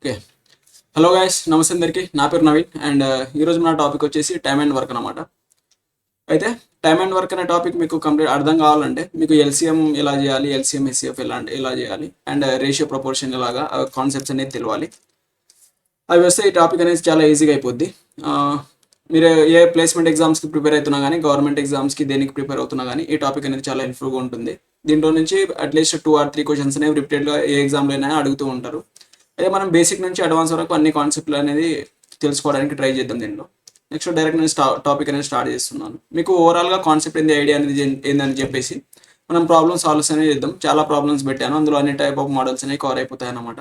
Okay. Hello guys, నమస్తే అందరికీ. నా పేరు నవీన్ అండ్ ఈరోజు మన టాపిక్ వచ్చేసి టైమ్ అండ్ వర్క్ అనమాట. అయితే టైమ్ అండ్ వర్క్ అనే టాపిక్ మీకు కంప్లీట్ అర్థం కావాలంటే మీకు ఎల్సీఎం ఎలా చేయాలి, ఎల్సీఎం హెచ్సిఎఫ్ ఎలా చేయాలి అండ్ రేషియో ప్రపోర్షన్ ఎలాగా కాన్సెప్ట్స్ అనేది తెలియాలి. అవి వస్తే ఈ టాపిక్ అనేది చాలా ఈజీగా అయిపోద్ది. ఆ, మీరు ఏ ప్లేస్మెంట్ ఎగ్జామ్స్కి ప్రిపేర్ అవుతున్నా కానీ, గవర్నమెంట్ ఎగ్జామ్స్కి దేనికి ప్రిపేర్ అవుతున్నా కానీ ఈ టాపిక్ అనేది చాలా హెల్ప్ఫుల్గా ఉంటుంది. దీంట్లో నుంచి అట్లీస్ట్ 2 or 3 క్వశ్చన్స్ అనేవి రిపీటెడ్గా ఏ ఎగ్జామ్లో అయినా అడుగుతూ ఉంటారు. అదే మనం బేసిక్ నుంచి అడ్వాన్స్ వరకు అన్ని కాన్సెప్ట్లు అనేది తెలుసుకోవడానికి ట్రై చేద్దాం దీంట్లో. నెక్స్ట్ డైరెక్ట్ నేను టాపిక్ అనేది స్టార్ట్ చేస్తున్నాను. మీకు ఓవరాల్గా కాన్సెప్ట్ ఏంది, ఐడియా అనేది ఏందని చెప్పేసి మనం ప్రాబ్లమ్ సాల్వ్స్ అనేది చేద్దాం. చాలా ప్రాబ్లమ్స్ పెట్టాను, అందులో అన్ని టైప్ ఆఫ్ మోడల్స్ అనేవి కవర్ అయిపోతాయి అన్నమాట.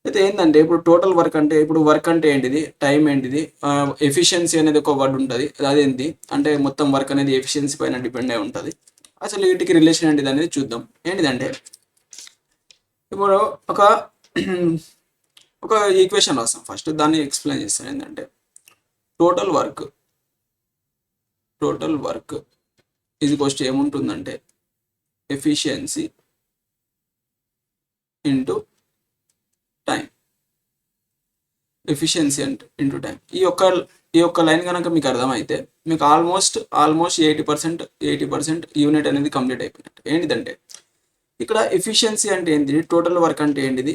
అయితే ఏంటంటే ఇప్పుడు టోటల్ వర్క్ అంటే ఇప్పుడు వర్క్ అంటే ఏంటిది, టైం ఏంటిది, ఎఫిషియన్సీ అనేది ఒక వర్డ్ ఉంటుంది. అదేంటి అంటే మొత్తం వర్క్ అనేది ఎఫిషియన్సీ పైన డిపెండ్ అయి ఉంటుంది. అసలు వీటికి రిలేషన్ ఏంటిది అనేది చూద్దాం. ఏంటిదంటే ఇప్పుడు ఒక ఒక ఈక్వేషన్ రాస్తాం. ఫస్ట్ దాన్ని ఎక్స్ప్లెయిన్ చేస్తాను. ఏంటంటే టోటల్ వర్క్ ఇది క్వశ్చన్ ఏముంటుందంటే ఎఫిషియన్సీ ఇంటూ టైం. ఎఫిషియన్సీ అంటే ఇంటూ టైం. ఈ యొక్క లైన్ కనుక మీకు అర్థమైతే మీకు ఆల్మోస్ట్ 80% యూనిట్ అనేది కంప్లీట్ అయిపోయినట్టు. ఏంటిదంటే ఇక్కడ ఎఫిషియన్సీ అంటే ఏంటిది, టోటల్ వర్క్ అంటే ఏంటిది,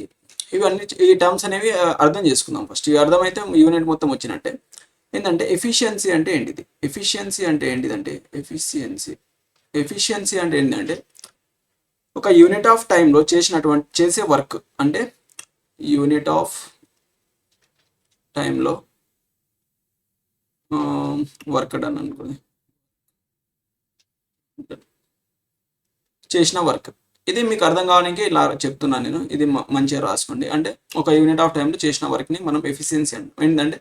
ఇవన్నీ ఈ టర్మ్స్ అనేవి అర్థం చేసుకుందాం. ఫస్ట్ ఇవి అర్థమైతే యూనిట్ మొత్తం వచ్చినట్టే. ఏంటంటే ఎఫిషియన్సీ అంటే ఏంటిది, ఎఫిషియన్సీ అంటే ఏంటిదంటే ఎఫిషియన్సీ అంటే ఏంటంటే ఒక యూనిట్ ఆఫ్ టైంలో చేసే వర్క్ అంటే యూనిట్ ఆఫ్ టైంలో వర్క్ డన్ అనుకోండి, చేసిన వర్క్. ఇది మీకు అర్థం కావడానికి ఇలా చెప్తున్నాను నేను. ఇది మంచిగా రాసుకోండి. అంటే ఒక యూనిట్ ఆఫ్ టైంలో చేసిన వర్క్ని మనం ఎఫిషియన్సీ అంటాం. ఏంటంటే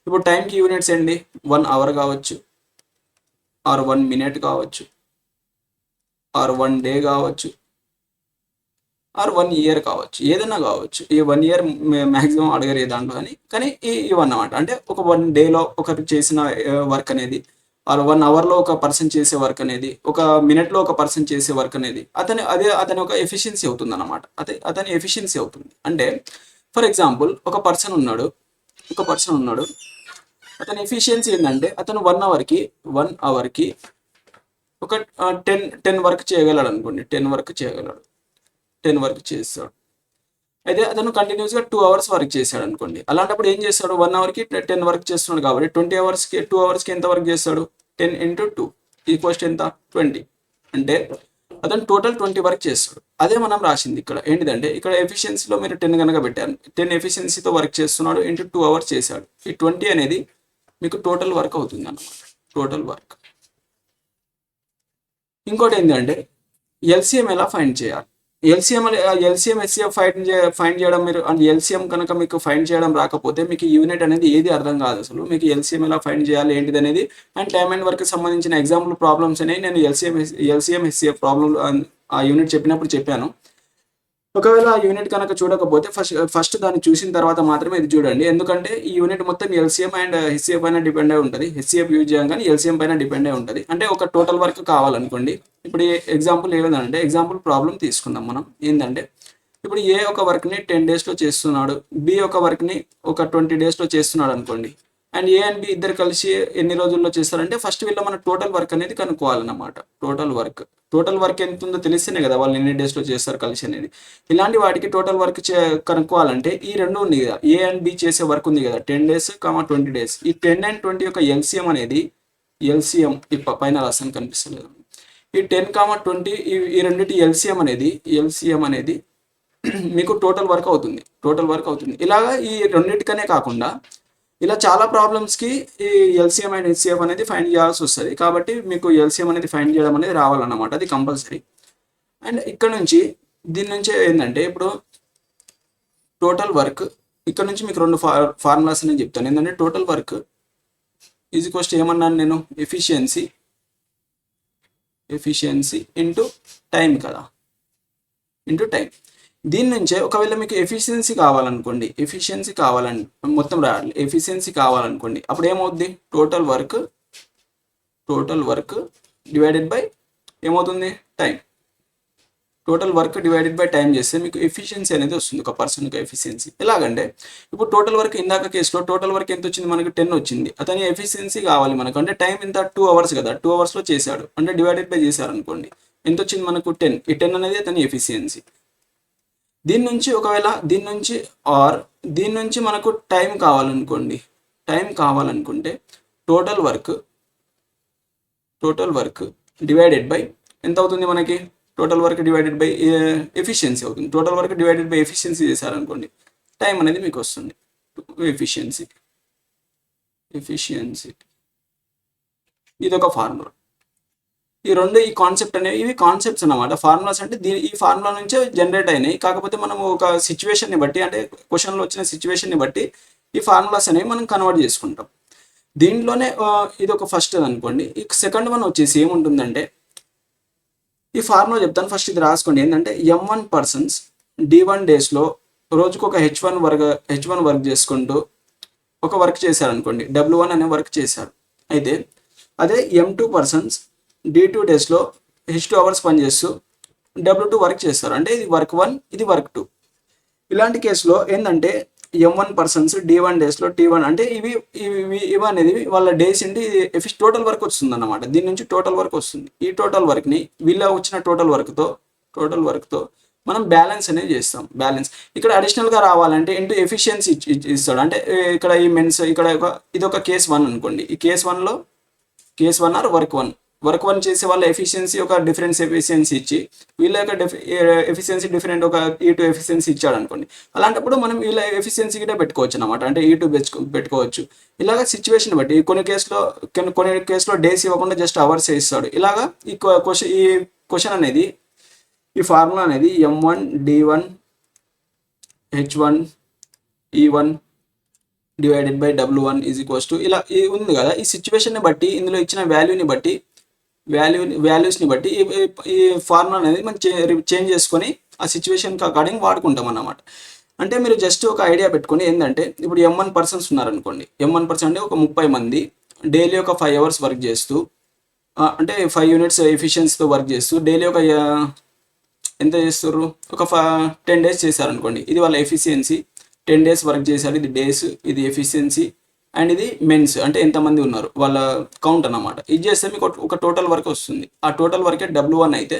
ఇప్పుడు టైంకి యూనిట్స్ ఏంటి, 1 hour కావచ్చు, ఆర్ 1 minute కావచ్చు, ఆర్ 1 day కావచ్చు, ఆర్ 1 year కావచ్చు, ఏదైనా కావచ్చు. ఈ 1 year మ్యాక్సిమం అడగరు ఏ దాంట్లో అని, కానీ ఇవన్నమాట. అంటే ఒక 1 dayలో ఒకరు చేసిన వర్క్ అనేది, ఆర్ 1 hourలో ఒక పర్సన్ చేసే వర్క్ అనేది, ఒక మినిట్లో ఒక పర్సన్ చేసే వర్క్ అనేది అతని ఒక ఎఫిషియన్సీ అవుతుంది అన్నమాట. అతని ఎఫిషియన్సీ అవుతుంది. అంటే ఫర్ ఎగ్జాంపుల్ ఒక పర్సన్ ఉన్నాడు, అతని ఎఫిషియన్సీ ఏంటంటే అతను 1 hourకి ఒక 10 వర్క్ చేయగలడు అనుకోండి. 10 వర్క్ చేస్తాడు. అయితే అతను కంటిన్యూస్గా 2 hours వర్క్ చేశాడు అనుకోండి. అలాంటప్పుడు ఏం చేస్తాడు, 1 hourకి 10 వర్క్ చేస్తున్నాడు కాబట్టి 20 hours 2 hours ఎంత వర్క్ చేస్తాడు, 10 into 2 ఈక్వల్స్ ఎంత, 20. అంటే అతను టోటల్ 20 వర్క్ చేస్తాడు. అదే మనం రాసింది ఇక్కడ. ఏంటిదంటే ఇక్కడ ఎఫిషియన్సీలో మీరు 10 కనుక పెట్టారు, 10 ఎఫిషియన్సీతో వర్క్ చేస్తున్నాడు, ఇంటూ 2 hours చేశాడు. ఈ 20 అనేది మీకు టోటల్ వర్క్ అవుతుంది అన్నమాట. Total work. ఇంకోటి ఏంటంటే ఎల్సిఎం ఎలా ఫైండ్ చేయాలి, ఎల్సిఎం హెచ్సిఎఫ్ ఫైండ్ చేయడం. మీరు అండ్ ఎల్సిఎం కనుక మీకు ఫైండ్ చేయడం రాకపోతే మీకు యూనిట్ అనేది ఏది అర్థం కాదు. అసలు మీకు ఎల్సిఎం ఎలా ఫైండ్ చేయాలి ఏంటిది అనేది అండ్ టైమ్ అండ్ వర్క్ సంబంధించిన ఎగ్జాంపుల్ ప్రాబ్లమ్స్ అనేవి నేను ఎల్సిఎం హెచ్సిఎఫ్ ప్రాబ్లమ్ ఆ యూనిట్ చెప్పినప్పుడు చెప్పాను. ఒకవేళ ఆ యూనిట్ కనుక చూడకపోతే ఫస్ట్ దాన్ని చూసిన తర్వాత మాత్రమే ఇది చూడండి. ఎందుకంటే ఈ యూనిట్ మొత్తం ఎల్సిఎం అండ్ హెచ్సిఎఫ్ పైన డిపెండ్ అయి ఉంటుంది. హెచ్సిఎఫ్ యూజ్ చేయం కానీ ఎల్సిఎం పైన డిపెండ్ అయి ఉంటుంది. అంటే ఒక టోటల్ వర్క్ కావాలనుకోండి. ఇప్పుడు ఎగ్జాంపుల్ ఏమైందంటే ఎగ్జాంపుల్ ప్రాబ్లం తీసుకుందాం మనం. ఏంటంటే ఇప్పుడు ఏ ఒక వర్క్ని 10 daysలో చేస్తున్నాడు, బి ఒక వర్క్ని ఒక 20 daysలో చేస్తున్నాడు అనుకోండి. అండ్ ఏ అండ్ బి ఇద్దరు కలిసి ఎన్ని రోజుల్లో చేస్తారంటే ఫస్ట్ వీళ్ళ మన టోటల్ వర్క్ అనేది కనుక్కోవాలన్నమాట. టోటల్ వర్క్ ఎంత ఉందో తెలిస్తేనే కదా వాళ్ళు ఎన్ని డేస్లో చేస్తారు కలిసి అనేది. ఇలాంటి వాటికి టోటల్ వర్క్ కనుక్కోవాలంటే ఈ రెండు ఉంది కదా, ఏ అండ్ బి చేసే వర్క్ ఉంది కదా, 10 days, 20 days. ఈ 10 and 20 యొక్క ఎల్సిఎం అనేది పైన రాసాను కనిపిస్తలేదు. ఈ 10, 20 ఈ రెండింటి ఎల్సిఎం అనేది మీకు టోటల్ వర్క్ అవుతుంది. ఇలాగా ఈ రెండింటికనే కాకుండా ఇలా చాలా ప్రాబ్లమ్స్కి ఈ ఎల్సిఎం అండ్ హెచ్సిఎఫ్ అనేది ఫైండ్ చేయాల్సి వస్తుంది. కాబట్టి మీకు ఎల్సిఎం అనేది ఫైండ్ చేయడం అనేది రావాలన్నమాట. అది కంపల్సరీ. అండ్ ఇక్కడ నుంచి దీని నుంచే ఏంటంటే ఇప్పుడు టోటల్ వర్క్ ఇక్కడ నుంచి మీకు 2 ఫార్ములాస్ నేను చెప్తాను. ఏంటంటే total work is equals to ఏమన్నాను నేను, ఎఫిషియన్సీ ఇంటూ టైం కదా, ఇంటూ టైం. దీని నుంచే ఒకవేళ మీకు ఎఫిషియన్సీ కావాలనుకోండి, మొత్తం రాయాలి. ఎఫిషియన్సీ కావాలనుకోండి అప్పుడు ఏమవుద్ది, టోటల్ వర్క్ డివైడెడ్ బై ఏమవుతుంది, time. Total work divided by time చేస్తే మీకు ఎఫిషియన్సీ అనేది వస్తుంది, ఒక పర్సన్కి ఎఫిషియన్సీ. ఎలాగంటే ఇప్పుడు టోటల్ వర్క్ ఇందాక కేసులో టోటల్ వర్క్ ఎంత వచ్చింది మనకి 10 వచ్చింది, అతని ఎఫిషియన్సీ కావాలి మనకు, అంటే టైం ఎంత 2 అవర్స్ కదా, 2 అవర్స్లో చేశాడు అంటే డివైడెడ్ బై చేశారు అనుకోండి, ఎంత వచ్చింది మనకు 10. ఈ 10 అనేది అతని ఎఫిషియన్సీ. దీని నుంచి ఒకవేళ దీని నుంచి మనకు టైం కావాలనుకోండి, టైం కావాలనుకుంటే టోటల్ వర్క్ డివైడెడ్ బై ఎంత అవుతుంది మనకి, total work divided by efficiency అవుతుంది. Total work divided by efficiency చేశారనుకోండి టైం అనేది మీకు వస్తుంది. ఎఫిషియన్సీ ఇది ఒక ఫార్ములా. ఈ కాన్సెప్ట్ అనేవి ఇవి కాన్సెప్ట్స్ అన్నమాట. ఫార్ములాస్ అంటే ఈ ఫార్ములా నుంచే జనరేట్ అయినాయి. కాకపోతే మనం ఒక సిచ్యువేషన్ని బట్టి, అంటే క్వశ్చన్లో వచ్చిన సిచ్యువేషన్ని బట్టి ఈ ఫార్ములాస్ అనేవి మనం కన్వర్ట్ చేసుకుంటాం. దీంట్లోనే ఇది ఒక ఫస్ట్ అనుకోండి. ఈ సెకండ్ వన్ వచ్చేసి ఏముంటుందంటే, ఈ ఫార్ములా చెప్తాను, ఫస్ట్ ఇది రాసుకోండి. ఏంటంటే M1 పర్సన్స్ D1 డేస్లో రోజుకు ఒక H1 వర్క్ చేసుకుంటూ ఒక వర్క్ చేశారనుకోండి, W1 అనే వర్క్ చేశారు. అయితే అదే M2 పర్సన్స్ D2 డేస్లో H2 అవర్స్ పనిచేస్తూ W2 వర్క్ చేస్తారు. అంటే ఇది వర్క్ 1, ఇది వర్క్ 2. ఇలాంటి కేసులో ఏంటంటే M1 పర్సన్స్ D1 డేస్లో T1 అంటే ఇవి అనేది వాళ్ళ డేస్ ఇంటి టోటల్ వర్క్ వస్తుంది అన్నమాట. దీని నుంచి టోటల్ వర్క్ వస్తుంది. ఈ టోటల్ వర్క్ని వీళ్ళ వచ్చిన టోటల్ వర్క్తో మనం బ్యాలెన్స్ అనేది చేస్తాం. బ్యాలెన్స్ ఇక్కడ అడిషనల్గా రావాలంటే ఇంటూ ఎఫిషియన్సీ ఇస్తాడు. అంటే ఇక్కడ ఈ మెన్స్ ఇక్కడ ఇది ఒక కేస్ 1 అనుకోండి. ఈ కేస్ 1 ఆర్ వర్క్ 1 చేసే వాళ్ళ ఎఫిషియన్సీ ఒక డిఫరెన్స్ ఎఫిషియన్సీ ఇచ్చి వీళ్ళ యొక్క ఎఫిషియన్సీ డిఫరెంట్ ఒక E2 ఎఫిషియన్సీ ఇచ్చాడు అనుకోండి. అలాంటప్పుడు మనం వీళ్ళ ఎఫిషియన్సీ కూడా పెట్టుకోవచ్చు అనమాట. అంటే E2 పెట్టుకోవచ్చు. ఇలాగ సిచ్యువేషన్ బట్టి కొన్ని కేసులో డేస్ ఇవ్వకుండా జస్ట్ అవర్స్ ఇస్తాడు. ఇలాగా ఈ క్వశ్చన్ అనేది, ఈ ఫార్ములా అనేది M1 D1 H1 E1 divided by W1 is equals to ఇలా ఉంది కదా. ఈ సిచ్యువేషన్ని బట్టి, ఇందులో ఇచ్చిన వాల్యూస్ని బట్టి ఈ ఫార్ములా అనేది మనం చేంజ్ చేసుకొని ఆ సిచ్యువేషన్కి అకార్డింగ్ వాడుకుంటాం అన్నమాట. అంటే మీరు జస్ట్ ఒక ఐడియా పెట్టుకొని ఏంటంటే, ఇప్పుడు M1 పర్సన్స్ ఉన్నారనుకోండి. M1 పర్సన్ అంటే ఒక 30 మంది డైలీ ఒక 5 అవర్స్ వర్క్ చేస్తూ, అంటే 5 యూనిట్స్ ఎఫిషియన్సీతో వర్క్ చేస్తూ డైలీ ఒక ఎంత చేస్తారు, ఒక 10 డేస్ చేశారనుకోండి. ఇది వాళ్ళ ఎఫిషియన్సీ. 10 డేస్ వర్క్ చేశారు, ఇది డేస్, ఇది ఎఫిషియన్సీ, అండ్ ఇది మెన్స్ అంటే ఎంతమంది ఉన్నారు వాళ్ళ కౌంట్ అన్నమాట. ఇది చేస్తే మీకు ఒక టోటల్ వర్క్ వస్తుంది. ఆ టోటల్ వర్కే W1 అయితే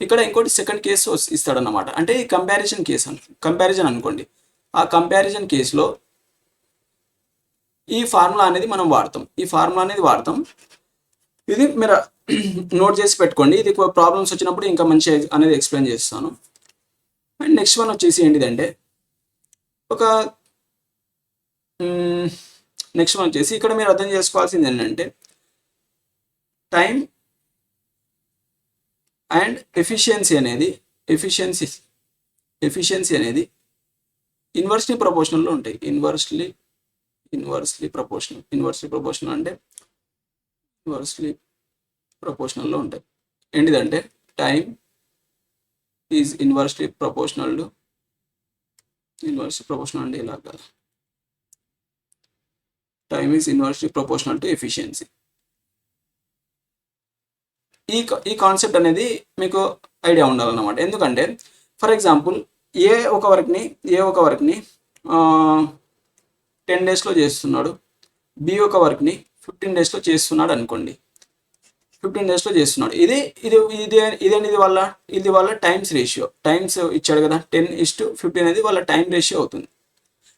ఇక్కడ ఇంకోటి సెకండ్ కేసు ఇస్తాడన్నమాట. అంటే ఈ కంపారిజన్ అనుకోండి. ఆ కంపారిజన్ కేసులో ఈ ఫార్ములా అనేది మనం వాడతాం. ఇది మీరు నోట్ చేసి పెట్టుకోండి. ఇది ప్రాబ్లమ్స్ వచ్చినప్పుడు ఇంకా మంచి అనేది ఎక్స్ప్లెయిన్ చేస్తాను. అండ్ నెక్స్ట్ వన్ వచ్చేసి ఏంటిదంటే, నెక్స్ట్ వన్ వచ్చేసి ఇక్కడ మీరు అర్థం చేసుకోవాల్సింది ఏంటంటే, టైం అండ్ ఎఫిషియన్సీ అనేది ఇన్వర్స్లీ ప్రపోర్షనల్లో ఉంటాయి. ఇన్వర్స్లీ ప్రపోర్షనల్ అంటే ఇన్వర్స్లీ ప్రపోర్షనల్లో ఉంటాయి. ఏంటిదంటే టైం ఈజ్ ఇన్వర్స్లీ ప్రపోర్షనల్ అంటే ఇలా కాదు, time is inversely proportional to efficiency. ఈ కాన్సెప్ట్ అనేది మీకు ఐడియా ఉండాలన్నమాట. ఎందుకంటే ఫర్ ఎగ్జాంపుల్ ఏ ఒక వర్క్ని 10 డేస్లో చేస్తున్నాడు, బి ఒక వర్క్ని 15 డేస్లో చేస్తున్నాడు అనుకోండి. 15 డేస్లో చేస్తున్నాడు. ఇది వాళ్ళ టైమ్స్ రేషియో. టైమ్స్ ఇచ్చాడు కదా, 10:15 అనేది వాళ్ళ టైం రేషియో అవుతుంది.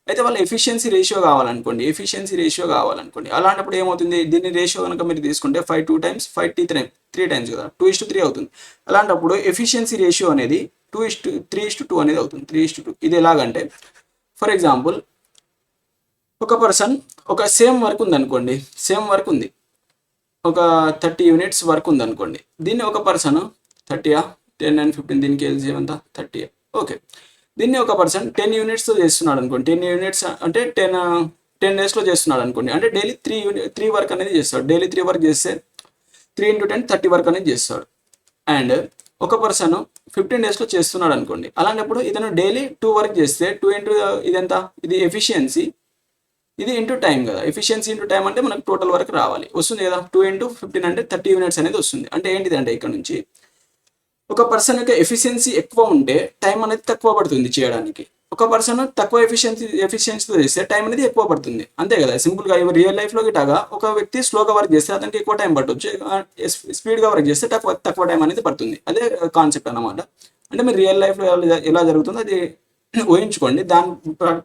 అయితే వాళ్ళ ఎఫిషియన్సీ రేషియో కావాలనుకోండి. అలాంటప్పుడు ఏమవుతుంది, దీని రేషియో కనుక మీరు తీసుకుంటే 5 2 times 5 3 times కదా, 2:3 అవుతుంది. అలాంటప్పుడు ఎఫిషియన్సీ రేషియో అనేది 3:2 అనేది అవుతుంది. 3:2. ఇది ఎలాగంటే ఫర్ ఎగ్జాంపుల్ ఒక పర్సన్ ఒక సేమ్ వర్క్ ఉంది, ఒక 30 యూనిట్స్ వర్క్ ఉందనుకోండి. దీన్ని ఒక పర్సన్ 30 10 and 15 దీనికి ఏజ్ ఏమంతా 30. ఓకే, దీన్ని ఒక పర్సన్ 10 యూనిట్స్తో చేస్తున్నాడు అనుకోండి. 10 యూనిట్స్ అంటే 10 డేస్లో చేస్తున్నాడు అనుకోండి. అంటే డైలీ 3 వర్క్ అనేది చేస్తాడు. డైలీ 3 వర్క్ చేస్తే 3 × 10 30 వర్క్ అనేది చేస్తాడు. అండ్ ఒక పర్సన్ 15 డేస్లో చేస్తున్నాడు అనుకోండి. అలాంటప్పుడు ఇతను డైలీ 2 వర్క్ చేస్తే 2 into ఇదంతా, ఇది ఎఫిషియన్సీ, ఇది ఇంటూ టైం కదా. ఎఫిషియన్సీ ఇంటూ టైం అంటే మనకు టోటల్ వర్క్ వస్తుంది కదా. 2 into 15 అంటే 30 యూనిట్స్ అనేది వస్తుంది. అంటే ఏంటిది అంటే ఇక్కడ నుంచి ఒక పర్సన్ యొక్క ఎఫిషియన్సీ ఎక్కువ ఉంటే టైం అనేది తక్కువ పడుతుంది చేయడానికి. ఒక పర్సన్ తక్కువ ఎఫిషియన్సీతో చేస్తే టైం అనేది ఎక్కువ పడుతుంది. అంతే కదా, సింపుల్గా రియల్ లైఫ్లో గిటాగా ఒక వ్యక్తి స్లోగా వర్క్ చేస్తే అతనికి ఎక్కువ టైం పట్టవచ్చు, స్పీడ్గా వర్క్ చేస్తే తక్కువ తక్కువ టైం అనేది పడుతుంది. అదే కాన్సెప్ట్ అన్నమాట. అంటే మీరు రియల్ లైఫ్లో ఎలా జరుగుతుందో అది ఊహించుకోండి, దాని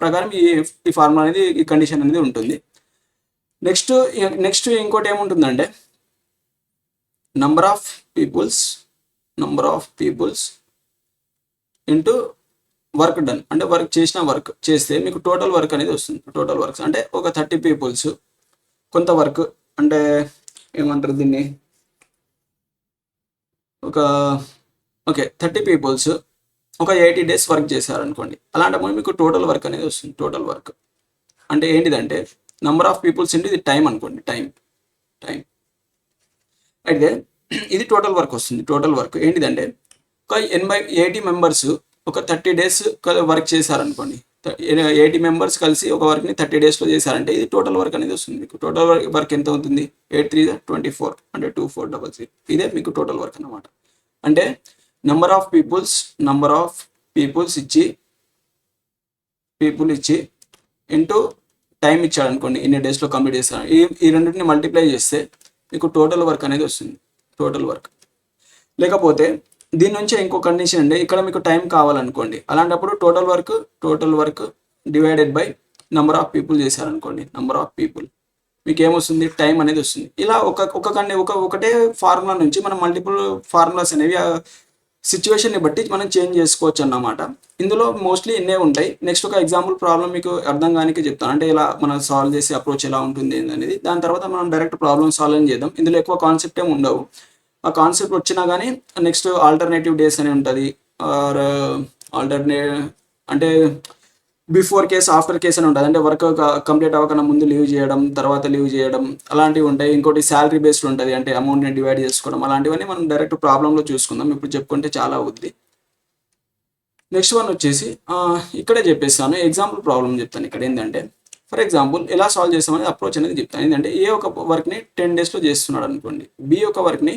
ప్రకారం ఈ ఫార్ములా అనేది, ఈ కండిషన్ అనేది ఉంటుంది. నెక్స్ట్ నెక్స్ట్ ఇంకోటి ఏముంటుందంటే number of peoples into work done, అంటే వర్క్ చేస్తే మీకు టోటల్ వర్క్ అనేది వస్తుంది. టోటల్ వర్క్స్ అంటే ఒక 30 పీపుల్స్ కొంత వర్క్, అంటే ఏమంటారు దీన్ని, ఓకే 30 పీపుల్స్ ఒక 80 days వర్క్ చేశారనుకోండి. అలాంటప్పుడు మీకు టోటల్ వర్క్ అనేది వస్తుంది. టోటల్ వర్క్ అంటే ఏంటిదంటే నంబర్ ఆఫ్ పీపుల్స్ ఇంటూ ఇది టైం అనుకోండి, టైం. అయితే ఇది టోటల్ వర్క్ వస్తుంది. టోటల్ వర్క్ ఏంటిదంటే ఒక 80 మెంబర్స్ ఒక 30 days వర్క్ చేశారనుకోండి. 80 మెంబర్స్ కలిసి ఒక వర్క్ని 30 daysలో చేశారంటే ఇది టోటల్ వర్క్ అనేది వస్తుంది. మీకు టోటల్ వర్క్ ఎంత అవుతుంది, 8 3 24 అంటే 2400. ఇదే మీకు టోటల్ వర్క్ అన్నమాట. అంటే నెంబర్ ఆఫ్ పీపుల్స్ ఇచ్చి ఇంటూ టైం ఇచ్చాడు అనుకోండి, ఇన్ని డేస్లో కంప్లీట్ చేస్తారు. ఈ రెండింటిని మల్టిప్లై చేస్తే మీకు టోటల్ వర్క్ అనేది వస్తుంది. Total work. లేకపోతే దీని నుంచి ఇంకో కండిషన్ అండి, ఇక్కడ మీకు టైం కావాలనుకోండి, అలాంటప్పుడు total work divided by number of people చేశారనుకోండి, నెంబర్ ఆఫ్ పీపుల్ మీకు ఏమొస్తుంది, టైం అనేది వస్తుంది. ఇలా ఒకటే ఫార్ములా నుంచి మనం మల్టిపుల్ ఫార్ములాస్ అనేవి సిచ్యువేషన్ని బట్టి మనం చేంజ్ చేసుకోవచ్చు అన్నమాట. ఇందులో మోస్ట్లీ ఇన్నే ఉంటాయి. నెక్స్ట్ ఒక ఎగ్జాంపుల్ ప్రాబ్లం మీకు అర్థం కానికి చెప్తాను, అంటే ఇలా మనం సాల్వ్ చేసే అప్రోచ్ ఎలా ఉంటుంది అనేది. దాని తర్వాత మనం డైరెక్ట్ ప్రాబ్లమ్ సాల్వ్ చేద్దాం. ఇందులో ఎక్కువ కాన్సెప్ట్ ఏమి ఉండవు. ఆ కాన్సెప్ట్ వచ్చినా కానీ నెక్స్ట్ ఆల్టర్నేటివ్ డేస్ అని ఉంటుంది, ఆర్ అంటే బిఫోర్ కేస్ ఆఫ్టర్ కేస్ అని ఉంటుంది. అంటే వర్క్ కంప్లీట్ అవ్వకుండా ముందు లీవ్ చేయడం, తర్వాత లీవ్ చేయడం, అలాంటివి ఉంటాయి. ఇంకోటి శాలరీ బేస్డ్ ఉంటుంది, అంటే అమౌంట్ని డివైడ్ చేసుకోవడం. అలాంటివన్నీ మనం డైరెక్ట్ ప్రాబ్లంలో చూసుకుందాం. ఇప్పుడు చెప్పుకుంటే చాలా అవుద్ది. నెక్స్ట్ వన్ వచ్చేసి ఇక్కడే చెప్పేస్తాను, ఎగ్జాంపుల్ ప్రాబ్లం చెప్తాను. ఇక్కడ ఏంటంటే ఫర్ ఎగ్జాంపుల్ ఎలా సాల్వ్ చేస్తామని అప్రోచ్ అనేది చెప్తాను. ఏంటంటే ఏ ఒక వర్క్ని 10 daysలో చేస్తున్నాడు అనుకోండి, బి ఒక వర్క్ని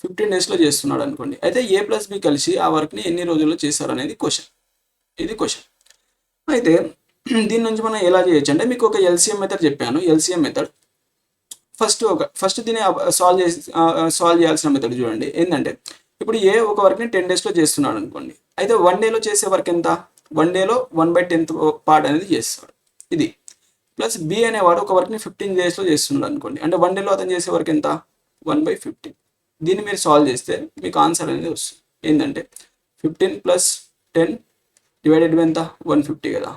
15 daysలో చేస్తున్నాడు అనుకోండి. అయితే A+B కలిసి ఆ వర్క్ని ఎన్ని రోజుల్లో చేశారు అనేది క్వశ్చన్. ఇది క్వశ్చన్. అయితే దీని నుంచి మనం ఎలా చేయొచ్చు అంటే మీకు ఒక ఎల్సిఎం మెథడ్ చెప్పాను. ఎల్సిఎం మెథడ్ ఫస్ట్ దీన్ని సాల్వ్ చేయాల్సిన మెథడ్ చూడండి. ఏంటంటే ఇప్పుడు ఏ ఒక వర్క్ని 10 daysలో చేస్తున్నాడు అనుకోండి. అయితే 1 dayలో చేసే వర్క్ ఎంత, 1 dayలో 1/10th పార్ట్ అనేది చేస్తాడు. ఇది ప్లస్ బి అనేవాడు ఒక వర్క్ని 15 daysలో చేస్తున్నాడు అనుకోండి. అంటే 1 dayలో అతను చేసే వర్క్ ఎంత, 1/15. దీన్ని మీరు సాల్వ్ చేస్తే మీకు ఆన్సర్ అనేది వస్తుంది. ఏంటంటే 15 + 10 డివైడెడ్ బై ఎంత, 150 కదా.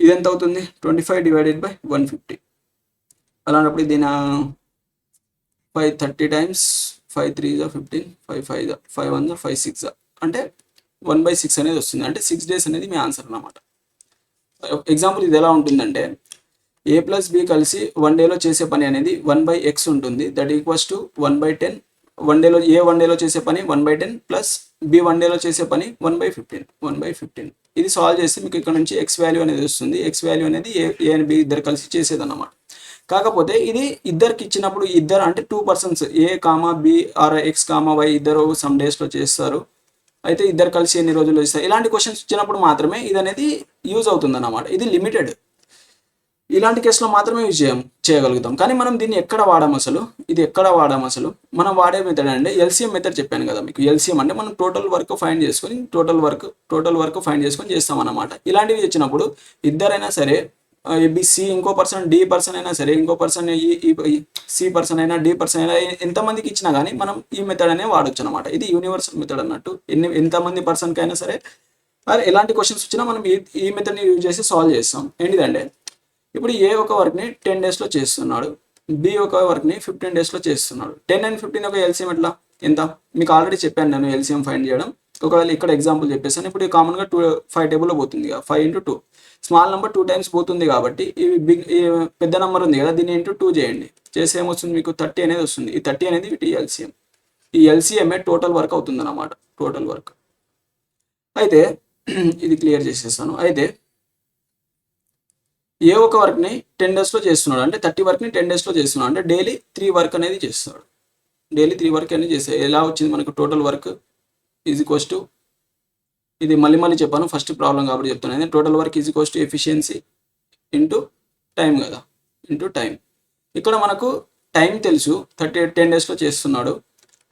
ఇది ఎంత అవుతుంది, 25 డివైడెడ్ బై 150. అలాంటప్పుడు దీని 530 times 5 3 15, 5 5 5 1 5 6 అంటే 1/6 అనేది వస్తుంది. అంటే 6 days అనేది మీ ఆన్సర్ అన్నమాట. ఎగ్జాంపుల్ ఇది ఎలా ఉంటుందంటే A+B కలిసి 1 dayలో చేసే పని అనేది 1/x ఉంటుంది. That equals to 1/10. 1 dayలో చేసే పని 1/10 ప్లస్ B 1 dayలో చేసే పని 1/15. ఇది సాల్వ్ చేస్తే మీకు ఇక్కడ నుంచి x వాల్యూ అనేది వస్తుంది. x వాల్యూ అనేది ఏ అండ్ బి ఇద్దరు కలిసి చేసేదన్నమాట. కాకపోతే ఇది ఇద్దరికి ఇచ్చినప్పుడు, ఇద్దరు అంటే 2 persons A, B or X, Y ఇద్దరు సమ్ డేస్లో చేస్తారు. అయితే ఇద్దరు కలిసి ఎన్ని రోజులు చేస్తారు, ఇలాంటి క్వశ్చన్స్ ఇచ్చినప్పుడు మాత్రమే ఇది అనేది యూజ్ అవుతుంది అన్నమాట. ఇది లిమిటెడ్, ఇలాంటి కేసులో మాత్రమే యూజ్ చేయగలుగుతాం. కానీ మనం దీన్ని ఎక్కడ వాడాం అసలు, మనం వాడే మెథడ్ అంటే ఎల్సిఎం మెథడ్ చెప్పాను కదా మీకు. ఎల్సిఎం అంటే మనం టోటల్ వర్క్ ఫైండ్ చేసుకొని చేస్తాం అన్నమాట. ఇలాంటివి ఇచ్చినప్పుడు ఇద్దరైనా సరే, సి ఇంకో పర్సన్, డి పర్సన్ అయినా సరే, ఇంకో పర్సన్ సి పర్సన్ అయినా, డి పర్సన్ అయినా, ఎంతమందికి ఇచ్చినా కానీ మనం ఈ మెథడ్ అనే వాడచ్చు అనమాట. ఇది యూనివర్సల్ మెథడ్ అన్నట్టు. ఎంతమంది పర్సన్కి అయినా సరే ఎలాంటి క్వశ్చన్స్ వచ్చినా మనం ఈ మెథడ్ని యూజ్ చేసి సాల్వ్ చేస్తాం. ఏంటిదంటే ఇప్పుడు ఏ ఒక వర్క్ని 10 daysలో చేస్తున్నాడు, బి ఒక వర్క్ని 15 daysలో చేస్తున్నాడు. 10 and 15 ఒక ఎల్సిఎం ఎట్లా, ఎంత మీకు ఆల్రెడీ చెప్పాను నేను ఎల్సిఎం ఫైండ్ చేయడం. ఒకవేళ ఇక్కడ ఎగ్జాంపుల్ చెప్పేసాను. ఇప్పుడు కామన్గా 5 టేబుల్లో పోతుంది కదా, 5 × 2 స్మాల్ నెంబర్ 2 times పోతుంది కాబట్టి ఈ పెద్ద నెంబర్ ఉంది కదా, దీన్ని ఇంటూ 2 చేయండి. చేస్తే ఏమొస్తుంది మీకు 30 అనేది వస్తుంది. ఈ 30 అనేది వీటి ఎల్సిఎం. ఈ ఎల్సిఎంఏ టోటల్ వర్క్ అవుతుంది అన్నమాట, టోటల్ వర్క్. అయితే ఇది క్లియర్ చేసేస్తాను. అయితే ఏ ఒక వర్క్ని 10 daysలో చేస్తున్నాడు, అంటే 30 వర్క్ని 10 daysలో చేస్తున్నాడు, అంటే డైలీ 3 వర్క్ అనేది చేస్తాడు. ఎలా వచ్చింది మనకు total work, is equals to, ఇది మళ్ళీ చెప్పాను ఫస్ట్ ప్రాబ్లం కాబట్టి చెప్తున్నాను, total work is equals to efficiency into time కదా, ఇంటూ టైం. ఇక్కడ మనకు టైం తెలుసు 10 డేస్లో చేస్తున్నాడు,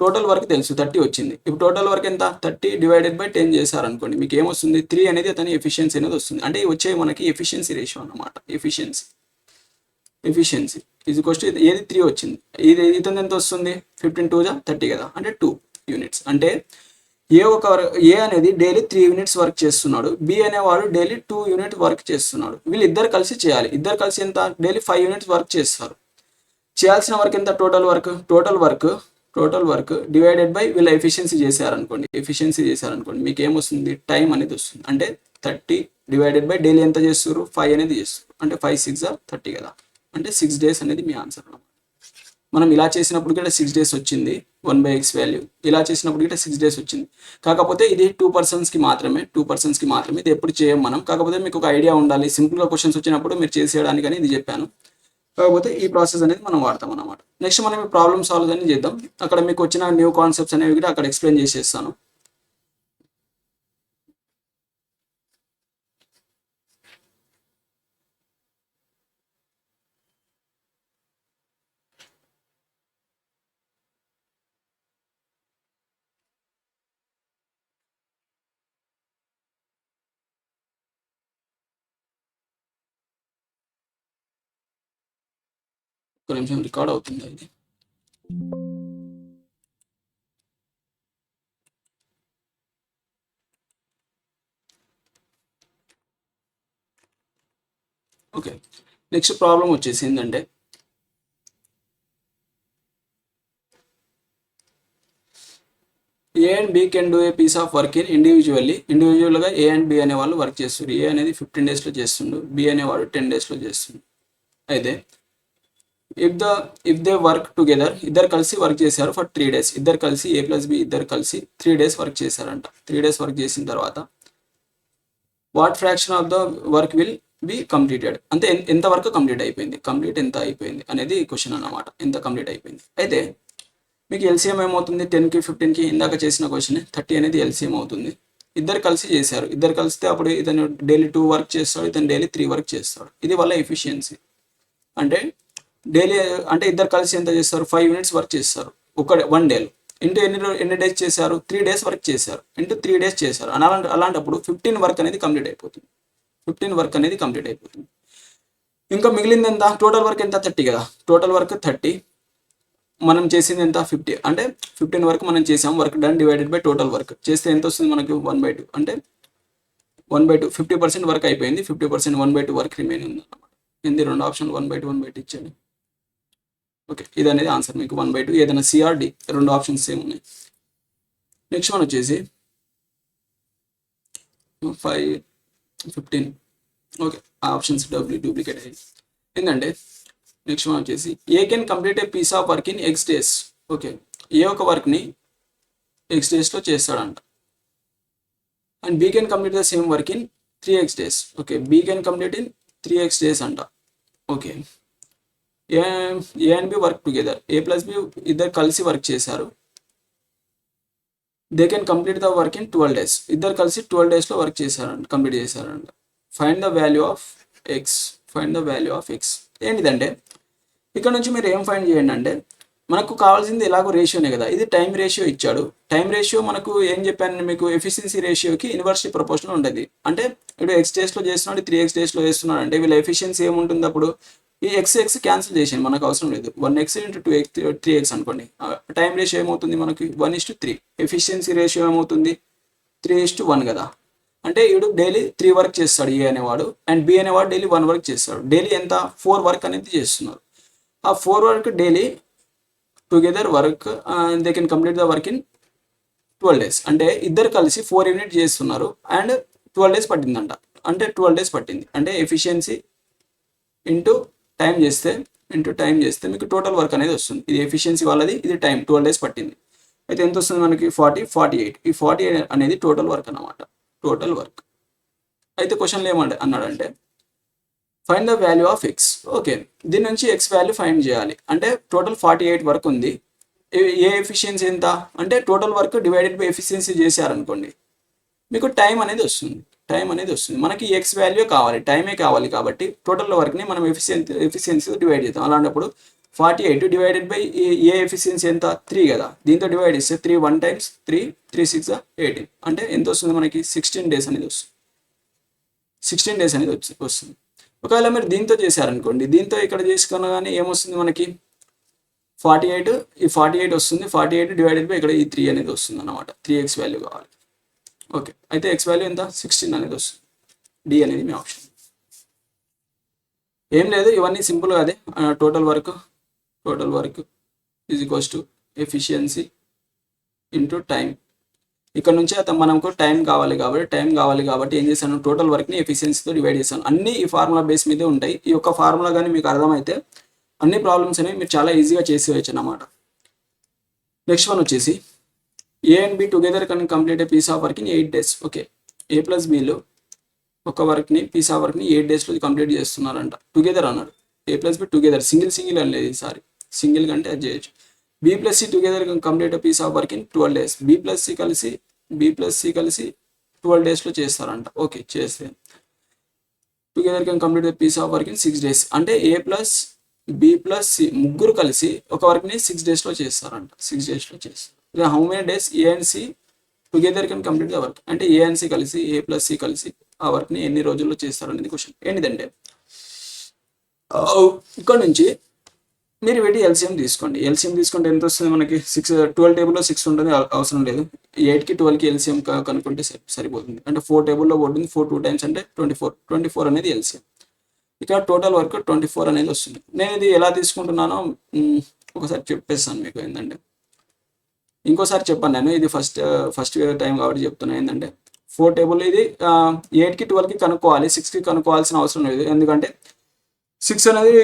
టోటల్ వర్క్ తెలుసు 30 వచ్చింది. ఇప్పుడు టోటల్ వర్క్ ఎంత, 30 డివైడెడ్ బై 10 చేశారనుకోండి, మీకు ఏమొస్తుంది 3 అనేది అతని ఎఫిషియన్సీ అనేది వస్తుంది. అంటే వచ్చే మనకి ఎఫిషియన్సీ రేషియో అన్నమాట. ఎఫిషియన్సీ ఈజ్ ఈక్వల్స్ టు ఏది 3 వచ్చింది, ఇది ఇతను ఎంత వస్తుంది 15 2 30 కదా, అంటే 2 యూనిట్స్. అంటే ఏ అనేది డైలీ 3 యూనిట్స్ వర్క్ చేస్తున్నాడు, బి అనేవాడు డైలీ 2 యూనిట్ వర్క్ చేస్తున్నాడు. వీళ్ళు ఇద్దరు కలిసి చేయాలి, ఇద్దరు కలిసి ఎంత డైలీ 5 యూనిట్స్ వర్క్ చేస్తారు. చేయాల్సిన వర్క్ ఎంత, టోటల్ వర్క్ డివైడెడ్ బై వీళ్ళ ఎఫిషియన్సీ చేశారనుకోండి మీకు ఏమొస్తుంది టైం అనేది వస్తుంది. అంటే 30 డివైడెడ్ బై డైలీ ఎంత చేస్తారు 5 అనేది చేస్తారు, అంటే 5 6 30 కదా, అంటే 6 డేస్ అనేది మీ ఆన్సర్. మనం ఇలా చేసినప్పుడు కూడా 6 డేస్ వచ్చింది 1/x వాల్యూ, ఇలా చేసినప్పుడు కూడా 6 డేస్ వచ్చింది. కాకపోతే ఇది 2 పర్సన్స్కి మాత్రమే, ఇది ఎప్పుడు చేయం మనం. కాకపోతే మీకు ఒక ఐడియా ఉండాలి, సింపుల్గా క్వశ్చన్స్ వచ్చినప్పుడు మీరు చేసేయడానికి అని ఇది చెప్పాను. కాకపోతే ఈ ప్రాసెస్ అనేది మనం వాడతాం అన్నమాట. నెక్స్ట్ మనం ప్రాబ్లమ్ సాల్వ్ అనేది చేద్దాం. అక్కడ మీకు వచ్చిన న్యూ కాన్సెప్ట్స్ అనేవి కూడా అక్కడ ఎక్స్ప్లెయిన్ చేసేస్తాను. ఒక నిమిషం రికార్డ్ అవుతుంది ఇది. ఓకే, నెక్స్ట్ ప్రాబ్లం వచ్చేసి ఏంటంటే A and B can do a piece of work in ఇండివిజువల్గా ఏ అండ్ బి అనే వాళ్ళు వర్క్ చేస్తారు. ఏ అనేది 15 డేస్లో చేస్తుండు, బి అనేవాడు 10 డేస్లో చేస్తుండు. అయితే ఇఫ్ దే వర్క్ టుగెదర్, ఇద్దరు కలిసి వర్క్ చేశారు ఫర్ 3 డేస్, ఇద్దరు కలిసి ఏ ప్లస్ బి ఇద్దరు కలిసి 3 డేస్ వర్క్ చేశారంట. 3 డేస్ వర్క్ చేసిన తర్వాత what fraction of the work will be completed, అంటే ఎంత వర్క్ కంప్లీట్ ఎంత అయిపోయింది అనేది క్వశ్చన్ అన్నమాట, ఎంత కంప్లీట్ అయిపోయింది. అయితే మీకు ఎల్సీఎం ఏమవుతుంది 10కి 15కి ఇందాక చేసిన క్వశ్చన్ 30 అనేది ఎల్సీఎం అవుతుంది. ఇద్దరు కలిసి చేశారు, ఇద్దరు కలిస్తే అప్పుడు ఇతను డైలీ 2 వర్క్ చేస్తాడు, ఇతను డైలీ 3 వర్క్ చేస్తాడు. ఇది వాళ్ళ ఎఫిషియన్సీ. అంటే డైలీ అంటే ఇద్దరు కలిసి ఎంత చేస్తారు 5 యూనిట్స్ వర్క్ చేస్తారు వన్ డేలో. ఇంటూ ఎన్ని డేస్ చేశారు 3 డేస్ వర్క్ చేశారు, ఇంటూ 3 డేస్ చేశారు. అలాంటప్పుడు 15 వర్క్ అనేది కంప్లీట్ అయిపోతుంది. ఇంకా మిగిలింది ఎంత, టోటల్ వర్క్ ఎంత 30 కదా, టోటల్ వర్క్ 30, మనం చేసింది ఎంత 50, అంటే 15 వరకు మనం చేసాం. Work done divided by total work చేస్తే ఎంత వస్తుంది మనకి 1/2, అంటే 1/2 50% వర్క్ అయిపోయింది, 50% 1/2 వర్క్ రిమైన్ ఉంది అన్నమాట. ఏంది రెండు ఆప్షన్ 1/2 ఇచ్చాడు. ఓకే, ఇది అనేది ఆన్సర్ మీకు 1/2, ఏదైనా సిఆర్డి రెండు ఆప్షన్స్ సేమ్ ఉన్నాయి. నెక్స్ట్ వన్ వచ్చేసి 5 15. ఓకే, ఆ ఆప్షన్స్ డూప్లికేట్ అయ్యాయి. ఏంటంటే నెక్స్ట్ వన్ వచ్చేసి A can complete a piece of work in X days. Okay, A ఒక వర్క్ని ఎక్స్ డేస్లో చేస్తాడంట. And B can complete the same work in 3x days. Okay, B can complete in 3x days అంట. Okay, A and B work together, A plus B ఇద్దరు కలిసి work చేశారు. They can complete the work in 12 days, ఇద్దరు కలిసి 12 డేస్లో work చేశారంట, complete చేశారంట. Find the value of X. ఏంటిదంటే ఇక్కడ నుంచి మీరు ఏం ఫైండ్ చేయండి అంటే మనకు కావాల్సింది ఎలాగో రేషియోనే కదా, ఇది టైం రేషియో ఇచ్చాడు. టైం రేషియో మనకు ఏం చెప్పాను మీకు, ఎఫిషియన్సీ రేషియోకి ఇన్వర్స్లీ ప్రపోర్షనల్ ఉంటుంది. అంటే ఇప్పుడు ఎక్స్ డేస్లో చేస్తున్నాడు, 3x డేస్లో చేస్తున్నాడు అంటే వీళ్ళ ఎఫిషియన్సీ ఏముంటుంది అప్పుడు, ఈ ఎక్స్ క్యాన్సిల్ చేసాను, మనకు అవసరం లేదు. 1x ఇంటూ 2x 3x అనుకోండి. టైం రేషియో ఏమవుతుంది మనకి 1:3. ఎఫిషియన్సీ రేషియో ఏమవుతుంది 3:1 కదా. అంటే వీడు డైలీ 3 వర్క్ చేస్తాడు ఏ అనేవాడు, అండ్ బి అనేవాడు డైలీ 1 వర్క్ చేస్తాడు. డైలీ ఎంత 4 వర్క్ అనేది చేస్తున్నారు. ఆ 4 work daily together work they can complete the work in 12 days. అంటే ఇద్దరు కలిసి 4 యూనిట్ చేస్తున్నారు అండ్ 12 డేస్ పట్టిందంట. అంటే 12 డేస్ పట్టింది. అంటే ఎఫిషియన్సీ ఇంటూ టైం చేస్తే మీకు టోటల్ వర్క్ అనేది వస్తుంది. ఇది ఎఫిషియన్సీ వాళ్ళది, ఇది టైం 12 డేస్ పట్టింది. అయితే ఎంత వస్తుంది మనకి 40 48. ఈ 48 అనేది టోటల్ వర్క్ అన్నమాట, టోటల్ వర్క్. అయితే క్వశ్చన్లో అన్నాడంటే find the value of X. Okay, దీని నుంచి ఎక్స్ వాల్యూ ఫైండ్ చేయాలి. అంటే టోటల్ 48 వర్క్ ఉంది, ఏ ఎఫిషియన్సీ ఎంత అంటే total work divided by efficiency చేశారనుకోండి, మీకు టైం అనేది వస్తుంది. మనకి ఎక్స్ వాల్యూ కావాలి, టైమే కావాలి కాబట్టి టోటల్ వర్క్ని మనం ఎఫిషియన్సీ డివైడ్ చేద్దాం. అలాంటప్పుడు 48 డివైడెడ్ బై ఏ ఎఫిషియన్సీ ఎంత 3 కదా, దీంతో డివైడ్ చేస్తే 3 1 times 3 3 6 18 అంటే ఎంత వస్తుంది మనకి 16 days అనేది వస్తుంది. 16 days అనేది వస్తుంది. ఒకవేళ మీరు దీంతో చేశారనుకోండి, దీంతో ఇక్కడ చేసుకున్నా కానీ ఏమొస్తుంది మనకి 48 ఈ 48 వస్తుంది. 48 డివైడెడ్ బై ఇక్కడ ఈ 3 అనేది వస్తుంది అన్నమాట. 3x వాల్యూ కావాలి. ఓకే, అయితే ఎక్స్ వాల్యూ ఎంత 16 అనేది వస్తుంది. డి అనేది మీ ఆప్షన్. ఏం లేదు, ఇవన్నీ సింపుల్గా అదే. Total work is equals to efficiency into time. ఇక్కడ నుంచి మనకు టైం కావాలి కాబట్టి ఏం చేశాను, టోటల్ వర్క్ని ఎఫిషియన్సీతో డివైడ్ చేశాను. అన్నీ ఈ ఫార్ములా బేస్ మీదే ఉంటాయి. ఈ యొక్క ఫార్ములా కానీ మీకు అర్థమైతే అన్ని ప్రాబ్లమ్స్ అనేవి మీరు చాలా ఈజీగా చేసేయచ్చు అన్నమాట. నెక్స్ట్ వన్ వచ్చేసి A and B together can complete a piece of work in 8 days. Okay, A plus బిలో ఒక పీస్ ఆఫ్ వర్క్ని 8 daysలో కంప్లీట్ చేస్తున్నారంట. టుగెదర్ అన్నాడు. A plus B together, single అనేది ఈసారి సింగిల్ కంటే అది చేయొచ్చు. B plus C together complete piece of work in 12 days. B plus C కలిసి 12 daysలో చేస్తారంట. ఓకే, చేస్తే together can complete the piece of work in 6 days. అంటే A plus B plus C ముగ్గురు కలిసి ఒక వర్క్ని 6 daysలో చేస్తారంట. 6 daysలో చేస్తారు. How many days A and C together can complete the work అంటే ఏ అండ్ సి కలిసి ఏ ప్లస్ సి కలిసి ఆ వర్క్ని ఎన్ని రోజుల్లో చేస్తారు అనేది క్వశ్చన్. ఏంటిదంటే ఇక్కడ నుంచి మీరు వీటి ఎల్సిఎం తీసుకోండి. ఎల్సిఎం తీసుకుంటే ఎంత వస్తుంది మనకి 12 టేబుల్లో 6 ఉంటుంది, అవసరం లేదు. 8కి 12కి ఎల్సిఎం కనుక్కుంటే సరిపోతుంది. అంటే 4 టేబుల్లో పోతుంది. 4 2 times అంటే 24 అనేది ఎల్సిఎం. ఇక్కడ టోటల్ వర్క్ 24 అనేది వస్తుంది. నేను ఇది ఎలా తీసుకుంటున్నానో ఒకసారి చెప్పేస్తాను మీకు. ఏంటంటే ఇంకోసారి చెప్పాను నేను, ఇది ఫస్ట్ టైం కాబట్టి చెప్తున్నాను. ఏంటంటే 4 టేబుల్ ఇది 8కి 12కి కనుక్కోవాలి, 6కి కనుక్కోవాల్సిన అవసరం లేదు. ఎందుకంటే 6 అనేది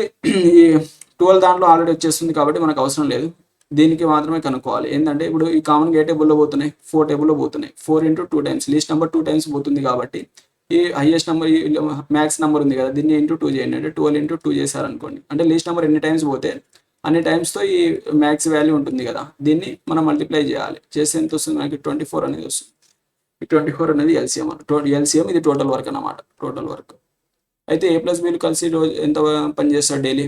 ఈ 12 దాంట్లో ఆల్రెడీ వచ్చేస్తుంది కాబట్టి మనకు అవసరం లేదు. దీనికి మాత్రమే కనుక్కోవాలి. ఏంటంటే ఇప్పుడు ఈ కామన్గా ఏ టేబుల్లో పోతున్నాయి, 4 టేబుల్లో పోతున్నాయి. 4 into 2 times least number 2 times పోతుంది కాబట్టి ఈ హైయెస్ట్ నెంబర్ మ్యాక్స్ నెంబర్ ఉంది కదా, దీన్ని ఇంటూ 2 చేయండి. అంటే 12 into 2 చేశారనుకోండి, అంటే లీస్ట్ నెంబర్ ఎన్ని టైమ్స్ పోతే అన్ని టైమ్స్తో ఈ మ్యాక్స్ వాల్యూ ఉంటుంది కదా, దీన్ని మనం మల్టిప్లై చేయాలి. చేస్తే ఎంత వస్తుంది మనకి 24 అనేది వస్తుంది. ఈ 24 అనేది ఎల్సిఎం. ఇది టోటల్ వర్క్ అన్నమాట. టోటల్ వర్క్ అయితే ఏ ప్లస్ బీలు కలిసి రోజు ఎంత పని చేస్తారు డైలీ,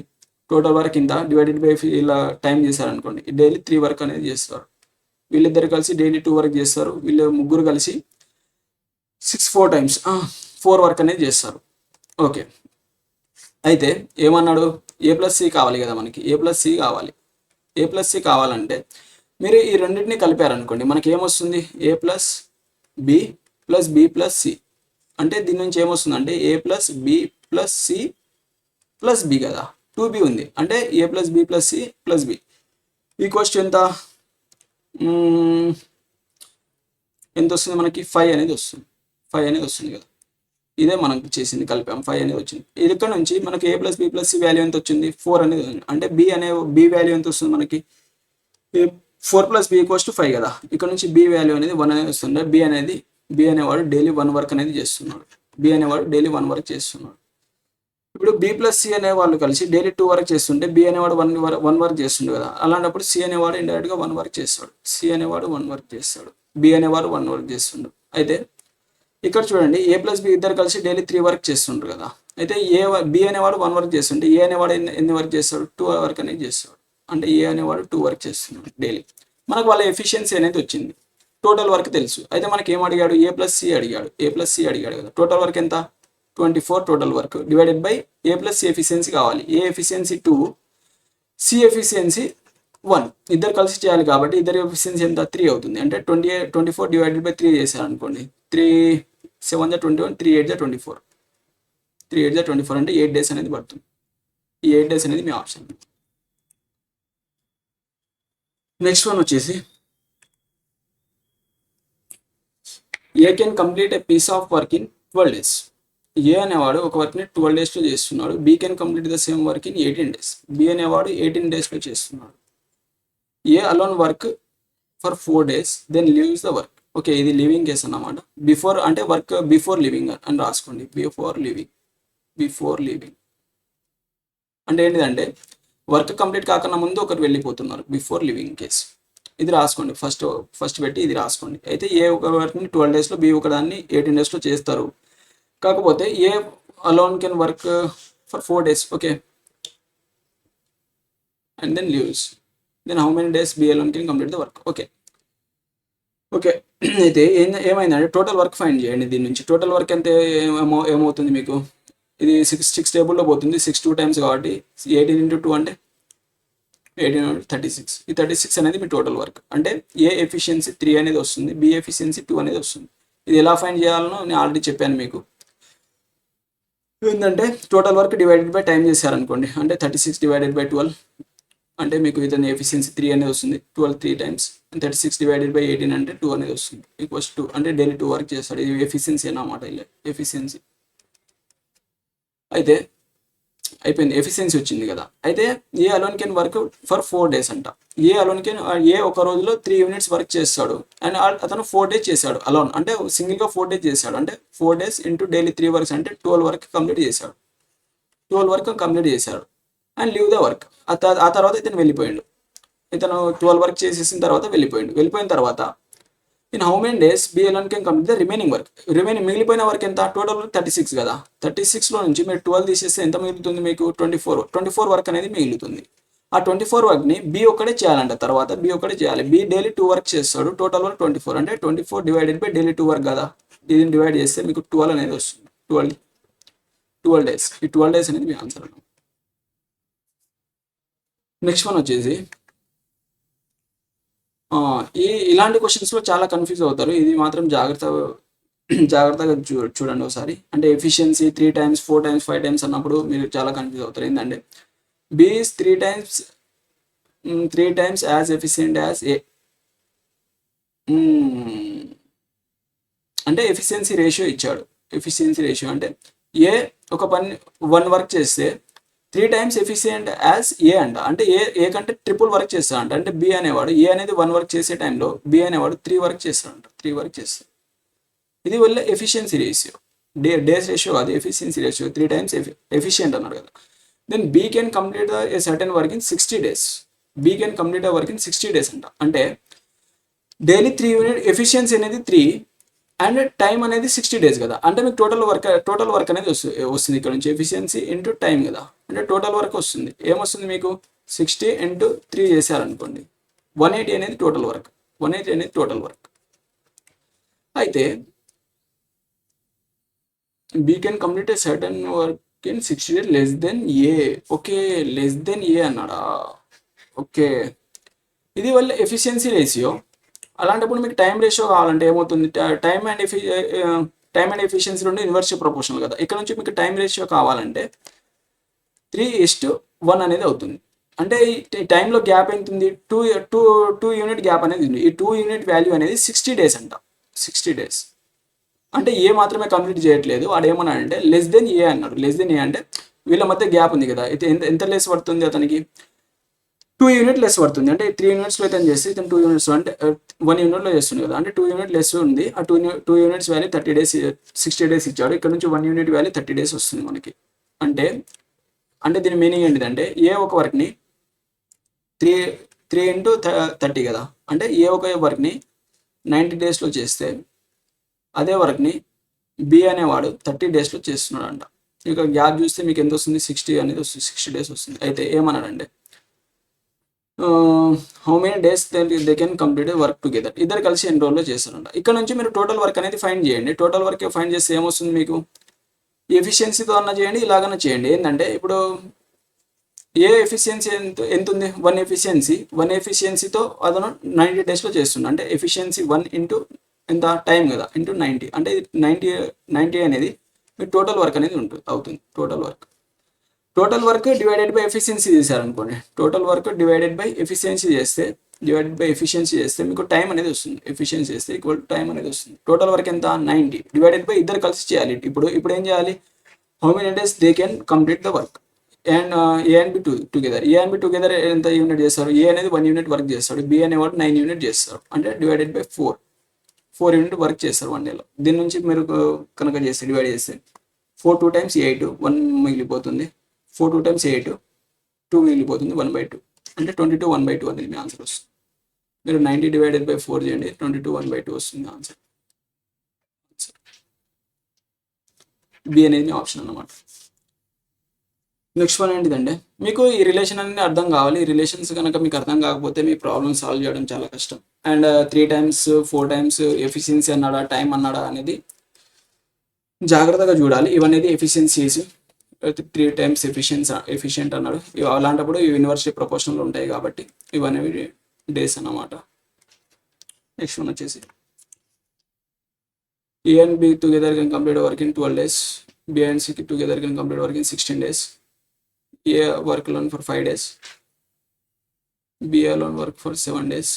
టోటల్ వర్క్ ఇంత డివైడెడ్ బై ఇలా టైం చేశారనుకోండి, డైలీ 3 వర్క్ అనేది చేస్తారు. వీళ్ళిద్దరు కలిసి డైలీ 2 వర్క్ చేస్తారు. వీళ్ళు ముగ్గురు కలిసి 4 times 4 వర్క్ అనేది చేస్తారు. ఓకే, అయితే ఏమన్నాడు, ఏ ప్లస్ సి కావాలి కదా మనకి, ఏ ప్లస్ సి కావాలి. ఏ ప్లస్ సి కావాలంటే మీరు ఈ రెండింటిని కలిపారనుకోండి, మనకి ఏమొస్తుంది A plus B plus B plus C. అంటే దీని నుంచి ఏమొస్తుంది A plus B plus C plus B కదా, 2b ఉంది. అంటే A plus B plus C plus B equals to ఎంత వస్తుంది మనకి 5 అనేది వస్తుంది. 5 అనేది వస్తుంది కదా, ఇదే మనకి చేసింది, కలిపాం 5 అనేది వచ్చింది. ఇది ఇక్కడ నుంచి మనకి A plus B plus C value ఎంత వచ్చింది 4 అనేది ఉంది. అంటే బి వాల్యూ ఎంత వస్తుంది మనకి 4 plus b ఈక్వల్స్ టు 5 కదా. ఇక్కడ నుంచి బి వాల్యూ అనేది 1 అనేది వస్తుంది. బి అనేవాడు డైలీ 1 వర్క్ అనేది చేస్తున్నాడు. ఇప్పుడు బి ప్లస్ సి అనే వాళ్ళు కలిసి డైలీ 2 వర్క్ చేస్తుంటే బి అనేవాడు 1 వర్క్ చేస్తుండే కదా. అలాంటప్పుడు సి అనేవాడు ఇండైరెక్ట్గా 1 వర్క్ చేస్తాడు. బి అనేవాడు 1 వర్క్ చేస్తుండు. అయితే ఇక్కడ చూడండి, ఏ ప్లస్ బి ఇద్దరు కలిసి డైలీ 3 వర్క్ చేస్తుండ్రు కదా. అయితే బి అనేవాడు 1 వర్క్ చేస్తుంటే ఏ అనేవాడు ఎన్ని వర్క్ చేస్తాడు 2 వర్క్ అనేది చేస్తాడు. అంటే ఏ అనేవాడు 2 వర్క్ చేస్తున్నాడు డైలీ. మనకు వాళ్ళ ఎఫిషియన్సీ అనేది వచ్చింది. టోటల్ వర్క్ తెలుసు. అయితే మనకి ఏం అడిగాడు, ఏ ప్లస్ సి అడిగాడు కదా. టోటల్ వర్క్ ఎంత 24 total work divided by A plus C efficiency కావాలి. ఏ ఎఫిషియన్సీ 2, సి ఎఫిషియన్సీ 1, ఇద్దరు కలిసి చేయాలి కాబట్టి ఇద్దరు ఎఫిషియన్సీ ఎంత 3 అవుతుంది. అంటే 24 డివైడెడ్ బై 3 చేశారు అనుకోండి, 3 7 21, 3 8 24, 3 8 24 అంటే 8 days అనేది పడుతుంది. ఈ 8 days అనేది మీ ఆప్షన్. నెక్స్ట్ వన్ వచ్చేసి A can complete a piece of work in 12 days. A అనేవాడు ఒక వర్క్ని 12 daysలో చేస్తున్నాడు. B can complete the same work in 18 days. B అనేవాడు 18 daysలో చేస్తున్నాడు. A alone work for 4 days then leaves the work. Okay, ఇది లివింగ్ కేస్ అన్నమాట. బిఫోర్ అంటే వర్క్ బిఫోర్ లివింగ్ అని రాసుకోండి. బిఫోర్ లివింగ్ అంటే ఏంటిదంటే వర్క్ కంప్లీట్ కాకుండా ముందు ఒకరు వెళ్ళిపోతున్నారు బిఫోర్ లివింగ్ కేస్. ఇది రాసుకోండి, ఫస్ట్ పెట్టి ఇది రాసుకోండి. అయితే ఏ ఒక వర్క్ని 12 డేస్లో, బి ఒక దాన్ని 18 డేస్లో చేస్తారు. కాకపోతే A alone can work for 4 days, okay, and then leaves. Then how many days B alone can complete the work, okay. Okay, అయితే ఏమైందంటే టోటల్ వర్క్ ఫైండ్ చేయండి. దీని నుంచి టోటల్ వర్క్ ఎంత ఏమవుతుంది మీకు? ఇది 6 టేబుల్లో పోతుంది. 6 2 times కాబట్టి 18 into 2 అంటే 18 36. ఈ 36 అనేది మీ టోటల్ వర్క్. అంటే ఏ ఎఫిషియన్సీ 3 అనేది వస్తుంది, బి ఎఫిషియన్సీ 2 అనేది వస్తుంది. ఇది ఎలా ఫైండ్ చేయాలనో నేను ఆల్రెడీ చెప్పాను మీకు. ఏంటంటే total work divided by time చేశారనుకోండి, అంటే 36 divided by 12 అంటే మీకు ఇతని ఎఫిషియన్సీ 3 అనేది వస్తుంది. 12 3 times 36 divided by 18 అంటే 2 అనేది వస్తుంది. ఈక్వల్స్ 2 అంటే డైలీ 2 వర్క్ చేస్తాడు. ఇది ఎఫిషియన్సీ అన్నమాట, ఇలా ఎఫిషియన్సీ. అయితే అయిపోయింది, ఎఫిషియన్సీ వచ్చింది కదా. అయితే A alone can work for 4 days అంట. ఏ అలోన్ కెన్, ఏ ఒక రోజులో 3 units వర్క్ చేస్తాడు. అండ్ అతను 4 days చేశాడు అలోన్, అంటే సింగిల్గా 4 days చేశాడు. అంటే 4 days ఇంటూ డైలీ 3 వర్క్స్ అంటే 12 వర్క్ కంప్లీట్ చేశాడు. 12 వర్క్ కంప్లీట్ చేశాడు అండ్ లీవ్ ద వర్క్. ఆ తర్వాత ఇతను వెళ్ళిపోయాడు. ఇతను 12 వర్క్ చేసేసిన తర్వాత వెళ్ళిపోయిన తర్వాత in how many days B alone can complete the remaining work. మిగిలిపోయిన వర్క్ ఎంత? టోటల్ 36 కదా. 36లో నుంచి మీరు 12 తీసేస్తే ఎంత మిగులుతుంది మీకు? 24 వర్క్ అనేది మిగులుతుంది. ఆ 24 వర్క్ని బి ఒక్కడే చేయాలంట. తర్వాత బి ఒక్కడే చేయాలి. బి డైలీ 2 వర్క్ చేస్తాడు. టోటల్ వర్క్ 24 అంటే 24 divided by డైలీ 2 వర్క్ కదా. దీన్ని డివైడ్ చేస్తే మీకు 12 అనేది వస్తుంది. 12 days. ఈ 12 days అనేది మీ ఆన్సర్. నెక్స్ట్ వన్ వచ్చేసి ఇలాంటి క్వశ్చన్స్లో చాలా కన్ఫ్యూజ్ అవుతారు. ఇది మాత్రం జాగ్రత్తగా చూడండి ఒకసారి. అంటే ఎఫిషియన్సీ 3 times 4 times 5 times అన్నప్పుడు మీరు చాలా కన్ఫ్యూజ్ అవుతారు. ఏంటంటే B is 3 times as efficient as A. అంటే ఎఫిషియన్సీ రేషియో ఇచ్చాడు. ఎఫిషియన్సీ రేషియో అంటే ఏ ఒక పని 1 వర్క్ చేస్తే 3 times ఎఫిషియెంట్ యాజ్ ఏ అంట. అంటే ఏ కంటే ట్రిపుల్ వర్క్ చేస్తాడంట. అంటే బి అనేవాడు, ఏ అనేది 1 వర్క్ చేసే టైంలో బి అనేవాడు 3 వర్క్ చేస్తాడంట. 3 వర్క్ చేస్తాడు. ఇది వల్ల ఎఫిషియన్సీ రేషియో, డేస్ రేషియో కాదు, ఎఫిషియన్సీ రేషియో. 3 times ఎఫిషియెంట్ అన్నాడు కదా. Then B can complete a certain work in 60 days. B can complete a work in 60 days అంట. అంటే డైలీ 3 unit ఎఫిషియన్సీ అనేది 3 అండ్ టైం అనేది 60 days కదా. అంటే మీకు టోటల్ వర్క్ అనేది వస్తుంది ఇక్కడ నుంచి. ఎఫిషియన్సీ ఇంటూ టైం కదా. అంటే టోటల్ వర్క్ వస్తుంది. ఏమొస్తుంది మీకు? 60 into 3 చేశారనుకోండి, 180 అనేది టోటల్ వర్క్. 180 అనేది టోటల్ వర్క్. అయితే B can complete a certain work in 60 days less than A. Okay, less than A అన్నాడా? ఓకే, ఇది వల్ల ఎఫిషియన్సీ రేషియో. అలాంటప్పుడు మీకు టైం రేషియో కావాలంటే ఏమవుతుంది? టైం అండ్ ఎఫిషియన్సీ రెండు ఇన్వర్స్ ప్రపోర్షనల్ కదా. ఇక్కడ నుంచి మీకు టైం రేషియో కావాలంటే 3:1 అనేది అవుతుంది. అంటే ఈ టైంలో గ్యాప్ ఎంత ఉంది? 2 unit గ్యాప్ అనేది ఉంది. ఈ 2 unit వాల్యూ అనేది 60 days అంట. 60 days అంటే ఏ మాత్రమే కంప్లీట్ చేయట్లేదు. వాడు ఏమన్నాడంటే లెస్ దెన్ ఏ అన్నాడు. లెస్ దెన్ ఏ అంటే వీళ్ళ మధ్య గ్యాప్ ఉంది కదా. అయితే ఎంత లెస్ పడుతుంది అతనికి? 2 unit లెస్ పడుతుంది. అంటే 3 unitsలో ఇతను చేస్తే ఇతను 2 units అంటే 1 unitలో చేస్తుంది కదా. అంటే 2 unit లెస్ ఉంది. ఆ 2 units వాల్యూ 30 days, 60 days ఇచ్చాడు. ఇక్కడ నుంచి 1 unit వాల్యూ 30 days వస్తుంది మనకి. అంటే దీని మీనింగ్ ఏంటిదంటే ఏ ఒక వర్క్ని 3 into 30 కదా. అంటే ఏ ఒక వర్క్ని 90 daysలో చేస్తే అదే వర్క్ని బి అనేవాడు 30 daysలో చేస్తున్నాడు అంట. ఇక గ్యాప్ చూస్తే మీకు ఎంత వస్తుంది? 60 అనేది వస్తుంది. 60 days వస్తుంది. అయితే ఏమన్నాడంటే how many days they can complete work together. ఇద్దరు కలిసి ఎన్ని రోజుల్లో చేస్తారంట. ఇక్కడ నుంచి మీరు టోటల్ వర్క్ అనేది ఫైండ్ చేయండి. టోటల్ వర్క్ ఫైండ్ చేస్తే ఏమొస్తుంది మీకు? ఎఫిషియన్సీతో అన్న చేయండి, ఇలాగన్నా చేయండి. ఏంటంటే ఇప్పుడు ఏ ఎఫిషియన్సీ ఎంత ఉంది? 1 ఎఫిషియన్సీతో అతను 90 daysలో చేస్తుంది. అంటే ఎఫిషియన్సీ 1 into ఎంత టైం కదా, ఇంటూ 90. అంటే 90 అనేది మీ టోటల్ వర్క్ అనేది అవుతుంది. Total work divided by efficiency చేశారనుకోండి. Total work divided by efficiency చేస్తే మీకు టైం అనేది వస్తుంది. ఎఫిషియన్సీ చేస్తే ఈక్వల్ టైం అనేది వస్తుంది. టోటల్ వర్క్ ఎంత? 90 డివైడెడ్ బై ఇద్దరు కలిసి చేయాలి. ఇప్పుడు ఏం చేయాలి? How many days they can complete the work and A and B together. A and B together ఎంత యూనిట్ చేస్తారు? ఏ అనేది 1 unit వర్క్ చేస్తాడు. బి అనేవాడు 9 unit చేస్తాడు. అంటే డివైడెడ్ బై 4 unit వర్క్ చేస్తారు 1 dayలో. దీని నుంచి మీరు కనుక చేస్తే డివైడ్ చేస్తే 4 2 times 8 1 మిగిలిపోతుంది. 4 2 times 8 2 మిగిలిపోతుంది 1/2 అంటే 22 1/2 అనేది మీ ఆన్సర్ వస్తుంది. మీరు 90 డివైడెడ్ బై 4 చేయండి 22 1/2 వస్తుంది ఆన్సర్. బి అనేది మీ ఆప్షన్ అన్నమాట. నెక్స్ట్ వన్ ఏంటిదంటే మీకు ఈ రిలేషన్ అనేది అర్థం కావాలి. ఈ రిలేషన్స్ కనుక మీకు అర్థం కాకపోతే మీ ప్రాబ్లమ్ సాల్వ్ చేయడం చాలా కష్టం. అండ్ 3 టైమ్స్ 4 టైమ్స్ ఎఫిషియన్సీ అన్నాడా టైం అన్నాడా అనేది జాగ్రత్తగా చూడాలి. ఇవన్నీ ఎఫిషియన్సీస్ 3 టైమ్స్ ఎఫిషియెంట్ అన్నాడు. అలాంటప్పుడు యూనివర్సిటీ ప్రపోర్షన్లు ఉంటాయి కాబట్టి ఇవన్నీ డేస్ అన్నమాట. నెక్స్ట్ వన్ వచ్చేసి A and B together can complete work in 12 days. B and C together can complete work in 16 days. A work alone for 5 days. B alone work for 7 days.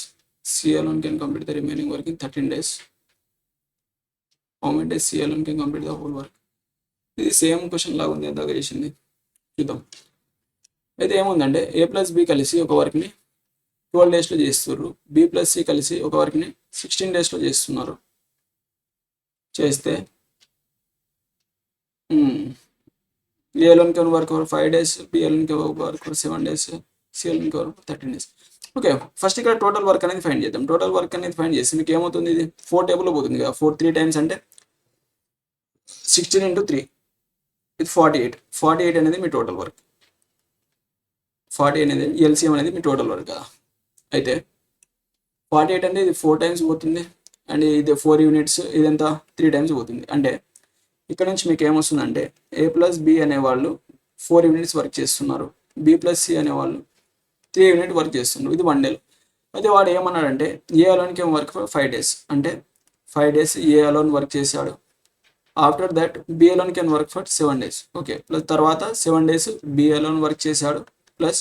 C alone can complete the remaining work in 13 days. How many days C alone can complete the whole work? ఇది same question లాగా ఉంది ఎందాక చేసింది చూద్దాం. అయితే ఏముందంటే A plus B కలిసి ఒక వర్క్ని 12 daysలో చేస్తున్నారు. B ప్లస్ సి కలిసి ఒక వర్క్ని 16 daysలో చేస్తున్నారు. చేస్తే A alone can work for 5 days, B alone can work for 7 days, C alone can work for 13 days. Okay, first ఇక్కడ టోటల్ వర్క్ అనేది ఫైండ్ చేద్దాం. టోటల్ వర్క్ అనేది ఫైండ్ చేసి మీకు ఏమవుతుంది, ఇది 4 టేబుల్లో పోతుంది కదా. 4 3 టైమ్స్ అంటే 16 × 3 ఇది 48. 48 అనేది మీ టోటల్ వర్క్. 40 అనేది ఎల్సిఎం అనేది మీ టోటల్ వర్క్ కదా. అయితే 48 అంటే ఇది 4 టైమ్స్ పోతుంది అండ్ ఇది 4 యూనిట్స్ ఇదంతా 3 టైమ్స్ పోతుంది. అంటే ఇక్కడ నుంచి మీకు ఏమొస్తుందంటే A ప్లస్ బి అనేవాళ్ళు 4 యూనిట్స్ వర్క్ చేస్తున్నారు. B ప్లస్ సి అనేవాళ్ళు 3 యూనిట్ వర్క్ చేస్తున్నారు. ఇది 1 day. అయితే వాడు ఏమన్నాడంటే ఏ అలోన్కి ఏం వర్క్ ఫర్ 5 days. అంటే 5 days ఏ అలోన్ వర్క్ చేశాడు. After that B alone can work for 7 days. Okay, plus తర్వాత 7 days బి అలోన్ వర్క్ చేశాడు. Plus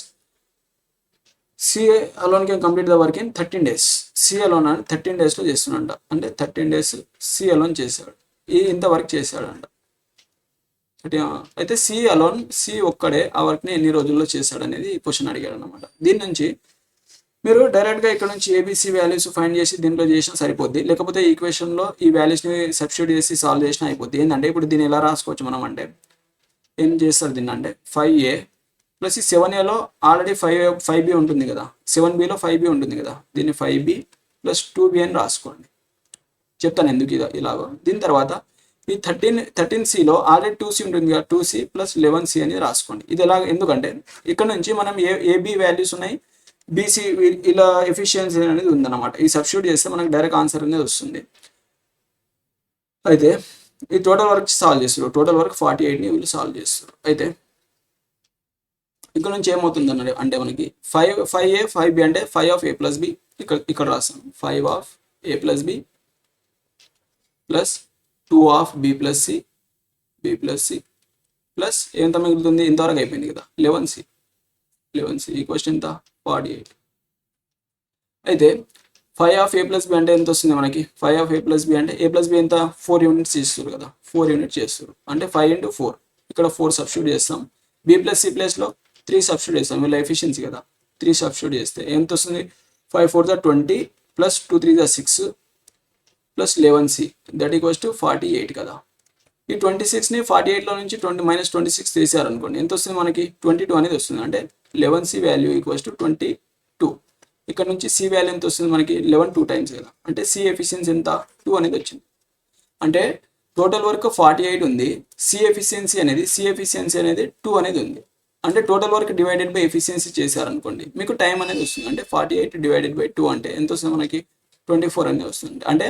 C alone can complete the work in 13 days. C alone అని 13 daysలో చేస్తున్నంట. అంటే 13 days C alone చేశాడు. ఇంత work చేశాడంట. అయితే C ఒక్కడే ఆ వర్క్ని ఎన్ని రోజుల్లో చేశాడు అనేది క్వశ్చన్ అడిగాడు అనమాట. దీని నుంచి మీరు డైరెక్ట్గా ఇక్కడ నుంచి ఏబిసి వాల్యూస్ ఫైండ్ చేసి దీంట్లో చేసినా సరిపోద్ది. లేకపోతే ఈక్వేషన్లో ఈ వాల్యూస్ని సబ్స్టిట్యూట్ చేసి సాల్వ్ చేసినా అయిపోద్ది. ఏంటంటే ఇప్పుడు దీన్ని ఎలా రాసుకోవచ్చు మనం అంటే ఏం చేస్తారు దీన్ని అంటే 5A ప్లస్ ఈ 7Aలో ఆల్రెడీ 5B ఉంటుంది కదా. 7Bలో 5B ఉంటుంది కదా. దీన్ని 5B ప్లస్ 2B అని రాసుకోండి. చెప్తాను ఎందుకు ఇలాగో. దీని తర్వాత ఈ 13Cలో ఆల్రెడీ 2C ఉంటుంది కదా. 2C ప్లస్ 11C అని రాసుకోండి. ఇది ఎలా ఎందుకంటే ఇక్కడ నుంచి మనం ఏబి వాల్యూస్ ఉన్నాయి, బీసీ ఇలా ఎఫిషియన్సీ అనేది ఉందన్నమాట. ఈ సబ్స్టిట్యూట్ చేస్తే మనకు డైరెక్ట్ ఆన్సర్ అనేది వస్తుంది. అయితే ఈ టోటల్ వర్క్ సాల్వ్ చేస్తారు. టోటల్ వర్క్ 48ని వీళ్ళు సాల్వ్ చేస్తారు. అయితే ఇక్కడ నుంచి ఏమవుతుంది అన్నాడు అంటే మనకి 5A 5B అంటే 5 of A plus B ఇక్కడ రాస్తాం. 5 of A plus B plus 2 of B plus C plus ఎంత మిగులుతుంది, ఇంతవరకు అయిపోయింది కదా 11C ఈక్వల్స్ ఎంత 48. అయితే 5 of A plus B అంటే ఎంత వస్తుంది మనకి. 5 of A plus B అంటే A plus B ఎంత 4 యూనిట్స్ చేస్తారు కదా. 4 యూనిట్స్ చేస్తారు అంటే 5 × 4. ఇక్కడ 4 సబ్స్టిట్యూట్ చేస్తాం. B plus C ప్లస్లో 3 సబ్స్టిట్యూట్ చేస్తాం. వీళ్ళ ఎఫిషియన్సీ కదా. 3 సబ్స్టిట్యూట్ చేస్తే ఎంత వస్తుంది 5 4 20 plus 2 3 6 plus 11C that equals to 48 కదా. ఈ 26ని 48లో నుంచి -26 తీసారు అనుకోండి. ఎంత వస్తుంది మనకి 22 అనేది వస్తుంది. అంటే 11C వాల్యూ ఈక్వల్స్ టు 22. ఇక్కడ నుంచి C వాల్యూ ఎంత వస్తుంది మనకి 11 2 టైమ్స్ కదా. అంటే C ఎఫిషియన్సీ ఎంత 2 అనేది వచ్చింది. అంటే టోటల్ వర్క్ 48 ఉంది. C ఎఫిషియన్సీ అనేది 2 అనేది ఉంది. అంటే total work divided by efficiency చేశారనుకోండి మీకు టైం అనేది వస్తుంది. అంటే 48 డివైడెడ్ బై 2 అంటే ఎంత వస్తుంది మనకి 24 అనేది వస్తుంది. అంటే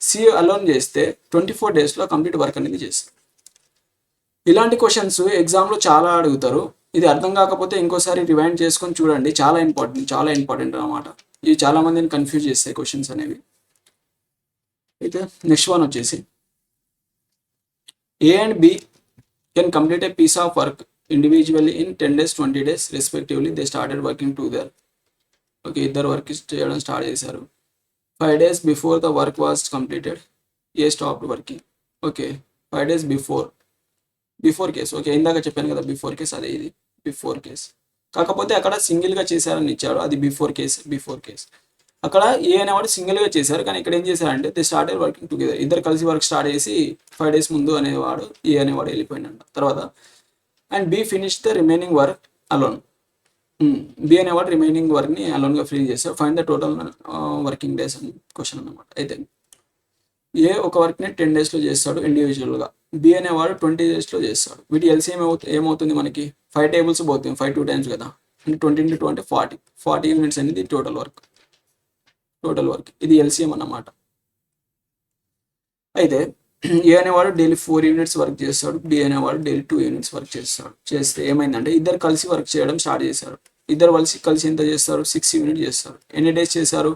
సి అలోన్ చేస్తే 24 డేస్లో కంప్లీట్ వర్క్ అనేది చేస్తారు. ఇలాంటి క్వశ్చన్స్ ఎగ్జామ్లో చాలా అడుగుతారు. ఇది అర్థం కాకపోతే ఇంకోసారి రివైండ్ చేసుకొని చూడండి. చాలా ఇంపార్టెంట్ అన్నమాట. ఇవి చాలా మందిని కన్ఫ్యూజ్ చేస్తాయి క్వశ్చన్స్ అనేవి. అయితే నెక్స్ట్ వన్ వచ్చేసి A and B can complete a piece of work individually in 10 days 20 days respectively. They started working together. Okay, ఇద్దరు వర్క్ చేయడం స్టార్ట్ చేశారు. 5 days before the work was completed, A stopped working. Okay, 5 days before case. Okay, ఇందాక చెప్పాను కదా before case, అదే ఇది before case. కాకపోతే అక్కడ సింగిల్గా చేశారని ఇచ్చాడు, అది బిఫోర్ కేస్. అక్కడ ఏ అనేవాడు సింగిల్గా చేశారు, కానీ ఇక్కడ ఏం చేశారంటే దే స్టార్టెడ్ వర్కింగ్ టుగెదర్. ఇద్దరు కలిసి వర్క్ స్టార్ట్ చేసి 5 days ముందు అనేవాడు ఏ అనేవాడు వెళ్ళిపోయినంట. తర్వాత and B finish the remaining work alone. B అనేవాడు రిమైనింగ్ వర్క్ని అలోన్గా ఫ్రీ చేస్తారు. Find the total working days అని క్వశ్చన్ అన్నమాట. అయితే ఏ ఒక వర్క్ని 10 డేస్లో చేస్తాడు ఇండివిజువల్గా, బి అనేవాడు 20 డేస్లో చేస్తాడు. వీటి ఎల్సీఎం ఏమవుతుంది మనకి 5 టేబుల్స్ పోతుంది, 5 2 టైమ్స్ కదా, అంటే 20 into 2 అంటే 40 యూనిట్స్ అనేది టోటల్ వర్క్ ఇది ఎల్సీఎం అన్నమాట. అయితే ఏ అనేవాడు డైలీ 4 యూనిట్స్ వర్క్ చేస్తాడు, బి అనేవాడు డైలీ 2 యూనిట్స్ వర్క్ చేస్తాడు. చేస్తే ఏమైందంటే ఇద్దరు కలిసి వర్క్ చేయడం స్టార్ట్ చేశారు. ఇద్దరు కలిసి ఎంత చేస్తారు, 6 యూనిట్ చేస్తారు. ఎన్ని డేస్ చేశారు,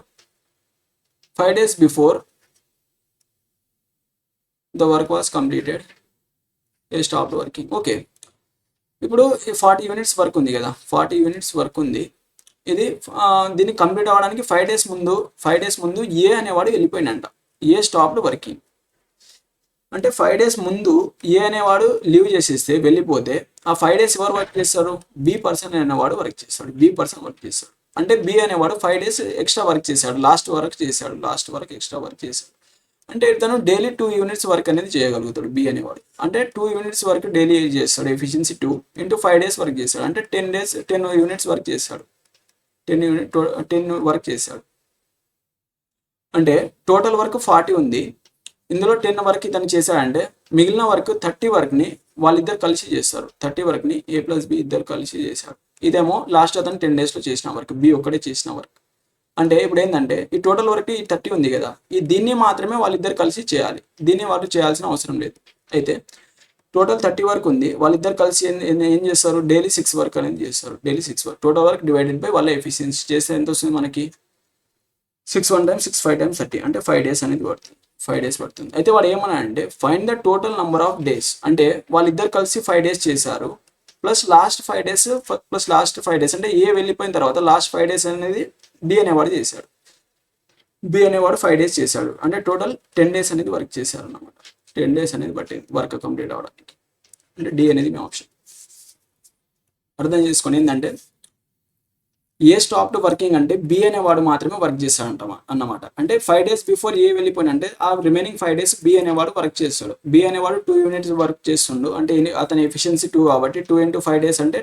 5 days before the work was completed A stop working. Okay, ఇప్పుడు 40 యూనిట్స్ వర్క్ ఉంది కదా, 40 యూనిట్స్ వర్క్ ఉంది. ఇది దీన్ని కంప్లీట్ అవ్వడానికి 5 days ముందు ఏ అనేవాడు వెళ్ళిపోయినంట, ఏ స్టాప్డ్ వర్కింగ్. అంటే 5 days ముందు ఏ అనేవాడు లీవ్ చేసేస్తే వెళ్ళిపోతే ఆ 5 days ఎవరు వర్క్ చేస్తారు, బి పర్సన్ అనేవాడు వర్క్ చేస్తాడు. అంటే బి అనేవాడు 5 days ఎక్స్ట్రా వర్క్ చేశాడు, లాస్ట్ వరకు ఎక్స్ట్రా వర్క్ చేశాడు. అంటే తను డైలీ 2 యూనిట్స్ వర్క్ అనేది చేయగలుగుతాడు బి అనేవాడు. అంటే 2 యూనిట్స్ వర్క్ డైలీ చేస్తాడు, ఎఫిషియన్సీ 2 into 5 days వర్క్ చేస్తాడు. అంటే 10 యూనిట్స్ వర్క్ చేస్తాడు, 10 వర్క్ చేశాడు. అంటే టోటల్ వర్క్ 40 ఉంది, ఇందులో 10 వర్క్ ఇతను చేశాడంటే మిగిలిన వర్క్ 30 వర్క్ని వాళ్ళిద్దరు కలిసి చేస్తారు. 30 వర్క్ని ఏ ప్లస్ బి ఇద్దరు కలిసి చేశారు. ఇదేమో లాస్ట్ అతను 10 daysలో చేసిన వర్క్, బి ఒక్కడే చేసిన వర్క్. అంటే ఇప్పుడు ఏంటంటే ఈ టోటల్ వర్క్ ఈ 30 ఉంది కదా, దీన్ని మాత్రమే వాళ్ళిద్దరు కలిసి చేయాలి, దీన్ని వాళ్ళు చేయాల్సిన అవసరం లేదు. అయితే టోటల్ 30 వర్క్ ఉంది, వాళ్ళిద్దరు కలిసి ఏం చేస్తారు, డైలీ 6 వర్క్ అనేది చేస్తారు. Daily 6 work, total work divided by వాళ్ళ ఎఫిషియన్సీ చేస్తే ఎంత వస్తుంది మనకి, 6 1 times 6 5 times 30 అంటే 5 days అనేది పడుతుంది. 5 days పడుతుంది. అయితే వాడు ఏమన్నా అంటే find the total number of days, అంటే వాళ్ళిద్దరు కలిసి 5 days చేశారు ప్లస్ లాస్ట్ 5 days అంటే ఏ వెళ్ళిపోయిన తర్వాత లాస్ట్ 5 days అనేది బి అనేవాడు చేశాడు. 5 days చేశాడు, అంటే టోటల్ 10 days అనేది వర్క్ చేశారు అన్నమాట. 10 days అనేది పట్టింది వర్క్ కంప్లీట్ అవ్వడానికి. అంటే డి అనేది మీ ఆప్షన్. అర్థం చేసుకొని ఏంటంటే ఏ స్టాప్డ్ వర్కింగ్ అంటే బి అనేవాడు మాత్రమే వర్క్ చేస్తాడంట అన్నమాట. అంటే 5 days బిఫోర్ ఏ వెళ్ళిపోయిన అంటే ఆ రిమైనింగ్ 5 days బి అనేవాడు వర్క్ చేస్తాడు. బి అనేవాడు 2 యూనిట్స్ వర్క్ చేస్తుండు, అంటే అతని ఎఫిషియన్సీ 2 కాబట్టి 2 into 5 days అంటే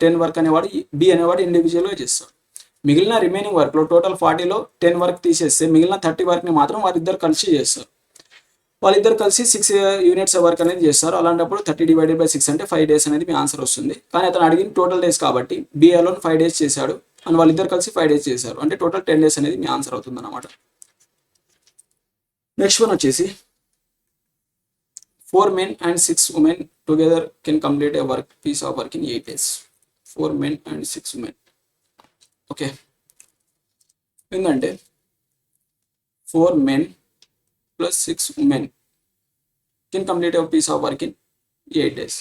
10 వర్క్ అనేవాడు బి అనేవాడు ఇండివిజువల్గా చేస్తాడు. మిగిలిన రిమైనింగ్ వర్క్లో టోటల్ 40లో 10 వర్క్ తీసేస్తే మిగిలిన 30 వర్క్ని మాత్రం వారిద్దరు కలిసి చేస్తారు. వాళ్ళిద్దరు కలిసి 6 యూనిట్స్ వర్క్ అనేది చేస్తారు. అలాంటప్పుడు 30 divided by 6 అంటే 5 days అనేది మీ ఆన్సర్ వస్తుంది. కానీ అతను అడిగిన టోటల్ డేస్ కాబట్టి బి అలోన్ 5 days చేశాడు అని వాళ్ళిద్దరు కలిసి 5 days చేశారు, అంటే టోటల్ 10 days అనేది మీ ఆన్సర్ అవుతుంది అన్నమాట. నెక్స్ట్ వన్ వచ్చేసి 4 men and 6 women together can complete a piece of work in 8 days. 4 men and 6 women. Okay, ఏంటంటే 4 men plus 6 women can complete a piece of work in 8 days.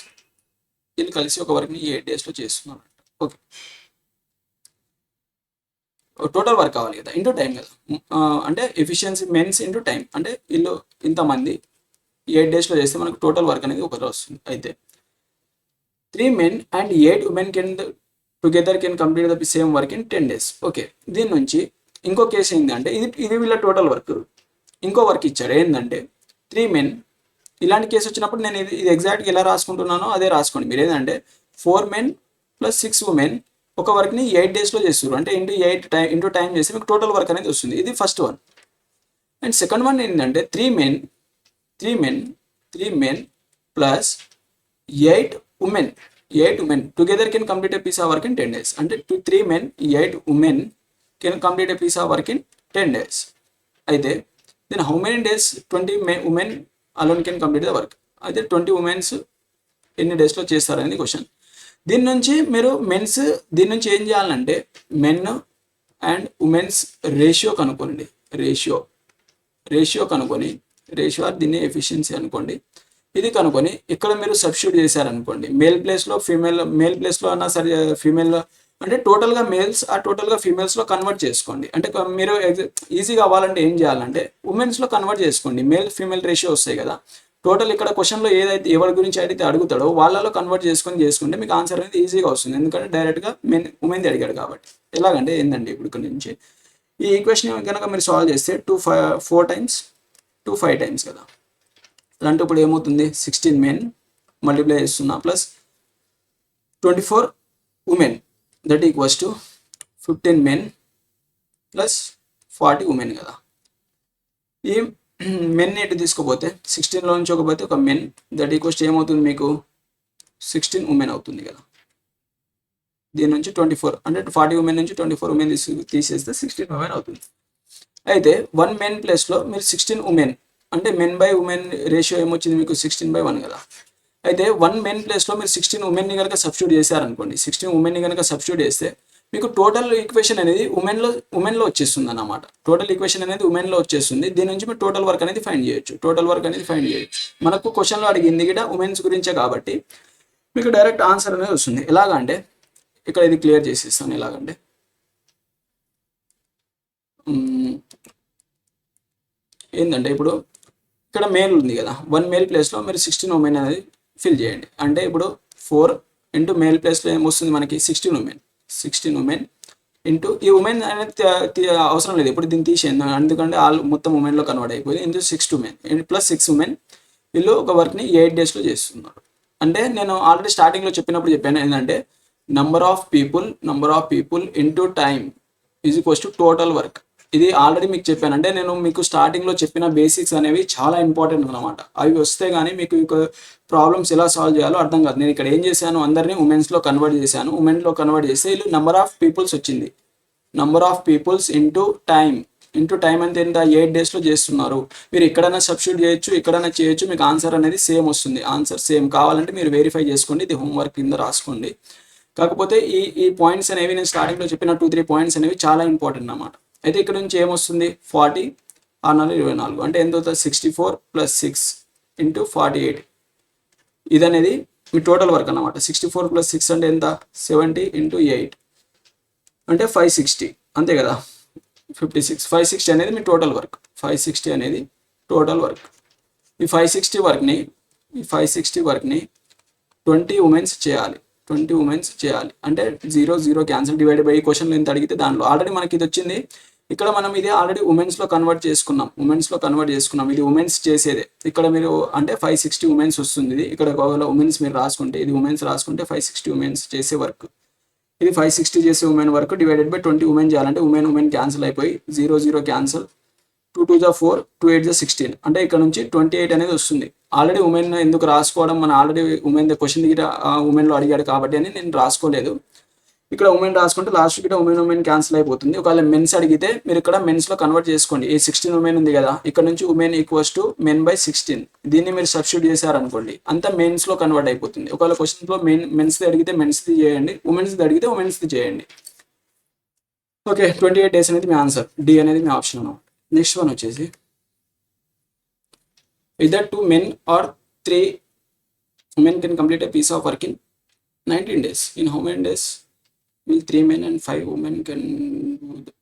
వీళ్ళు కలిసి ఒక వర్క్ని 8 daysలో చేస్తున్నారు. ఓకే, టోటల్ వర్క్ కావాలి కదా, into time కదా, అంటే ఎఫిషియన్సీ మెన్స్ ఇంటూ టైం, అంటే వీళ్ళు ఇంతమంది 8 daysలో చేస్తే మనకు టోటల్ వర్క్ అనేది ఒకటి వస్తుంది. అయితే 3 men and 8 women together can complete the same work in 10 days. Okay, దీని నుంచి ఇంకో కేసు ఏంటంటే ఇది వీళ్ళ టోటల్ వర్క్. ఇంకో వర్క్ ఇచ్చాడు ఏంటంటే 3 men. ఇలాంటి కేసు వచ్చినప్పుడు నేను ఇది ఎగ్జాక్ట్గా ఎలా రాసుకుంటున్నానో అదే రాసుకోండి మీరు. ఏంటంటే 4 men plus 6 women ఒక వర్క్ని 8 daysలో చేస్తారు, అంటే ఇంటూ టైం చేస్తే మీకు టోటల్ వర్క్ అనేది వస్తుంది. ఇది first one. And second one ఏంటంటే 3 men plus 8 women together can complete a piece of work in 10 days. అంటే 3 men 8 women can complete a piece of work in 10 days. అయితే then how many days 20 women alone can complete the work. అయితే 20 women ఎన్ని డేస్లో చేస్తారనేది question. దీని నుంచి మీరు దీని నుంచి ఏం చేయాలంటే మెన్ అండ్ ఉమెన్స్ రేషియో కనుక్కోండి. రేషియో కనుక్కొని దీన్ని ఎఫిషియన్సీ అనుకోండి. ఇది కనుక్కొని ఇక్కడ మీరు సబ్స్టిట్యూట్ చేశారనుకోండి, మేల్ ప్లేస్లో అన్నా సరే ఫీమేల్లో, అంటే టోటల్గా మేల్స్ ఆ టోటల్గా ఫీమేల్స్లో కన్వర్ట్ చేసుకోండి. అంటే మీరు ఈజీగా అవ్వాలంటే ఏం చేయాలంటే ఉమెన్స్లో కన్వర్ట్ చేసుకోండి. మేల్ ఫీమేల్ రేషియో వస్తాయి కదా, టోటల్ ఇక్కడ క్వశ్చన్లో ఏదైతే ఎవరి గురించి అయితే అడుగుతాడో వాళ్ళలో కన్వర్ట్ చేసుకుంటే మీకు ఆన్సర్ అనేది ఈజీగా వస్తుంది. ఎందుకంటే డైరెక్ట్గా ఉమెన్ది అడిగాడు కాబట్టి. ఎలాగంటే ఏంటండి, ఇప్పుడు ఇక్కడ నుంచి ఈ ఈక్వేషన్ కనుక మీరు సాల్వ్ చేస్తే 4 times 2 5 times కదా, అలాంటి ఇప్పుడు ఏమవుతుంది 16 men మల్టిప్లై చేస్తున్నా plus 24 women that equals to 15 men plus 40 women కదా. ఈ మెన్ ఎటు తీసుకోపోతే 16లో నుంచి ఒకపోతే ఒక మెన్ దట్ ఈక్వల్స్ టు ఏమవుతుంది మీకు 16 ఉమెన్ అవుతుంది కదా. దీని నుంచి 24 అంటే 40 ఉమెన్ నుంచి 24 ఉమెన్ తీసేస్తే 16 ఉమెన్ అవుతుంది. అయితే 1 మెన్ ప్లేస్లో మీరు 16 ఉమెన్ అంటే మెన్ బై ఉమెన్ రేషియో ఏమొచ్చింది మీకు 16/1 కదా. అయితే 1 మెన్ ప్లేస్లో మీరు 16 ఉమెన్ని కనుక సబ్స్టిట్యూట్ చేశారనుకోండి, 16 ఉమెన్ని కనుక సబ్స్టిట్యూట్ చేస్తే మీకు టోటల్ ఈక్వేషన్ అనేది ఉమెన్లో వచ్చేస్తుంది అన్నమాట. టోటల్ ఈక్వేషన్ అనేది ఉమెన్లో వచ్చేస్తుంది. దీని నుంచి మీరు టోటల్ వర్క్ అనేది ఫైండ్ చేయొచ్చు. మనకు క్వశ్చన్లో అడిగింది కూడా ఉమెన్స్ గురించే కాబట్టి మీకు డైరెక్ట్ ఆన్సర్ అనేది వస్తుంది. ఎలాగంటే ఇక్కడ ఇది క్లియర్ చేసేస్తాను. ఎలాగంటే ఏంటంటే ఇప్పుడు ఇక్కడ మేల్ ఉంది కదా, 1 మేల్ ప్లేస్లో మీరు 16 ఉమెన్ అనేది ఫిల్ చేయండి. అంటే ఇప్పుడు 4 ఇంటూ మేల్ ప్లేస్లో ఏమొస్తుంది మనకి 16 ఉమెన్ ఇంటూ ఈ ఉమెన్ అనేది అవసరం లేదు, ఇప్పుడు దీన్ని తీసేయండి ఎందుకంటే మొత్తం ఉమెన్లో కన్వర్ట్ అయిపోయింది. ఇంటూ 6 ఉమెన్ ప్లస్ 6 ఉమెన్ వీళ్ళు ఒక వర్క్ని 8 డేస్లో చేస్తున్నారు. అంటే నేను ఆల్రెడీ స్టార్టింగ్లో చెప్పినప్పుడు చెప్పాను ఏంటంటే number of people into time is equals to total work. ఇది ఆల్రెడీ మీకు చెప్పాను. అంటే నేను మీకు స్టార్టింగ్లో చెప్పిన బేసిక్స్ అనేవి చాలా ఇంపార్టెంట్ అనమాట. అవి వస్తే కానీ మీకు ప్రాబ్లమ్స్ ఎలా సాల్వ్ చేయాలో అర్థం కాదు. నేను ఇక్కడ ఏం చేశాను, అందరినీ ఉమెన్స్లో కన్వర్ట్ చేశాను. ఉమెన్లో కన్వర్ట్ చేస్తే వీళ్ళు నెంబర్ ఆఫ్ పీపుల్స్ వచ్చింది. Number of peoples into time అంటే ఎంత 8 డేస్లో చేస్తున్నారు. మీరు ఎక్కడైనా సబ్స్టిట్యూట్ చేయొచ్చు, ఎక్కడైనా చేయొచ్చు, మీకు ఆన్సర్ అనేది సేమ్ వస్తుంది. ఆన్సర్ సేమ్ కావాలంటే మీరు వెరిఫై చేసుకోండి, ఇది హోంవర్క్ కింద రాసుకోండి. కాకపోతే ఈ పాయింట్స్ అనేవి నేను స్టార్టింగ్లో చెప్పిన 2-3 పాయింట్స్ అనేవి చాలా ఇంపార్టెంట్ అన్నమాట. అయితే ఇక్కడ నుంచి ఏమొస్తుంది 40 6 24 అంటే ఎంత అవుతుంది 64 + 6 ఇంటూ 48. ఇది అనేది మీ టోటల్ వర్క్ అన్నమాట. 64 + 6 అంటే ఎంత 70 ఇంటూ 8 అంటే 560 అంతే కదా. 56 560 అనేది మీ టోటల్ వర్క్. 560 అనేది టోటల్ వర్క్. ఈ 560 వర్క్ని 20 ఉమెన్స్ చేయాలి. అంటే 0 0 క్యాన్సిల్ డివైడ్ బై క్వశ్చన్లో ఎంత అడిగితే దాంట్లో ఆల్రెడీ మనకి ఇది వచ్చింది. ఇక్కడ మనం ఇది ఆల్రెడీ ఉమెన్స్లో కన్వర్ట్ చేసుకున్నాం. ఇది ఉమెన్స్ చేసేదే. ఇక్కడ మీరు అంటే 560 ఉమెన్స్ వస్తుంది. ఇక్కడ ఒకవేళ ఉమెన్స్ మీరు రాసుకుంటే ఇది ఉమెన్స్ రాసుకుంటే 560 ఉమెన్స్ చేసే వర్క్. ఇది 560 చేసే women work divided by 20 women చేయాలంటే ఉమెన్ క్యాన్సిల్ అయిపోయి 0 0 క్యాన్సిల్ 2 2 = 4 2 8 = 16 అంటే ఇక్కడ నుంచి 28 అనేది వస్తుంది. ఆల్రెడీ ఉమెన్ ఎందుకు రాసుకోవడం, మన ఆల్రెడీ ఉమెన్ క్వశ్చన్ దగ్గర ఉమెన్లో అడిగాడు కాబట్టి అని నేను రాసుకోలేదు. ఇక్కడ ఉమెన్ రాసుకుంటే లాస్ట్ ఇక్కడ ఉమెన్ క్యాన్సిల్ అయిపోతుంది. ఒకవేళ మెన్స్ అడిగితే మీరు ఇక్కడ మెన్స్లో కన్వర్ట్ చేసుకోండి. ఈ 16 ఉమెన్ ఉంది కదా, ఇక్కడ నుంచి women equals to men by 16. దీన్ని మీరు సబ్స్టిట్యూట్ చేశారనుకోండి అంతా మెన్స్లో కన్వర్ట్ అయిపోతుంది. ఒకవేళ క్వశ్చన్లో మెన్స్ది అడిగితే మెన్స్ది చేయండి, ఉమెన్స్ది అడిగితే ఉమెన్స్ది చేయండి. ఓకే 28 డేస్ అనేది మీ ఆన్సర్. డి అనేది మీ ఆప్షన్ అన్నమాట. నెక్స్ట్ వన్ వచ్చేసి either 2 men or 3 women can complete a piece of work in 19 days. In how many days will 3 men and 5 women can do the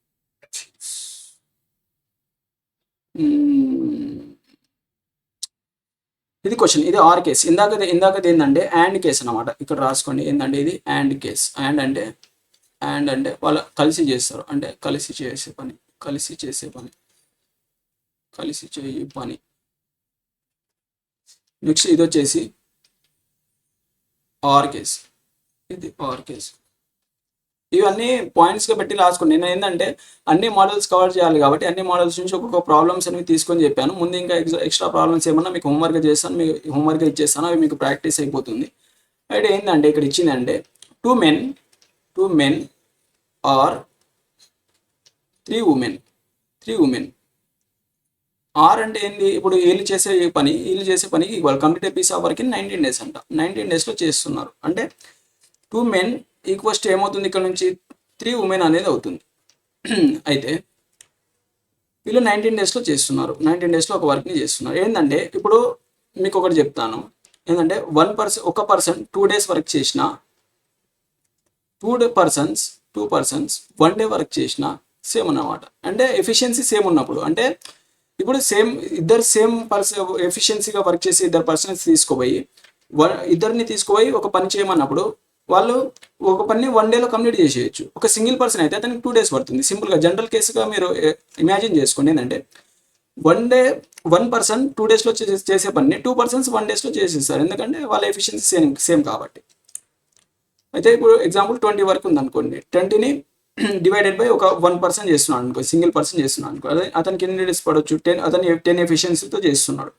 ఇది క్వశ్చన్. ఇది are case. ఇందాకది ఏంటంటే and case అనమాట. ఇక్కడ రాసుకోండి ఏంటంటే ఇది అండ్ కేస్. అండ్ అంటే వాళ్ళు కలిసి చేస్తారు, అంటే కలిసి చేయ పని. నెక్స్ట్ ఇది వచ్చేసి ఆర్ కేస్. ఇది ఆర్ కేస్. ఇవన్నీ పాయింట్స్గా పెట్టి రాసుకోండి. నేను ఏంటంటే అన్ని మోడల్స్ కవర్ చేయాలి కాబట్టి అన్ని మోడల్స్ నుంచి ఒక్కొక్క ప్రాబ్లమ్స్ అనేవి తీసుకొని చెప్పాను. ముందు ఇంకా ఎక్స్ట్రా ప్రాబ్లమ్స్ ఏమన్నా మీకు హోంవర్క్ చేస్తాను, మీకు హోంవర్క్ ఇచ్చేస్తాను, అవి మీకు ప్రాక్టీస్ అయిపోతుంది. అయితే ఏంటంటే ఇక్కడ ఇచ్చిందంటే 2 men ఆర్ 3 women. ఆర్ అంటే ఏంది, ఇప్పుడు వీళ్ళు చేసే పనికి equal complete a piece of work in 19 days అంట. 19 డేస్లో చేస్తున్నారు. అంటే 2 men ఈక్వల్స్ టు ఏమవుతుంది ఇక్కడ నుంచి 3 women అనేది అవుతుంది. అయితే వీళ్ళు 19 డేస్లో చేస్తున్నారు. 19 డేస్లో ఒక వర్క్ని చేస్తున్నారు. ఏంటంటే ఇప్పుడు మీకు ఒకటి చెప్తాను. ఏంటంటే ఒక పర్సన్ 2 days వర్క్ చేసిన, 2 persons 1 day వర్క్ చేసిన సేమ్ అన్నమాట. అంటే ఎఫిషియన్సీ సేమ్ ఉన్నప్పుడు, అంటే ఇప్పుడు ఇద్దరు సేమ్ ఎఫిషియన్సీగా వర్క్ చేసి ఇద్దరు పర్సన్స్ ఇద్దరిని తీసుకుపోయి ఒక పని చేయమన్నప్పుడు వాళ్ళు ఒక పని 1 dayలో కంప్లీట్ చేసేయచ్చు. ఒక సింగిల్ పర్సన్ అయితే అతనికి 2 days పడుతుంది. సింపుల్గా జనరల్ కేసుగా మీరు ఇమాజిన్ చేసుకోండి. ఏంటంటే 1 person 2 daysలో చేసే పని 2 persons 1 daysలో చేసేస్తారు. ఎందుకంటే వాళ్ళ ఎఫిషియన్సీ సేమ్ కాబట్టి. అయితే ఇప్పుడు ఎగ్జాంపుల్ 20 వరకు ఉందనుకోండి, 20ని డివైడెడ్ బై ఒక 1% చేస్తున్నాడు అనుకో, సింగిల్ పర్సన్ చేస్తున్నాడు అనుకో, అదే అతనికి ఎన్ని డేస్ పడవచ్చు, 10, అతను 10 ఎఫిషియన్సీతో చేస్తున్నాడు.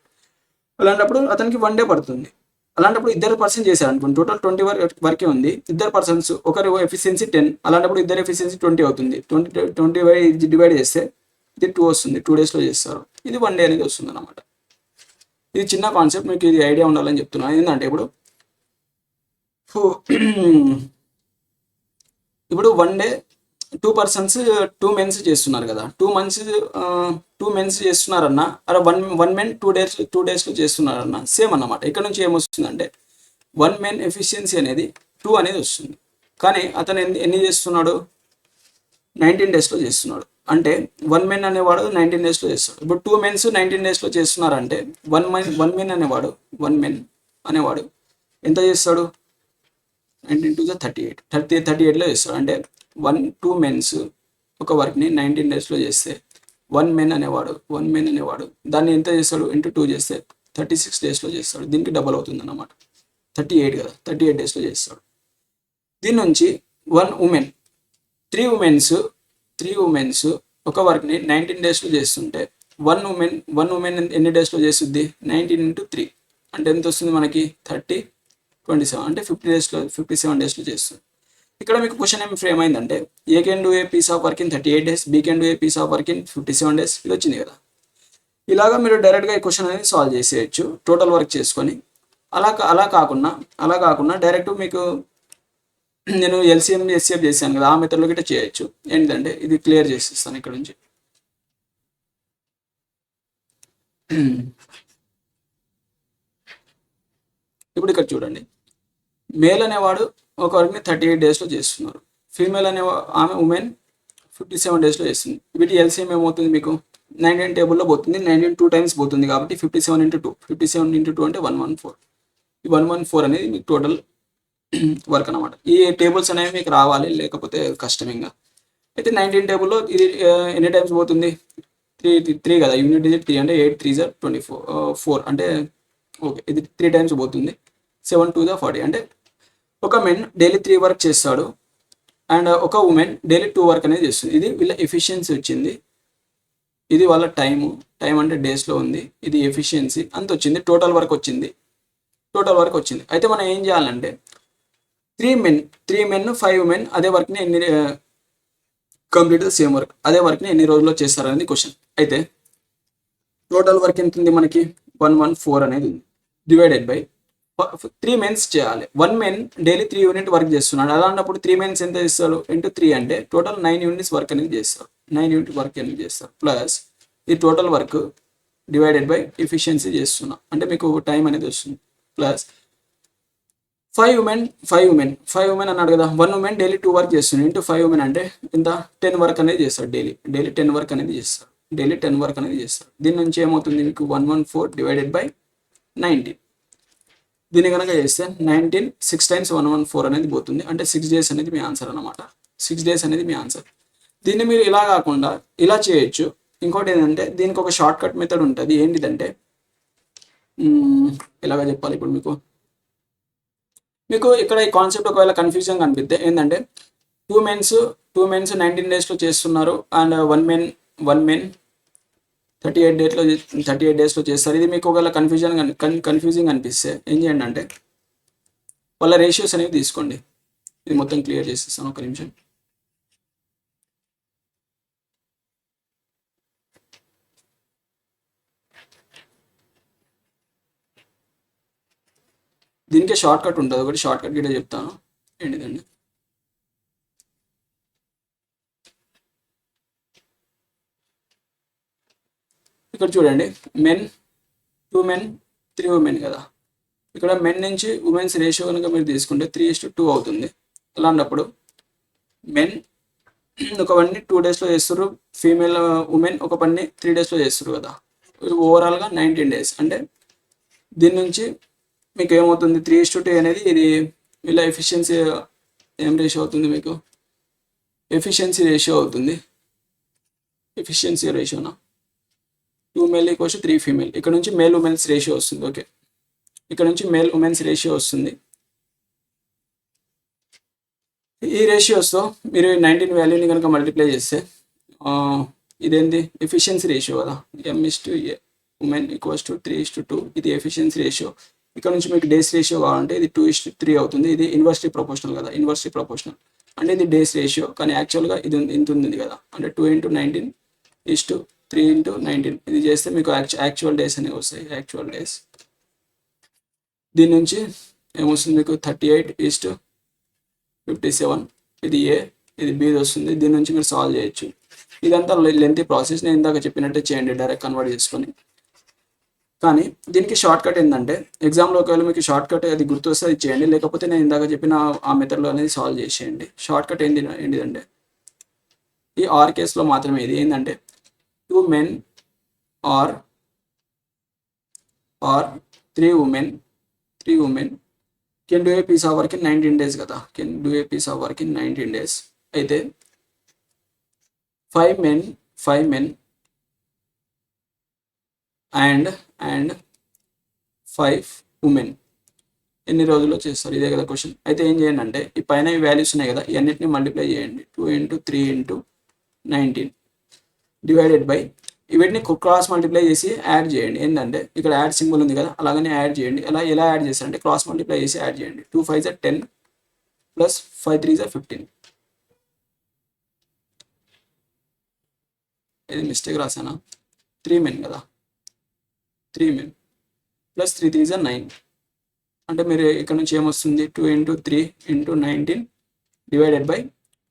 అలాంటప్పుడు అతనికి 1 డే పడుతుంది. అలాంటప్పుడు ఇద్దరు పర్సన్ చేశారు అనుకోండి, టోటల్ 20 వరకే ఉంది. ఇద్దరు పర్సన్స్, ఒకరి ఎఫిషియన్సీ 10, అలాంటప్పుడు ఇద్దరు ఎఫిషియన్సీ 20 అవుతుంది. 20 డివైడ్ చేస్తే ఇది 2 వస్తుంది. 2 డేస్లో చేస్తారు. ఇది 1 డే అనేది వస్తుంది అనమాట. ఇది చిన్న కాన్సెప్ట్, మీకు ఇది ఐడియా ఉండాలని చెప్తున్నాను. ఏంటంటే ఇప్పుడు 1 డే 2 పర్సన్స్ 2 మెన్స్ చేస్తున్నారు కదా, 2 మెన్స్ చేస్తున్నారన్న, అలా వన్ మెన్ 2 డేస్లో చేస్తున్నారన్న, సేమ్ అన్నమాట. ఇక్కడ నుంచి ఏమొస్తుందంటే 1 మెన్ ఎఫిషియన్సీ అనేది 2 అనేది వస్తుంది. కానీ అతను ఎన్ని చేస్తున్నాడు, 19 డేస్లో చేస్తున్నాడు. అంటే 1 మెన్ అనేవాడు 19 డేస్లో చేస్తాడు. ఇప్పుడు 2 మెన్స్ 19 డేస్లో చేస్తున్నారంటే 1 మెన్ అనేవాడు ఎంత చేస్తాడు, 19 to 38, 38లో చేస్తాడు. అంటే 2 మెన్స్ ఒక వర్క్ని 19 డేస్లో చేస్తే 1 మెన్ అనేవాడు దాన్ని ఎంత చేస్తాడు, ఇంటూ 2 చేస్తే 36 డేస్లో చేస్తాడు. దీనికి డబల్ అవుతుంది అన్నమాట, 38 కదా, 38 డేస్లో చేస్తాడు. దీని నుంచి 1 ఉమెన్ 3 ఉమెన్స్ ఒక వర్క్ని 19 డేస్లో చేస్తుంటే 1 ఉమెన్ ఎన్ని డేస్లో చేస్తుంది, 19 into 3 అంటే ఎంత వస్తుంది మనకి, 27 అంటే 57 డేస్లో చేస్తుంది. ఇక్కడ మీకు క్వశ్చన్ ఏమి ఫ్రేమ్ అయిందంటే, A can do a piece of work in 38 days, B can do a piece of work in 57 days, ఇది వచ్చింది కదా. ఇలాగా మీరు డైరెక్ట్గా ఈ క్వశ్చన్ అనేది సాల్వ్ చేసేయచ్చు టోటల్ వర్క్ చేసుకొని. అలా కాకుండా డైరెక్ట్ మీకు నేను ఎల్సిఎం ఎస్సిఎఫ్ చేశాను కదా, ఆ మెథడ్లో గిట్ట చేయొచ్చు. ఏంటంటే ఇది క్లియర్ చేసేస్తాను ఇక్కడ నుంచి. ఇప్పుడు ఇక్కడ చూడండి, మేల్ అనేవాడు ఒక వర్క్ని 38 డేస్లో చేస్తున్నారు. ఫీమేల్ ఆమె ఉమెన్ 57 డేస్లో చేస్తుంది. వీటి ఎల్సిఎం ఏమవుతుంది మీకు, 19 టేబుల్లో పోతుంది. 19 2 టైమ్స్ పోతుంది కాబట్టి 57 into 2, 57 into 2 అంటే 114. ఈ 114 అనేది మీకు టోటల్ వర్క్ అనమాట. ఈ టేబుల్స్ అనేవి మీకు రావాలి, లేకపోతే కష్టం ఇంకా. అయితే 19 టేబుల్లో ఇది ఎన్ని టైమ్స్ పోతుంది, 3 కదా, యూనిట్ డిజిట్ 3 అంటే 8 3 24 అంటే ఓకే, ఇది 3 టైమ్స్ పోతుంది. 7 2 40 అంటే ఒక మెన్ డైలీ 3 వర్క్ చేస్తాడు, అండ్ ఒక ఉమెన్ డైలీ 2 వర్క్ అనేది చేస్తుంది. ఇది వీళ్ళ ఎఫిషియన్సీ వచ్చింది. ఇది వాళ్ళ టైం అంటే డేస్లో ఉంది. ఇది ఎఫిషియన్సీ అంత వచ్చింది. టోటల్ వర్క్ వచ్చింది. అయితే మనం ఏం చేయాలంటే 3 మెన్ 5 ఉమెన్ అదే వర్క్ని ఎన్ని కంప్లీట్ సేమ్ వర్క్, అదే వర్క్ని ఎన్ని రోజుల్లో చేస్తారనేది క్వశ్చన్. అయితే టోటల్ వర్క్ ఎంత ఉంది మనకి, 114 అనేది ఉంది. డివైడెడ్ బై 3 మెన్స్ చేయాలి. 1 మెన్ డైలీ 3 యూనిట్ వర్క్ చేస్తున్నాడు. అలాంటప్పుడు 3 మెన్స్ ఎంత చేస్తారు, ఇంటూ 3 అంటే టోటల్ 9 యూనిట్స్ వర్క్ అనేది చేస్తారు. 9 యూనిట్ వర్క్ అనేది చేస్తారు. ప్లస్ ఈ total work divided by efficiency చేస్తున్నా, అంటే మీకు టైం అనేది వస్తుంది. ప్లస్ 5 ఉమెన్ అన్నాడు కదా, 1 ఉమెన్ డైలీ 2 వర్క్ చేస్తుంది. ఇంటూ 5 ఉమెన్ అంటే ఇంత 10 వర్క్ అనేది చేస్తారు. డైలీ 10 వర్క్ అనేది చేస్తారు. దీని నుంచి ఏమవుతుంది మీకు, 114 డివైడెడ్ బై 19. దీన్ని కనుక చేస్తే 19 6 times 114 అనేది పోతుంది. అంటే 6 డేస్ అనేది మీ ఆన్సర్ అనమాట. 6 డేస్ అనేది మీ ఆన్సర్. దీన్ని మీరు ఇలా కాకుండా ఇలా చేయొచ్చు. ఇంకోటి ఏంటంటే దీనికి ఒక షార్ట్ కట్ మెథడ్ ఉంటుంది. ఏంటిదంటే ఇలాగ చెప్పాలి. ఇప్పుడు మీకు ఇక్కడ ఈ కాన్సెప్ట్ ఒకవేళ కన్ఫ్యూజన్ కనిపిస్తే ఏంటంటే 2 మెన్స్ 19 డేస్లో చేస్తున్నారు, అండ్ 1 మెన్ 38 డేస్లో చేస్తారు. ఇది మీకు ఒకవేళ కన్ఫ్యూజింగ్ అనిపిస్తే ఏం చేయండి అంటే వాళ్ళ రేషియోస్ అనేవి తీసుకోండి. ఇది మొత్తం క్లియర్ చేసేస్తాను, ఒక నిమిషం. దీనికే షార్ట్ కట్ ఉంటుంది. ఒకటి షార్ట్ కట్ గిట్ట చెప్తాను. ఏంటిదండి, ఇక్కడ చూడండి, 2 మెన్ 3 ఉమెన్ కదా. ఇక్కడ మెన్ నుంచి ఉమెన్స్ రేషియో కనుక మీరు తీసుకుంటే 3:2 అవుతుంది. అలాంటప్పుడు మెన్ ఒక పని 2 డేస్లో చేస్తారు, ఫీమేల్ ఉమెన్ ఒక పని 3 డేస్లో చేస్తారు కదా. ఓవరాల్గా 19 డేస్. అంటే దీని నుంచి మీకు ఏమవుతుంది, 3:2 అనేది ఇది వీళ్ళ ఎఫిషియన్సీ ఏం రేషియో అవుతుంది మీకు, ఎఫిషియన్సీ రేషియోనా 2 మేల్ ఈక్వల్స్ 3 ఫీమేల్. ఇక్కడ నుంచి మేల్ ఉమెన్స్ రేషియో వస్తుంది. ఓకే, ఇక్కడ నుంచి మేల్ ఉమెన్స్ రేషియో వస్తుంది. ఈ రేషియోస్తో మీరు 19 వాల్యూని కనుక మల్టిప్లై చేస్తే ఇదేంది ఎఫిషియన్సీ రేషియో కదా, M/A ఉమెన్ ఈక్వల్స్ టు 3:2, ఇది ఎఫిషియన్సీ రేషియో. ఇక్కడ నుంచి మీకు డేస్ రేషియో కావాలంటే ఇది 2:3 అవుతుంది. ఇది ఇన్వర్స్లీ ప్రపోర్షనల్ కదా, ఇన్వర్స్లీ ప్రపోర్షనల్ అంటే ఇది డేస్ రేషియో, కానీ యాక్చువల్గా ఇది ఇంత ఉంది కదా, అంటే 2:19:3:19 ఇది చేస్తే మీకు యాక్చువల్ డేస్ అనేవి వస్తాయి. యాక్చువల్ డేస్ దీని నుంచి ఏమొస్తుంది మీకు 38:57, ఇది ఏ, ఇది బి వస్తుంది. దీని నుంచి మీరు సాల్వ్ చేయొచ్చు. ఇదంతా లెంతీ ప్రాసెస్, నేను ఇందాక చెప్పినట్టే చేయండి డైరెక్ట్ కన్వర్ట్ చేసుకొని. కానీ దీనికి షార్ట్ కట్ ఏంటంటే ఎగ్జామ్లో ఒకవేళ మీకు షార్ట్ కట్ అది గుర్తొస్తే అది చేయండి, లేకపోతే నేను ఇందాక చెప్పిన ఆ మెథడ్లో అనేది సాల్వ్ చేసేయండి. షార్ట్ కట్ ఏంటిదంటే ఈ ఆర్ కేసులో మాత్రమే ఇది ఏంటంటే 2 men or 3 women can do a piece of work in 19 days కదా, can do a piece of work in 19 days. అయితే 5 men అండ్ 5 women ఎన్ని రోజుల్లో చేస్తారు, ఇదే కదా క్వశ్చన్. అయితే ఏం చేయండి అంటే ఈ పైన ఈ వాల్యూస్ ఉన్నాయి కదా, ఇవన్నిటిని మల్టిప్లై చేయండి. 2 × 3 × 19 డివైడెడ్ బై వీటిని క్రాస్ మల్టిప్లై చేసి యాడ్ చేయండి. ఏంటంటే ఇక్కడ యాడ్ సింబల్ ఉంది కదా, అలాగనే యాడ్ చేయండి. ఎలా యాడ్ చేస్తారంటే క్రాస్ మల్టిప్లై చేసి యాడ్ చేయండి. 2 5 = 10 ప్లస్ 5 3 = 15. ఇది మిస్టేక్ రాసానా, 3 men కదా, 3 men ప్లస్ 3 3 = 9. అంటే మీరు ఇక్కడ నుంచి ఏమొస్తుంది 2 × 3 × 19 డివైడెడ్ బై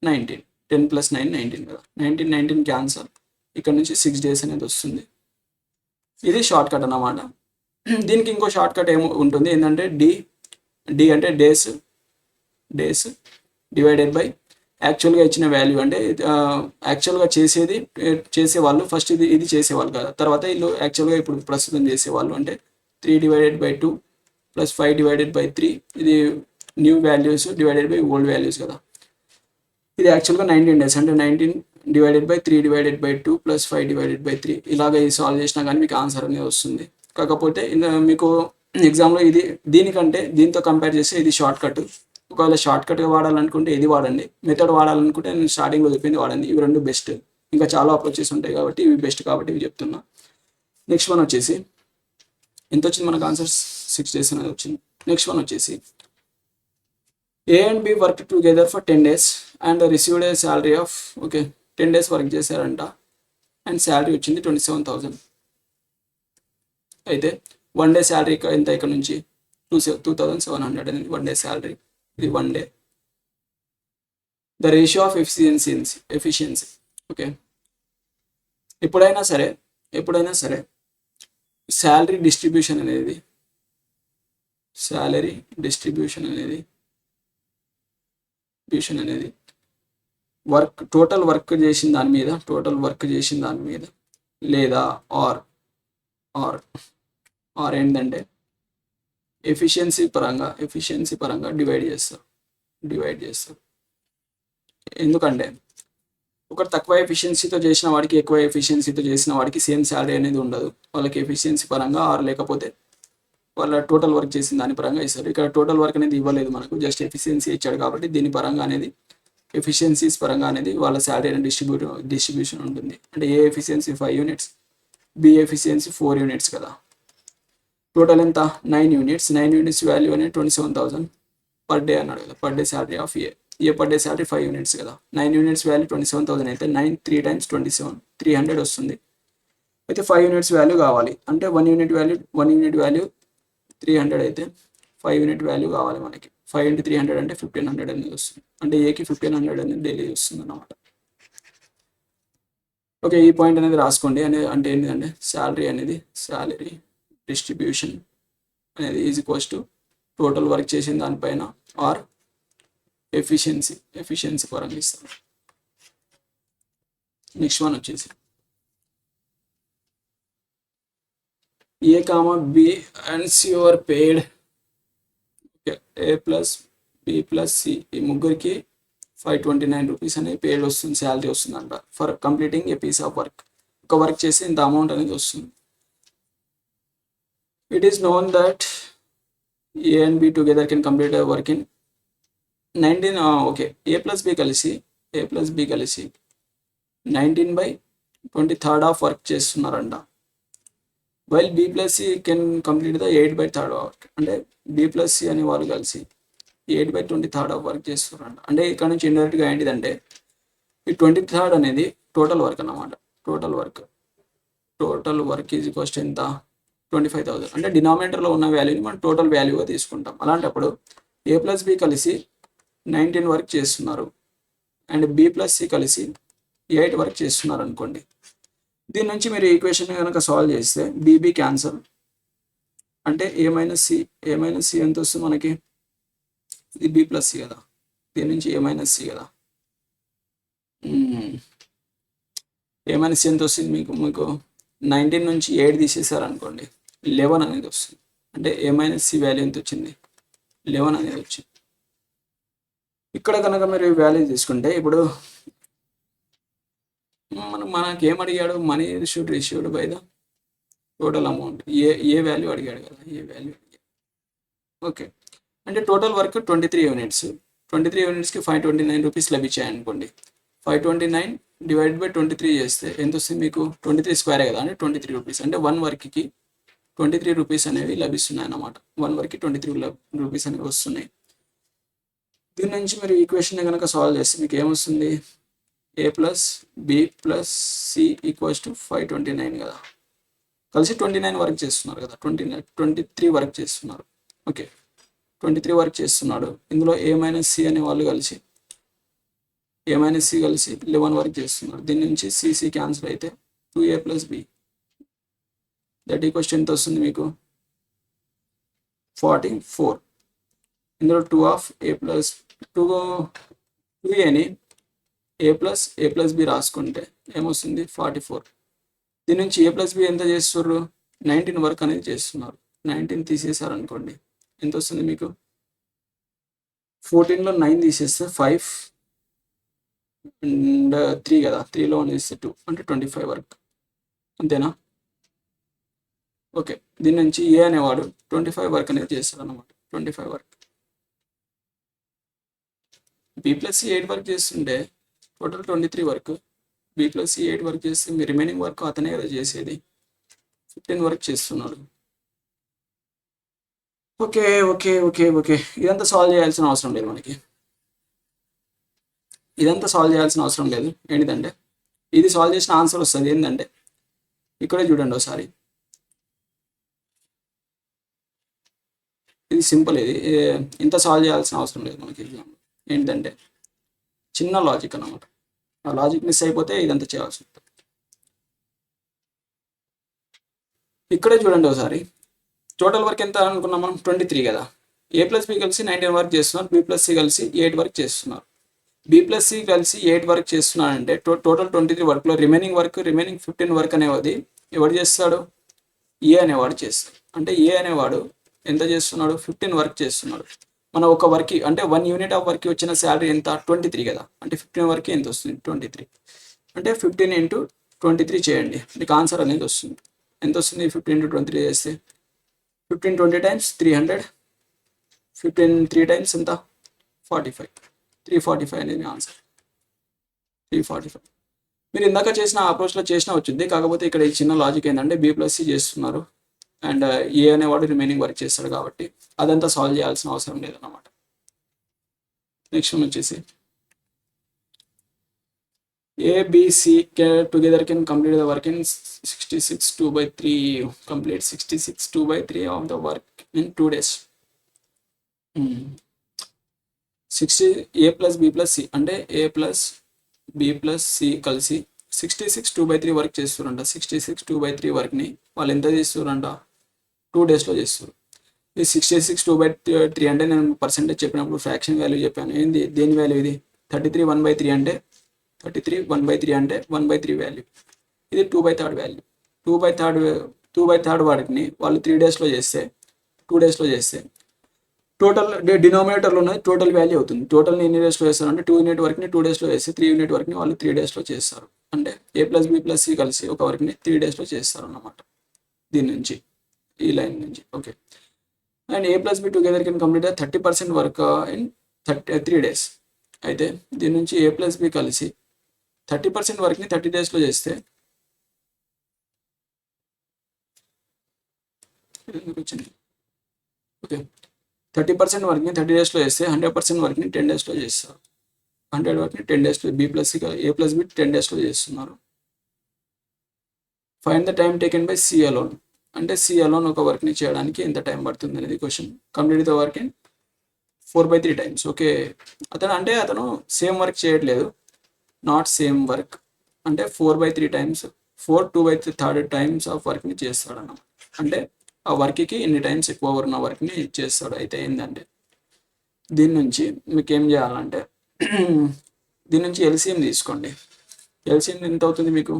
19. 10 + 9 19 కదా, 19 క్యాన్సల్. ఇక్కడ నుంచి 6 days అనేది వస్తుంది. ఇది షార్ట్ కట్ అన్నమాట. దీనికి ఇంకో షార్ట్ కట్ ఏమో ఉంటుంది ఏంటంటే డి అంటే డేస్ డివైడెడ్ బై యాక్చువల్గా ఇచ్చిన వాల్యూ. అంటే యాక్చువల్గా చేసేవాళ్ళు ఫస్ట్ ఇది చేసేవాళ్ళు కదా, తర్వాత వీళ్ళు యాక్చువల్గా ఇప్పుడు ప్రస్తుతం చేసేవాళ్ళు. అంటే 3/2 ప్లస్ 5/3 ఇది new values divided by old values కదా. ఇది యాక్చువల్గా 19 days, అంటే 19/3/2 ప్లస్ 5/3 ఇలాగ సాల్వ్ చేసినా కానీ మీకు ఆన్సర్ అనేది వస్తుంది. కాకపోతే మీకు ఎగ్జామ్లో ఇది దీనికంటే దీంతో కంపేర్ చేస్తే ఇది షార్ట్ కట్. ఒకవేళ షార్ట్ కట్గా వాడాలనుకుంటే ఇది వాడండి, మెథడ్ వాడాలనుకుంటే నేను స్టార్టింగ్లో చెప్పింది వాడండి. ఇవి రెండు బెస్ట్. ఇంకా చాలా అప్రోచెస్ ఉంటాయి కాబట్టి ఇవి బెస్ట్ కాబట్టి ఇవి చెప్తున్నా. నెక్స్ట్ వన్ వచ్చేసి ఎంత వచ్చింది మనకు ఆన్సర్ 6 days అనేది వచ్చింది. నెక్స్ట్ వన్ వచ్చేసి A and B worked together for 10 days and received a salary of 10 days work చేశారంట అండ్ శాలరీ వచ్చింది 27,000. అయితే 1 day శాలరీ ఎంత ఇక్కడ నుంచి 2,700 అనేది 1 day శాలరీ. ఇది 1 day. The ratio of efficiency okay. ఎప్పుడైనా సరే శాలరీ డిస్ట్రిబ్యూషన్ అనేది టోటల్ వర్క్ చేసిన దాని మీద లేదా ఆర్ ఏంటంటే ఎఫిషియన్సీ పరంగా డివైడ్ చేస్తారు. ఎందుకంటే ఒకటి తక్కువ ఎఫిషియన్సీతో చేసిన వాడికి ఎక్కువ ఎఫిషియన్సీతో చేసిన వాడికి సేమ్ శాలరీ అనేది ఉండదు. వాళ్ళకి ఎఫిషియన్సీ పరంగా ఆర్ లేకపోతే వాళ్ళ టోటల్ వర్క్ చేసిన దాని పరంగా ఇస్తారు. ఇక్కడ టోటల్ వర్క్ అనేది ఇవ్వలేదు మనకు, జస్ట్ ఎఫిషియన్సీ ఇచ్చాడు కాబట్టి దీని పరంగా అనేది ఎఫిషియన్సీస్ పరంగా అనేది వాళ్ళ శాలరీ అనేది డిస్ట్రిబ్యూషన్ ఉంటుంది. అంటే A efficiency 5 units, B efficiency 4 units కదా. టోటల్ ఎంత 9 units. 9 units వాల్యూ అనేది 27,000 పర్ డే అన్నాడు కదా. Per day salary of A per day salary 5 units కదా. 9 units వాల్యూ 27,000 అయితే 9 3 × 27 300 వస్తుంది. అయితే 5 units వాల్యూ కావాలి అంటే 1 unit వాల్యూ 300 అయితే 5 unit వాల్యూ కావాలి మనకి. 5 × 300 అంటే 1,500 అనేది వస్తుంది. అంటే ఏకి 1,500 అనేది డైలీ వస్తుంది అన్నమాట. ఓకే, ఈ పాయింట్ అనేది రాసుకోండి. అంటే ఏంటంటే శాలరీ డిస్ట్రిబ్యూషన్ అనేది is equals to total work చేసిన దానిపైన ఆర్ ఎఫిషియన్సీ పరంగా ఇస్తాను. నెక్స్ట్ వన్ వచ్చేసి A, B and C are paid. A plus B plus C ఈ ముగ్గురికి 529 rupees అనేది పేడ్ వస్తుంది, శాలరీ వస్తుందంట for completing a piece of work. ఒక వర్క్ చేసి ఇంత అమౌంట్ అనేది వస్తుంది. It is known that A and B together can complete a work in 19 okay, A plus B కలిసి 19/23 ఆఫ్ వర్క్ చేస్తున్నారంట. While B plus C can complete the 8/3 work. అంటే B plus C అనే వాళ్ళు కలిసి 8/23 of work చేస్తున్నారంట. అంటే ఇక్కడ నుంచి ఇండైరెక్ట్గా ఏంటిదంటే ఈ 23 అనేది టోటల్ వర్క్ అన్నమాట. Total work is equals to ఎంత, 25,000. అంటే డినామినేటర్లో ఉన్న వాల్యూని మనం టోటల్ వాల్యూగా తీసుకుంటాం. అలాంటప్పుడు ఏ ప్లస్ బి కలిసి 19 వర్క్ చేస్తున్నారు అండ్ బి ప్లస్ సి కలిసి 8 వర్క్ చేస్తున్నారు అనుకోండి. దీని నుంచి మీరు ఈక్వేషన్ కనుక సాల్వ్ చేస్తే బీబీ క్యాన్సల్, అంటే ఏ మైనస్ సి ఎంత వస్తుంది మనకి, ఇది బి ప్లస్ సి కదా, దీని నుంచి ఏ మైనస్ సి కదా, ఏ మైనస్ సి ఎంత వస్తుంది మీకు 19 నుంచి 8 తీసేసారు అనుకోండి, 11 అనేది వస్తుంది. అంటే ఏ మైనస్ సి వాల్యూ ఎంత వచ్చింది, 11 అనేది వచ్చింది. ఇక్కడ కనుక మీరు ఈ వాల్యూ తీసుకుంటే ఇప్పుడు మనకి ఏం అడిగాడు, money received by the total amount, A value అడిగాడు కదా, ఏ వాల్యూ అడిగాడు. ఓకే, అంటే టోటల్ వర్క్ 23 యూనిట్స్, 23 యూనిట్స్కి 529 రూపీస్ లభించాయి అనుకోండి. 529 డివైడ్ బై 23 చేస్తే ఎంత వస్తుంది మీకు, 23 స్క్వేరే కదా, అంటే 23 రూపీస్. అంటే 1 వర్క్కి 23 రూపీస్ అనేవి లభిస్తున్నాయి అన్నమాట. 1 వర్క్కి 23 రూపీస్ అనేవి వస్తున్నాయి. దీని నుంచి మీరు ఈక్వేషన్ కనుక సాల్వ్ చేస్తే మీకు ఏమొస్తుంది, A plus B plus C equals to 529 కదా, కలిసి 29 వర్క్ చేస్తున్నారు కదా, 23 వర్క్ చేస్తున్నారు. ఓకే, 23 వర్క్ చేస్తున్నాడు. ఇందులో ఏ మైనస్ సి అనే వాళ్ళు కలిసి 11 వర్క్ చేస్తున్నారు. దీని నుంచి సిసి క్యాన్సిల్ అయితే 2a plus B that equals to ఎంత వస్తుంది మీకు, 44. ఇందులో 2 ఆఫ్ ఏ ప్లస్ 2aని ఏ ప్లస్ బి రాసుకుంటే ఏమొస్తుంది, 44. దీని నుంచి ఏ ప్లస్ బి ఎంత చేస్తున్నారు, 19 వర్క్ అనేది చేస్తున్నారు. 19 తీసేసారు అనుకోండి, ఎంత వస్తుంది మీకు, 14లో 9 తీసేస్తే 5 అండ్ 3 కదా, 3లో 1 తీస్తే 2, అంటే 25 వర్క్, అంతేనా. ఓకే, దీని నుంచి ఏ అనేవాడు 25 వర్క్ అనేది చేస్తాడు అనమాట, 25 work. B plus C 8 work చేస్తుంటే total 23 work, B plus C 8 work చేస్తే మీ రిమైనింగ్ వర్క్ అతనే కదా చేసేది, 15 వర్క్ చేస్తున్నాడు. ఓకే ఓకే ఓకే ఓకే ఇదంతా సాల్వ్ చేయాల్సిన అవసరం లేదు మనకి, ఏంటిదంటే ఇది సాల్వ్ చేసిన ఆన్సర్ వస్తుంది. ఏంటంటే ఇక్కడే చూడండి ఒకసారి, ఇది సింపుల్, ఇది ఇంత సాల్వ్ చేయాల్సిన అవసరం లేదు మనకి ఎగ్జామ్. ఏంటంటే చిన్న లాజిక్ అన్నమాట, ఆ లాజిక్ మిస్ అయిపోతే ఇదంతా చేయాల్సి ఉంటుంది. ఇక్కడే చూడండి ఒకసారి, టోటల్ వర్క్ ఎంత అనుకున్నాం మనం, 23 కదా. ఏ ప్లస్ బి కలిసి 19 వర్క్ చేస్తున్నారు, బి ప్లస్ సి కలిసి 8 వర్క్ చేస్తున్నారు. బి ప్లస్ సి కలిసి 8 వర్క్ చేస్తున్నారంటే టోటల్ 23 వర్క్లో రిమైనింగ్ 15 వర్క్ అనేది ఎవరు చేస్తాడు, ఏ అనేవాడు చేస్తాడు. అంటే ఏ అనేవాడు ఎంత చేస్తున్నాడు, 15 వర్క్ చేస్తున్నాడు. మన ఒక వర్క్ అంటే 1 యూనిట్ ఆఫ్ వర్క్ వచ్చిన శాలరీ ఎంత, 23 కదా. అంటే 15 వర్క్ ఎంత వస్తుంది, 23. అంటే 15 ఇంటూ 23 చేయండి, మీకు ఆన్సర్ అనేది వస్తుంది. ఎంత వస్తుంది, 15 ఇంటూ 23 చేస్తే 15 20 టైమ్స్ 300, 15 3 టైమ్స్ ఎంత, 45, 345 అనేది ఆన్సర్, 345. మీరు ఇందాక చేసిన అప్రోచ్లో చేసినా వచ్చింది. కాకపోతే ఇక్కడ ఈ చిన్న లాజిక్ ఏంటంటే బి ప్లస్ సి చేస్తున్నారు అండ్ ఏ అనేవాడు రిమైనింగ్ వర్క్ చేస్తాడు కాబట్టి అదంతా సాల్వ్ చేయాల్సిన అవసరం లేదన్నమాట. నెక్స్ట్ వన్ వచ్చేసి ABC together can complete the work in 66 2/3 complete 66 2/3 of the work in 2 days. 60 A plus B plus C అంటే A plus B plus C కలిసి 66 2/3 వర్క్ చేస్తారంట. 66 2/3 వర్క్ని వాళ్ళు ఎంత చేస్తారంట, 2 daysలో చేస్తారు. ఈ 66 2/3 అంటే నేను పర్సెంటేజ్ చెప్పినప్పుడు ఫ్రాక్షన్ వాల్యూ చెప్పాను. ఏంది దేని వాల్యూ ఇది, 33 1/3 అంటే 33 1/3 అంటే 1/3 వాల్యూ. ఇది 2/3 వాల్యూ. 2/3 వర్క్ని వాళ్ళు 3 daysలో చేస్తే 2 daysలో చేస్తే టోటల్ డినామినేటర్లో ఉన్నది టోటల్ వాల్యూ అవుతుంది. టోటల్ని ఎన్ని డేస్లో చేస్తారు అంటే 2 యూనిట్ వర్క్ని 2 daysలో చేస్తే 3 యూనిట్ వర్క్ని వాళ్ళు 3 daysలో చేస్తారు. అంటే A plus B plus C కలిసి ఒక వర్క్ని 3 daysలో చేస్తారు అన్నమాట. దీని నుంచి ఈ లైన్ నుంచి okay. And A plus B together can complete 30% work in 3 days. అయితే దీని నుంచి A ప్లస్ బి కలిసి 30% వర్క్ని 30 డేస్లో చేస్తే వచ్చింది. ఓకే, 30% వర్క్ని 30 డేస్లో చేస్తే 100% వర్క్ని 10 డేస్లో చేస్తారు. 100 వర్క్ని 10 డేస్లో A ప్లస్ బి 10 డేస్లో చేస్తున్నారు. Find the time taken by C alone. అంటే సి అలోన్ ఒక వర్క్ని చేయడానికి ఎంత టైం పడుతుంది అనేది question. Complete the work in 4/3 times. Okay, అతను సేమ్ వర్క్ చేయట్లేదు, నాట్ సేమ్ వర్క్. అంటే 4/3 టైమ్స్, 2/3 టైమ్స్ ఆఫ్ వర్క్ని చేస్తాడు అన్నమాట. అంటే ఆ వర్క్కి ఇన్ని టైమ్స్ ఎక్కువ ఉన్న వర్క్ని చేస్తాడు. అయితే ఏంటంటే దీని నుంచి మీకు ఏం చేయాలంటే దీని నుంచి ఎల్సిఎం తీసుకోండి. ఎల్సిఎం ఎంత అవుతుంది మీకు?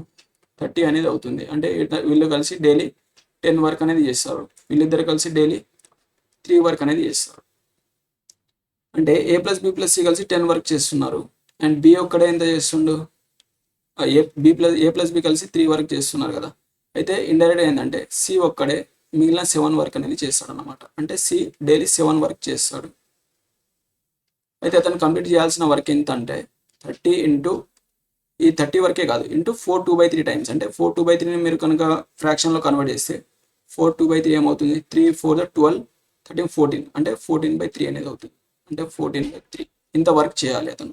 30 అనేది అవుతుంది. అంటే వీళ్ళు కలిసి డైలీ 10 వర్క్ అనేది చేస్తారు, వీళ్ళిద్దరు కలిసి డైలీ 3 వర్క్ అనేది చేస్తారు. అంటే A plus B plus C కలిసి 10 వర్క్ చేస్తున్నారు, అండ్ బి ఒక్కడే ఎంత చేస్తుండు? ఏ ప్లస్ బి కలిసి 3 వర్క్ చేస్తున్నారు కదా. అయితే ఇండైరెక్ట్ ఏంటంటే సి ఒక్కడే మిగిలిన 7 వర్క్ అనేది చేస్తాడు అన్నమాట. అంటే సి డైలీ 7 వర్క్ చేస్తాడు. అయితే అతను కంప్లీట్ చేయాల్సిన వర్క్ ఎంత అంటే 30 ఇంటూ ఈ 30 వరకే కాదు, ఇంటూ 4 2/3 టైమ్స్. అంటే 4 2/3ని మీరు కనుక ఫ్రాక్షన్లో కన్వర్ట్ చేస్తే 4 2/3 ఏమవుతుంది? 3 4 12 13 14, అంటే 14/3 అనేది అవుతుంది. అంటే 14/3 ఇంత వర్క్ చేయాలి అతను.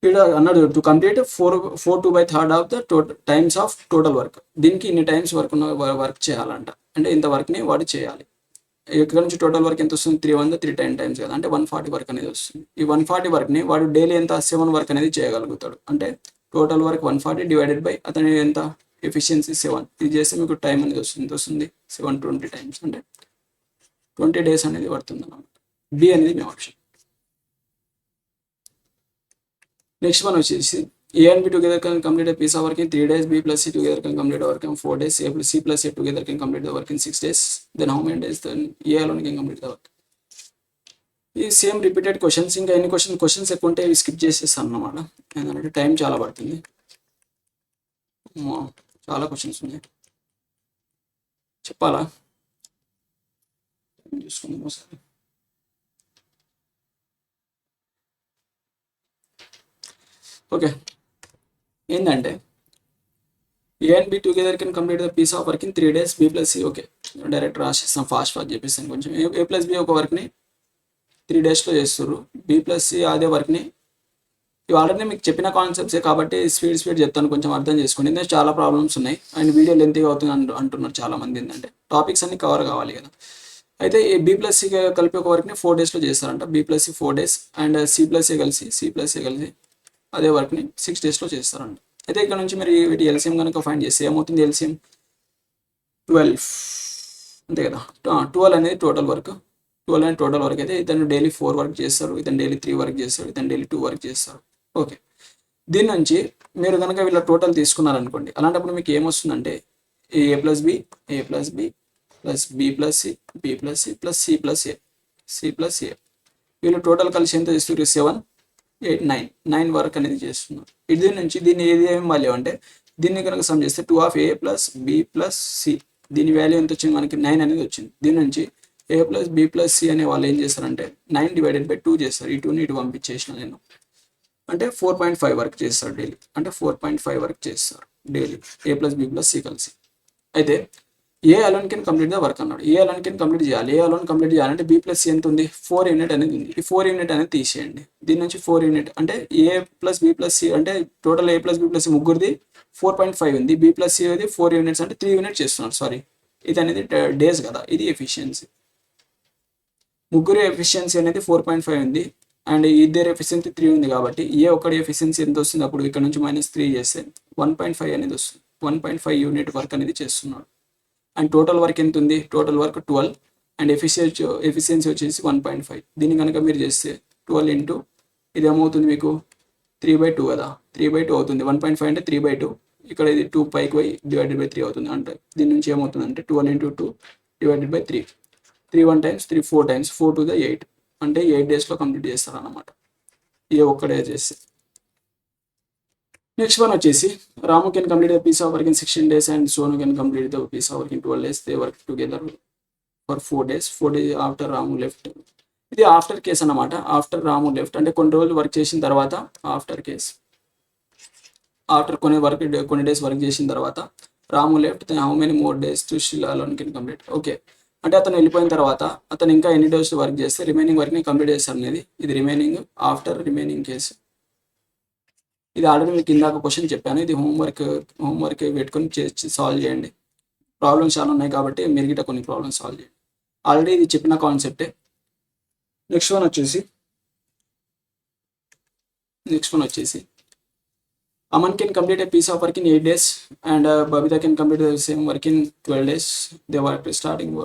ఇక్కడ అన్నాడు to complete 4 2/3 of the times of total work. దీనికి ఇన్ని టైమ్స్ వర్క్ చేయాలంట. అంటే ఇంత వర్క్ని వాడు చేయాలి. ఇక్కడ నుంచి టోటల్ వర్క్ ఎంత వస్తుంది? 3 టైమ్స్ కదా, అంటే 140 వర్క్ అనేది వస్తుంది. ఈ 140 వర్క్ని వాడు డైలీ ఎంత? 7 వర్క్ అనేది చేయగలుగుతాడు. అంటే టోటల్ వర్క్ 140 డివైడెడ్ బై అతని ఎంత? ఎఫిషియన్సీ 7. ఇది చేస్తే మీకు టైం అనేది వస్తుంది. ఎంత వస్తుంది? 720 టైమ్స్, అంటే 20 డేస్ అనేది పడుతుంది అన్నమాట. బి అనేది మీ ఆప్షన్. నెక్స్ట్ వన్ వచ్చేసి A and B together can complete a piece of work in 3 days. B plus C together can complete the work in 4 days. C plus A together can complete the work in 6 days. Then how many days then A alone can complete the work? ఈ same repeated questions. ఇంకా ఎన్ని questions ఎక్కువ ఉంటే ఇవి skip చేసేస్తాను అన్నమాట. ఎందుకంటే time చాలా పడుతుంది, చాలా క్వశ్చన్స్ ఉన్నాయి. చెప్పాలా? చూసుకుందాం ఒకసారి. ఓకే, ఏంటంటే A and B together can complete the piece of work in 3 days. B plus C. Okay, direct రాసేస్తాం, ఫాస్ట్ చెప్పేస్తాను కొంచెం. A plus B ఒక వర్క్ని 3 డేస్లో చేస్తారు. B plus C అదే వర్క్ని, ఇవి ఆల్రెడీ మీకు చెప్పిన కాన్సెప్ట్సే కాబట్టి స్పీడ్ చెప్తాను, కొంచెం అర్థం చేసుకోండి. ఎందుకంటే చాలా ప్రాబ్లమ్స్ ఉన్నాయి అండ్ వీడియో లెంతీగా అవుతుంది అంటున్నారు చాలా మంది. ఏంటంటే టాపిక్స్ అన్ని కవర్ కావాలి కదా. అయితే ఈ B plus C కలిపి ఒక వర్క్ని 4 డేస్లో చేస్తారంట. B plus C 4 days and C plus A కలిసి అదే వర్క్ని 6 డేస్లో చేస్తారంట. అయితే ఇక్కడ నుంచి మీరు వీటి ఎల్సిఎం కనుక ఫైండ్ చేస్తే ఏమవుతుంది? ఎల్సిఎం 12 అంతే కదా. 12 అనేది టోటల్ వర్క్. 12 అనేది టోటల్ వర్క్. అయితే ఇతను డైలీ 4 వర్క్ చేస్తారు, ఇతను డైలీ 3 వర్క్ చేస్తారు, ఇతను డైలీ 2 వర్క్ చేస్తారు. ఓకే, దీని నుంచి మీరు కనుక వీళ్ళ టోటల్ తీసుకున్నారనుకోండి, అలాంటప్పుడు మీకు ఏమొస్తుందంటే A plus B plus B plus C plus C plus A వీళ్ళు టోటల్ కలిసి ఎంత చేస్తారు? 7 8 9 వర్క్ అనేది చేస్తున్నారు. దీని నుంచి దీన్ని ఏం వాల్యూ అంటే దీన్ని కనుక సమ్ చేస్తే 2 of A plus B plus C, దీని వాల్యూ ఎంత వచ్చింది? మనకి 9 అనేది వచ్చింది. దీని నుంచి A plus B plus C అనే వాళ్ళు ఏం చేస్తారంటే 9 డివైడెడ్ బై 2 చేస్తారు. ఈ 2ని ఇటు పంపించేసిన నేను, అంటే 4.5 వర్క్ చేస్తారు డైలీ. అంటే 4.5 వర్క్ చేస్తారు daily A plus B plus C కలిసి. అయితే A alone can complete the work అన్నాడు. ఏ అలోన్ కెన్ కంప్లీట్ చేయాలి. ఏ అలోన్ కంప్లీట్ చేయాలంటే B ప్లస్ C ఎంత ఉంది? 4 యూనిట్ అనేది ఉంది. ఈ 4 యూనిట్ అనేది తీసేయండి. దీని నుంచి 4 యూనిట్ అంటే A plus B plus C, అంటే total A plus B plus C ముగ్గురిది 4.5 ఉంది. B ప్లస్ C అది 4 యూనిట్స్, అంటే 3 యూనిట్స్ చేస్తున్నారు. సారీ, ఇది అనేది డేస్ కదా, ఇది ఎఫిషియన్సీ. ముగ్గురు ఎఫిషియన్సీ అనేది 4.5 ఉంది అండ్ ఇద్దరు ఎఫిషియన్సీ 3 ఉంది. కాబట్టి ఏ ఒక్కడి ఎఫిషియన్సీ ఎంత వస్తుంది? అప్పుడు ఇక్కడ నుంచి -3 చేస్తే 1.5 అనేది వస్తుంది. 1.5 యూనిట్ వర్క్ అనేది చేస్తున్నాడు. అండ్ టోటల్ వర్క్ ఎంత ఉంది? టోటల్ వర్క్ 12 అండ్ ఎఫిషియన్సీ వచ్చేసి 1.5. దీన్ని కనుక మీరు చేస్తే 12 ఇంటూ ఇది ఏమవుతుంది మీకు? 3/2 కదా, 3/2 అవుతుంది. 1.5 అంటే 3/2, ఇక్కడ ఇది 2 పైకి పోయి డివైడెడ్ బై 3 అవుతుంది. అంటే దీని నుంచి ఏమవుతుంది అంటే 12 into 2 divided by 3, 3 1 times 3 4 times 4 to the 8, అంటే 8 డేస్లో కంప్లీట్ చేస్తారన్నమాట ఏ ఒక్కడే చేస్తే. నెక్స్ట్ వన్ వచ్చేసి Ramu can complete the piece of work in 16 days and Sonu can complete the piece of work in 12 days. They work together for 4 days. 4 days after Ramu left ఇది after case అన్నమాట. After Ramu left అంటే కొన్ని రోజులు work చేసిన తర్వాత after కేస్. ఆఫ్టర్ కొన్ని డేస్ వర్క్ చేసిన తర్వాత Ramu left then how many more days to still alone can complete. Okay, అంటే అతను వెళ్ళిపోయిన తర్వాత అతను ఇంకా ఎన్ని డేస్ వర్క్ చేస్తే రిమైనింగ్ వర్క్ని కంప్లీట్ చేస్తారు అనేది. ఇది రిమైనింగ్ ఆఫ్టర్ రిమైనింగ్ కేసు. ఇది ఆల్రెడీ మీకు ఇందాక క్వశ్చన్ చెప్పాను. ఇది హోంవర్క్ పెట్టుకొని సాల్వ్ చేయండి. ప్రాబ్లమ్స్ చాలా ఉన్నాయి కాబట్టి మీరు గిట్ట కొన్ని ప్రాబ్లమ్స్ సాల్వ్ చేయండి. ఆల్రెడీ ఇది చెప్పిన కాన్సెప్టే. నెక్స్ట్ వన్ వచ్చేసి Aman can complete a piece of work in 8 days and Babita can complete the same work in 12 days. They work starting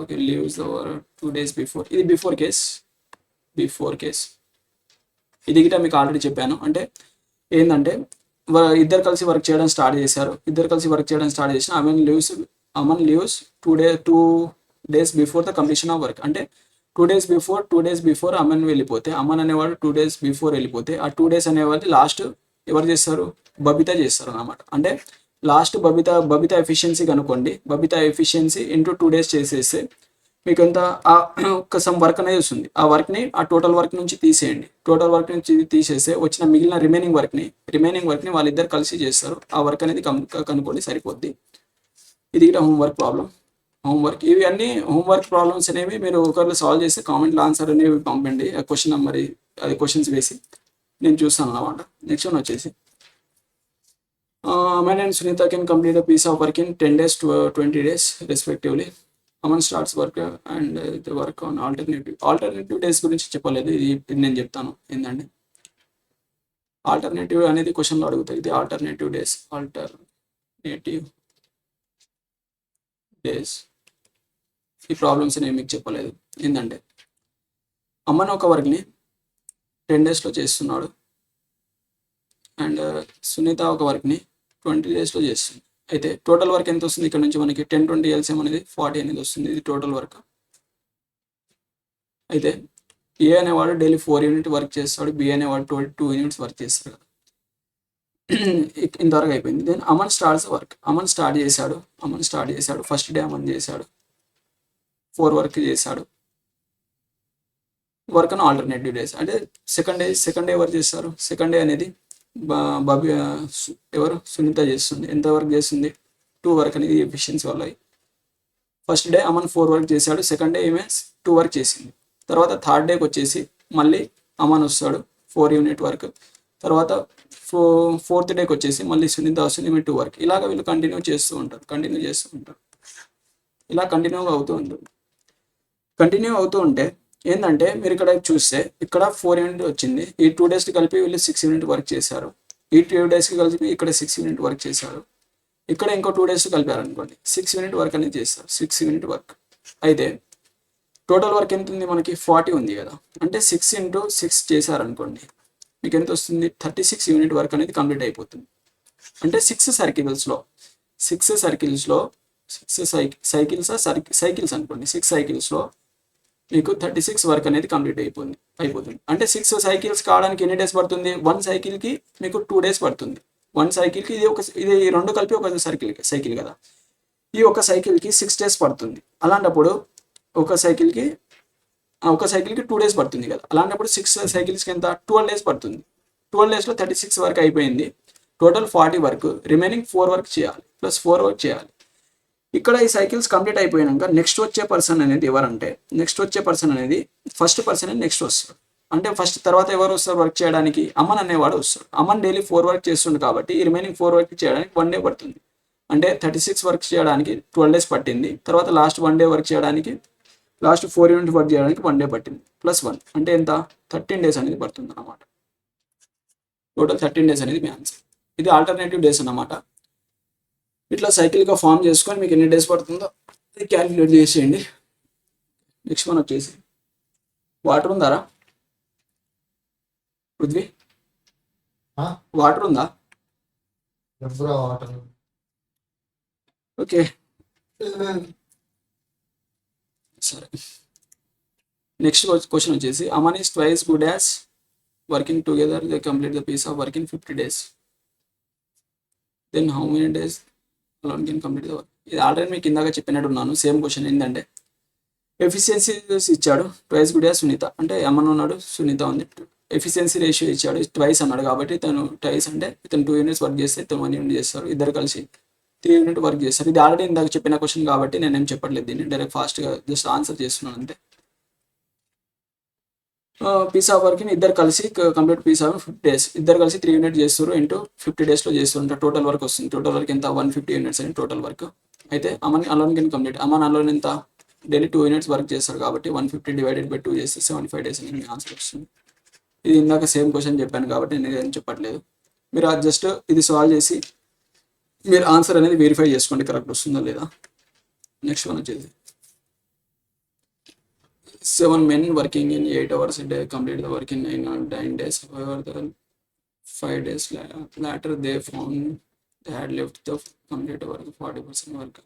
okay leaves 2 days before. ఇది బిఫోర్ కేస్. ఇది గిట్ట మీకు ఆల్రెడీ చెప్పాను. అంటే ఏంటంటే ఇద్దరు కలిసి వర్క్ చేయడం స్టార్ట్ చేశారు. Aman leaves 2 days before the completion of work. అంటే 2 days బిఫోర్ అమన్ వెళ్ళిపోతే, అమన్ అనేవాడు 2 days బిఫోర్ వెళ్ళిపోతే, ఆ 2 days అనేవాడు లాస్ట్ ఎవరు చేస్తారు? బబిత చేస్తారు అన్నమాట. అంటే లాస్ట్ బబిత ఎఫిషియన్సీ కనుక్కోండి. బబిత ఎఫిషియన్సీ ఇంటూ 2 days చేసేస్తే మీకు ఎంత ఒక సమ్ వర్క్ అనేది వస్తుంది. ఆ వర్క్ని ఆ టోటల్ వర్క్ నుంచి తీసేయండి. టోటల్ వర్క్ నుంచి తీసేస్తే వచ్చిన మిగిలిన రిమైనింగ్ వర్క్ని వాళ్ళిద్దరు కలిసి చేస్తారు. ఆ వర్క్ అనేది కనుక్కోండి, సరిపోద్ది. ఇది కూడా హోంవర్క్. ఇవి అన్ని హోంవర్క్ ప్రాబ్లమ్స్ అనేవి మీరు ఒకవేళ సాల్వ్ చేస్తే కామెంట్లో ఆన్సర్ అనేవి పంపండి. క్వశ్చన్ నెంబర్ అది క్వశ్చన్స్ వేసి నేను చూస్తాను అన్నమాట. నెక్స్ట్ వన్ వచ్చేసి Aman and Sunita can complete piece of work in 10 days to 20 days respectively. Aman starts work and the work on alternative days గురించి చెప్పలేదు. ఇది నేను చెప్తాను ఏంటంటే ఆల్టర్నేటివ్ అనేది క్వశ్చన్లో అడుగుతాయి. ఇది ఆల్టర్నేటివ్ డేస్. ఈ ప్రాబ్లమ్స్ నేను మీకు చెప్పలేదు. ఏంటంటే అమన్ ఒక వర్క్ని 10 daysలో చేస్తున్నాడు అండ్ సునీత ఒక వర్క్ని 20 daysలో చేస్తుంది. అయితే టోటల్ వర్క్ ఎంత వస్తుంది? ఇక్కడ నుంచి మనకి 10-20 LCM అనేది 40 అనేది వస్తుంది. ఇది టోటల్ వర్క్. అయితే ఏ అనేవాడు డైలీ 4 units వర్క్ చేస్తాడు, బి అనేవాడు 2 units వర్క్ చేస్తాడు కదా. ఇంతవరకు అయిపోయింది. Then Aman starts work. Aman start చేశాడు. ఫస్ట్ డే అమన్ చేశాడు, 4 వర్క్ చేశాడు. వర్క్ అని ఆల్టర్నేటివ్ డేస్. అంటే సెకండ్ డే ఎవరు చేస్తారు? సెకండ్ డే అనేది ఎవరు? సునీత చేస్తుంది. ఎంత వర్క్ చేస్తుంది? 2 వర్క్ అనేది ఎఫిషియన్సీ వల్ల. ఫస్ట్ డే అమన్ 4 వర్క్ చేశాడు, సెకండ్ డే ఈమె 2 వర్క్ చేసింది. తర్వాత థర్డ్ డేకి వచ్చేసి మళ్ళీ అమన్ వస్తాడు, 4 unit వర్క్. తర్వాత ఫోర్త్ డేకి వచ్చేసి మళ్ళీ సునీత వస్తుంది, ఈమె 2 వర్క్. ఇలాగ వీళ్ళు కంటిన్యూ చేస్తూ ఉంటారు. ఇలా కంటిన్యూ అవుతూ ఉంటే ఏంటంటే మీరు ఇక్కడ చూస్తే ఇక్కడ 4 unit వచ్చింది. ఈ 2 daysకి కలిపి వీళ్ళు 6 unit వర్క్ చేశారు. ఈ 2 daysకి కలిపి ఇక్కడ 6 unit వర్క్ చేశారు. ఇక్కడ ఇంకో 2 days కలిపారనుకోండి, 6 unit వర్క్ అనేది చేస్తారు. 6 unit వర్క్. అయితే టోటల్ వర్క్ ఎంత ఉంది? మనకి 40 ఉంది కదా. అంటే 6 into 6 చేశారనుకోండి, మీకు ఎంత వస్తుంది? 36 unit వర్క్ అనేది కంప్లీట్ అయిపోతుంది. అంటే 6 సైకిల్స్లో అనుకోండి, 6 cyclesలో మీకు 36 వర్క్ అనేది కంప్లీట్ అయిపోతుంది. అంటే 6 cycles కావడానికి ఎన్ని డేస్ పడుతుంది? 1 cycleకి మీకు 2 days పడుతుంది. 1 cycleకి ఇది 2 కలిపి ఒక సైకిల్ కదా. ఈ ఒక సైకిల్కి 6 days పడుతుంది. అలాంటప్పుడు ఒక సైకిల్కి 2 days పడుతుంది కదా. అలాంటప్పుడు 6 cyclesకి ఎంత? 12 days పడుతుంది. 12 daysలో 36 వర్క్ అయిపోయింది. టోటల్ 40 వర్క్, రిమైనింగ్ 4 వర్క్ చేయాలి, ప్లస్ 4 వర్క్ చేయాలి. ఇక్కడ ఈ సైకిల్స్ కంప్లీట్ అయిపోయాక నెక్స్ట్ వచ్చే పర్సన్ అనేది ఎవరంటే, ఫస్ట్ పర్సన్ అనేది నెక్స్ట్ వస్తాడు. అంటే ఫస్ట్ తర్వాత ఎవరు వస్తారు వర్క్ చేయడానికి? అమన్ అనేవాడు వస్తాడు. అమన్ డైలీ 4 వర్క్ చేస్తుంది కాబట్టి ఈ రిమైనింగ్ 4 వర్క్ చేయడానికి 1 day పడుతుంది. అంటే 36 వర్క్ చేయడానికి 12 days పట్టింది. తర్వాత లాస్ట్ 1 day వర్క్ చేయడానికి, లాస్ట్ 4 unit వర్క్ చేయడానికి 1 day పట్టింది, ప్లస్ 1 అంటే ఎంత? 13 days అనేది పడుతుంది అన్నమాట. టోటల్ 13 days అనేది మీ ఆన్సర్. ఇది ఆల్టర్నేటివ్ డేస్ అన్నమాట. ఇట్లా సైకిల్గా ఫామ్ చేసుకొని మీకు ఎన్ని డేస్ పడుతుందో అది క్యాలిక్యులేట్ చేసేయండి. నెక్స్ట్ వన్ వచ్చేసి వాటర్ ఉందారా పృథ్వీ? వాటర్ ఉందా? ఓకే సరే. నెక్స్ట్ క్వశ్చన్ వచ్చేసి Aman is twice good as working together they complete the piece of work in 50 days. Then how many days alone can complete the work. ఇది already మీకు ఇందాక చెప్పినట్టున్నాను. Same question ఏంటంటే efficiencies ఇచ్చాడు twice good as Sunita, అంటే ఎమ్మన్ ఉన్నాడు సునీత ఉంది. ఎఫిషియన్సీ రేషియో ఇచ్చాడు ట్వైస్ అన్నాడు కాబట్టి తను ట్వైస్ అంటే ఇతను 2 యూనిట్స్ వర్క్ చేస్తే ఇతను 1 యూనిట్ చేస్తారు, ఇద్దరు కలిసి 3 యూనిట్ వర్క్ చేస్తారు. ఇది ఆల్రెడీ ఇందాక చెప్పిన క్వశ్చన్ కాబట్టి నేనేం చెప్పట్లేదు, దీన్ని డైరెక్ట్ ఫాస్ట్గా జస్ట్ ఆన్సర్ చేస్తున్నాను అంతే. పీస్ ఆఫ్ వర్క్ని ఇద్దరు కలిసి కంప్లీట్ పీస్ ఆఫ్ 50 days, ఇద్దరు కలిసి 3 యూనిట్ చేస్తారు ఇంటూ 50 daysలో చేస్తుంటారు. టోటల్ వర్క్ వస్తుంది, టోటల్ వర్క్ ఎంత 150 యూనిట్స్ అని టోటల్ వర్క్. అయితే అమన్ అలోన్ కింద కంప్లీట్, అమన్ అలోన్ ఎంత డైలీ 2 యూనిట్స్ వర్క్ చేస్తారు కాబట్టి 150 డివైడెడ్ బై 2 చేస్తే 75 days అని ఆన్సర్ వస్తుంది. ఇది ఇందాక సేమ్ క్వశ్చన్ చెప్పాను కాబట్టి నేను ఏం చెప్పట్లేదు, మీరు జస్ట్ ఇది సాల్వ్ చేసి మీరు ఆన్సర్ అనేది వెరిఫై చేసుకోండి కరెక్ట్ వస్తుందా లేదా. నెక్స్ట్ వన్ వచ్చేసి 7 men working in 8 hours a day complete the work in 9 days. However, the 5 days later they found they had left the complete work 40% work.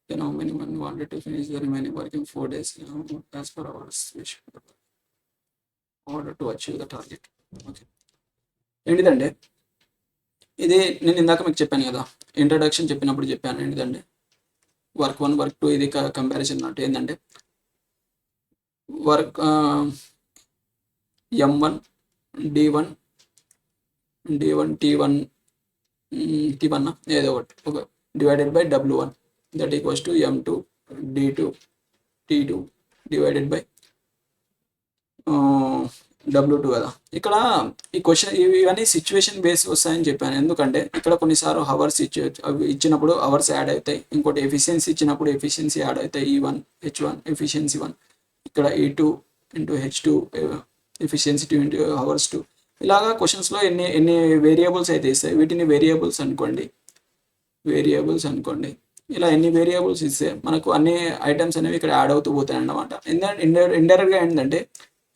Then how many men wanted to finish the remaining work in 4 days as per hours wish order to achieve the target. Okay. ఏంటిదంటే ఇది నేను ఇందాక మీకు చెప్పాను కదా, introduction చెప్పినప్పుడు చెప్పాను ఏంటిదంటే వర్క్ 1 వర్క్ 2 ఇది కంపారిజన్ అంటే ఏంటంటే వర్క్ M1 D1 T1 ఏదో ఒకటి divided by W1 that equals to M2 D2 T2 divided by W2 కదా. ఇక్కడ ఈ క్వశ్చన్ ఇవన్నీ సిచ్యువేషన్ బేస్ వస్తాయని చెప్పాను, ఎందుకంటే ఇక్కడ కొన్నిసార్లు అవర్స్ ఇచ్చినప్పుడు అవర్స్ యాడ్ అవుతాయి, ఇంకోటి ఎఫిషియన్సీ ఇచ్చినప్పుడు ఎఫిషియన్సీ యాడ్ అవుతాయి, E1 H1 ఎఫిషియన్సీ 1, ఇక్కడ E2 into H2 efficiency 2 into hours 2. ఇలాగా క్వశ్చన్స్లో ఎన్ని వేరియబుల్స్ అయితే ఇస్తాయి వీటిని వేరియబుల్స్ అనుకోండి. ఇలా ఎన్ని వేరియబుల్స్ ఇస్తే మనకు అన్ని ఐటమ్స్ అనేవి ఇక్కడ యాడ్ అవుతూ పోతాయి అన్నమాట. ఇండైరెక్ట్గా ఏంటంటే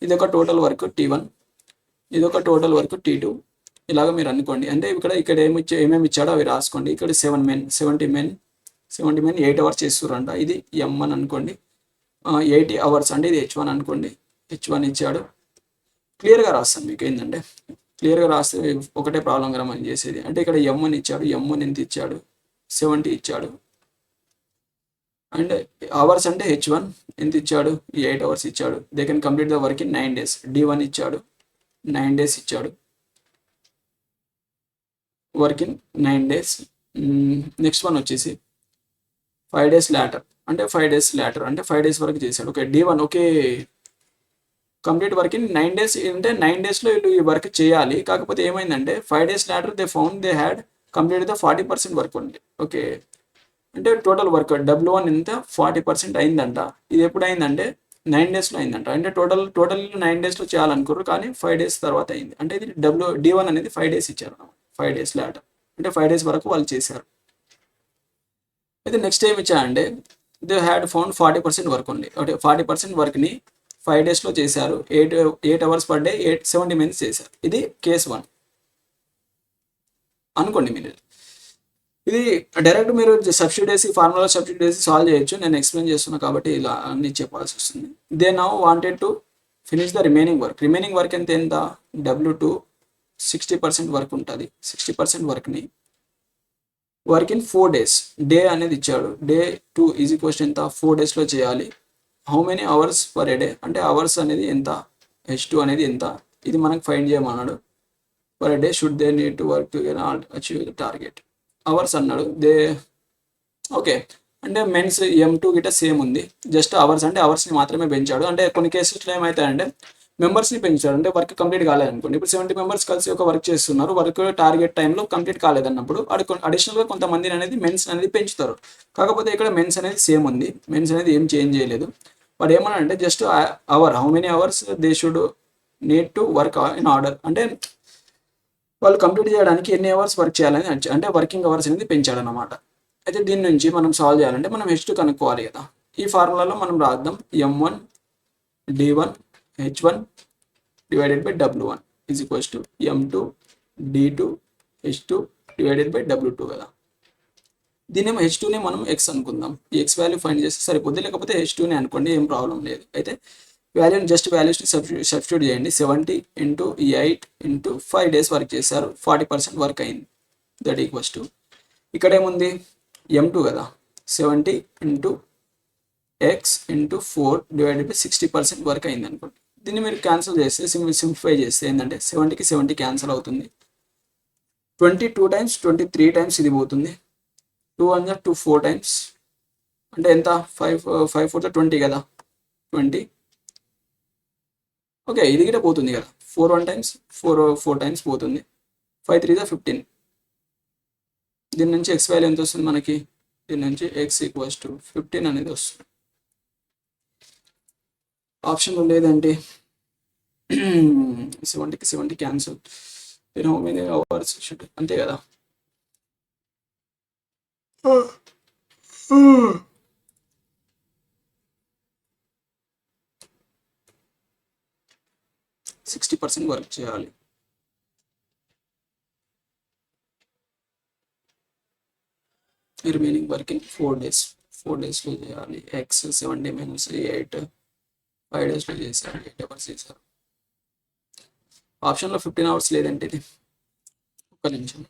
ఇది ఒక టోటల్ వర్క్ T1, ఇది ఒక టోటల్ వర్క్ T2 ఇలాగ మీరు అనుకోండి. అంటే ఇక్కడ ఏమేమి ఇచ్చాడో అవి రాసుకోండి. ఇక్కడ 70 men 8 hours చేస్తురంట, ఇది M1 అనుకోండి. 80 hours అంటే ఇది H1 అనుకోండి, H1 ఇచ్చాడు. క్లియర్గా రాస్తాను మీకు, ఏంటంటే క్లియర్గా రాస్తే ఒకటే ప్రాబ్లం కదా మనం చేసేది. అంటే ఇక్కడ M1 ఇచ్చాడు, M1 ఎంత ఇచ్చాడు 70 ఇచ్చాడు, అండ్ అవర్స్ అంటే H1 ఎంత ఇచ్చాడు 8 hours ఇచ్చాడు. They can complete the work in 9 days. D1 ఇచ్చాడు 9 days ఇచ్చాడు, work in 9 days. Next one వచ్చేసి 5 days later అంటే 5 days later అంటే 5 days వరకు చేశాడు. Okay, D1 okay complete work in 9 days అంటే 9 daysలో వీళ్ళు ఈ వర్క్ చేయాలి. కాకపోతే ఏమైందంటే 5 days later they found they had complete the 40% work ఉంది. ఓకే, అంటే టోటల్ వర్క్ W1 ఎంత 40% అయిందంట. ఇది ఎప్పుడు అయిందంటే 9 daysలో అయిందంట. అంటే టోటల్ 9 daysలో చేయాలనుకోరు, కానీ 5 days తర్వాత అయింది. అంటే ఇది D1 అనేది 5 days ఇచ్చారు, 5 days later అంటే 5 days వరకు వాళ్ళు చేశారు. అయితే నెక్స్ట్ ఏం ఇచ్చారంటే దే హ్యాడ్ ఫౌండ్ 40% వర్క్ ఉంది. అంటే 40% వర్క్ని 5 daysలో చేశారు, 8 hours per day 70 minutes చేశారు. ఇది కేస్ 1 అనుకోండి. మీరు ఇది డైరెక్ట్ మీరు సబ్స్టిట్యూట్ చేసి ఫార్ములా సబ్స్టిట్యూట్ చేసి సాల్వ్ చేయొచ్చు, నేను ఎక్స్ప్లెయిన్ చేస్తున్నా కాబట్టి ఇలా అన్ని చెప్పాల్సి వస్తుంది. They now wanted to finish the remaining work ఎంత W2 60% వర్క్ ఉంటుంది. 60% వర్క్ని వర్క్ ఇన్ 4 days డే అనేది ఇచ్చాడు. డే 2 ఈజ్ ఈక్వల్స్ ఎంత 4 daysలో చేయాలి. How many hours per day అంటే అవర్స్ అనేది ఎంత, H2 అనేది ఎంత, ఇది మనకు ఫైండ్ చేయమన్నాడు. Per day should they need to work to achieve the target. Hours అన్నాడు దే. ఓకే, అంటే మెన్స్ M2 గిట సేమ్ ఉంది, జస్ట్ అవర్స్ అంటే అవర్స్ని మాత్రమే పెంచాడు. అంటే కొన్ని కేసెస్లో ఏమవుతాయంటే మెంబర్స్ని పెంచాడు, అంటే వర్క్ కంప్లీట్ కాలేదనుకోండి. ఇప్పుడు 70 members కలిసి ఒక వర్క్ చేస్తున్నారు, వర్క్ టార్గెట్ టైంలో కంప్లీట్ కాలేదన్నప్పుడు అడిషనల్గా కొంతమందిని అనేది మెన్స్ అనేది పెంచుతారు. కాకపోతే ఇక్కడ మెన్స్ అనేది సేమ్ ఉంది, మెన్స్ అనేది ఏం చేంజ్ చేయలేదు. వాడు ఏమన్నా అంటే just hour how many hours they should need to work in order, అంటే వాళ్ళు కంప్లీట్ చేయడానికి ఎన్ని అవర్స్ వర్క్ చేయాలని అంటే వర్కింగ్ అవర్స్ అనేది పెంచాడు అన్నమాట. అయితే దీని నుంచి మనం సాల్వ్ చేయాలంటే మనం H2 కనుక్కోవాలి కదా. ఈ ఫార్ములాలో మనం రాద్దాం M1 D1 H1 divided by W1 is equals to M2 D2 H2 divided by W2 కదా. దీనేమో H2ని మనం X అనుకుందాం, ఈ X వాల్యూ ఫైండ్ చేస్తే సరిపోద్ది, లేకపోతే H2ని అనుకోండి, ఏం ప్రాబ్లం లేదు. అయితే వాల్యూస్ని సబ్స్టిట్యూట్ చేయండి. 70 ఇంటూ 8 ఇంటూ 5 days వర్క్ చేశారు, 40% వర్క్ అయింది. దట్ ఈక్వల్స్ టు ఇక్కడ ఏముంది M2 కదా, 70 into X into 4 divided by 60% work అయింది అనుకోండి. దీన్ని మీరు క్యాన్సిల్ చేస్తే సింప్లిఫై చేస్తే ఏంటంటే 70కి 70 క్యాన్సిల్ అవుతుంది. 22 టైమ్స్ 23 టైమ్స్ ఇది పోతుంది. 2 1 2 4 టైమ్స్ అంటే ఎంత 5 4 20 కదా 20. ఓకే ఇది కూడా పోతుంది కదా 4 1 టైమ్స్ 4 టైమ్స్ పోతుంది. 5 3 15. దీని నుంచి ఎక్స్ వాల్యూ ఎంత వస్తుంది మనకి? దీని నుంచి ఎక్స్ ఈక్వల్స్ టు 15 అనేది వస్తుంది. ఆప్షన్ ఉండేదంటే 70కి 70 cancel. How many hours should అంతే కదా. సిక్స్టీ % వర్క్ చేయాలి. Remaining work in 4 days. 4 daysలో చేయాలి. ఎక్స్ 70 minus 8 5 daysలో చేశారు. 8 hours చేశారు. ఆప్షన్లో 15 hours లేదంటే ఇది. ఒక్క నిమిషం.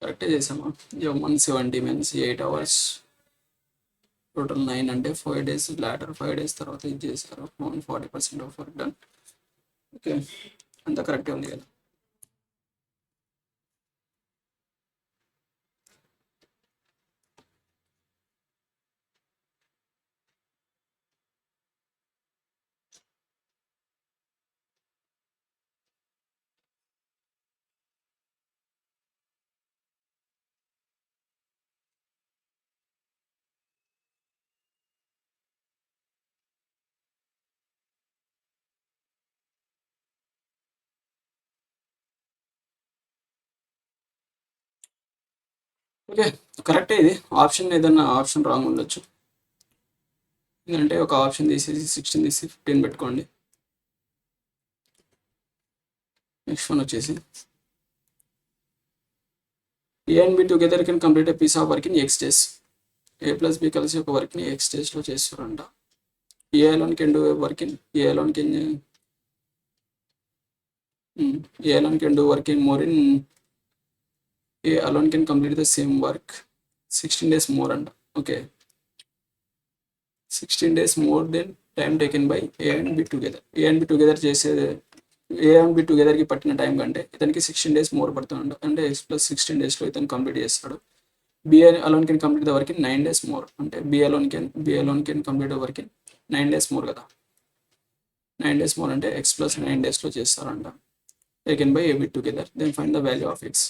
కరెక్టే చేసామా? 170 minus 8 hours టోటల్ 9 అంటే 5 days లాటర్ 5 days తర్వాత ఇది చేశారు. 40% ఆఫ్ వర్క్ డన్. ఓకే అంతా కరెక్టే ఉంది కదా. ఓకే కరెక్టే ఇది. ఆప్షన్ ఏదన్నా ఆప్షన్ రాంగ్ ఉండొచ్చు. ఎందుకంటే ఒక ఆప్షన్ తీసేసి 16 తీసి 15 పెట్టుకోండి. నెక్స్ట్ వన్ వచ్చేసి A and B together can complete a piece of work in X days. A plus B కలిసి ఒక వర్క్ని ఎక్స్ డేస్లో చేస్తారంట. A alone can do work in A alone can A alone can do work in more in A alone can complete the same work 16 days more అంట. Okay 16 days more then time taken by A and B together. A and B together చేసేది ఏ and B టుగెదర్కి పట్టిన time కంటే ఇతనికి 16 days more పడుతుందంట. అంటే X plus 16 daysలో ఇతను complete చేస్తాడు. B alone can complete the work in 9 days more. అంటే B alone can complete the work in 9 days more కదా. 9 days మోర్ అంటే ఎక్స్ ప్లస్ 9 daysలో చేస్తారంట. Taken by A B together then find the value of X.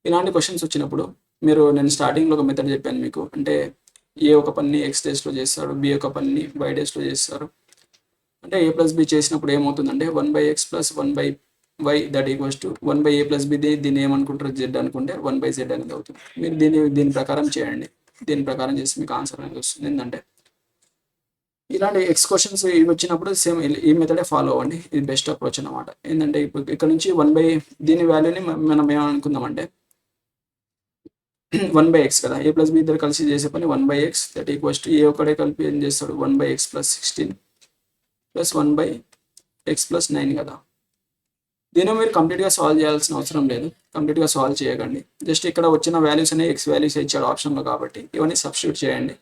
ఇలాంటి questions వచ్చినప్పుడు నేను స్టార్టింగ్లో ఒక మెథడ్ చెప్పాను మీకు. అంటే ఏ ఒక పని ఎక్స్ డేస్లో చేస్తాడు, బి ఒక పని వై డేస్లో చేస్తారు. అంటే ఏ ప్లస్ బి చేసినప్పుడు ఏమవుతుందంటే 1/x + 1/y that equals to 1/a + b. దీన్ని ఏమనుకుంటారు జెడ్ అనుకుంటే 1/z అనేది అవుతుంది. మీరు దీని ప్రకారం చేయండి. దీని ప్రకారం చేసి మీకు ఆన్సర్ అనేది వస్తుంది. ఏంటంటే ఇలాంటి ఎక్స్ క్వశ్చన్స్ ఇవి వచ్చినప్పుడు సేమ్ ఈ మెథడే ఫాలో అవ్వండి. ఇది బెస్ట్ అప్రోచ్ అన్నమాట. ఏంటంటే ఇప్పుడు ఇక్కడ నుంచి దీని వాల్యూని మనం ఏమనుకుందామంటే 1/x కదా. ఏ ప్లస్ బి ఇద్దరు కలిసి చేసే పని 1/x దట్ ఈక్వల్స్ టు ఏ ఒకటే కలిపి ఏం చేస్తాడు 1/x + 16 + 1/x + 9 కదా. దీన్ని మీరు కంప్లీట్గా సాల్వ్ చేయాల్సిన అవసరం లేదు. కంప్లీట్గా సాల్వ్ చేయకండి. జస్ట్ ఇక్కడ వచ్చిన వాల్యూస్ అనేవి ఎక్స్ వాల్యూస్ ఇచ్చాడు ఆప్షన్లో కాబట్టి ఇవన్నీ సబ్స్టిట్యూట్ చేయండి.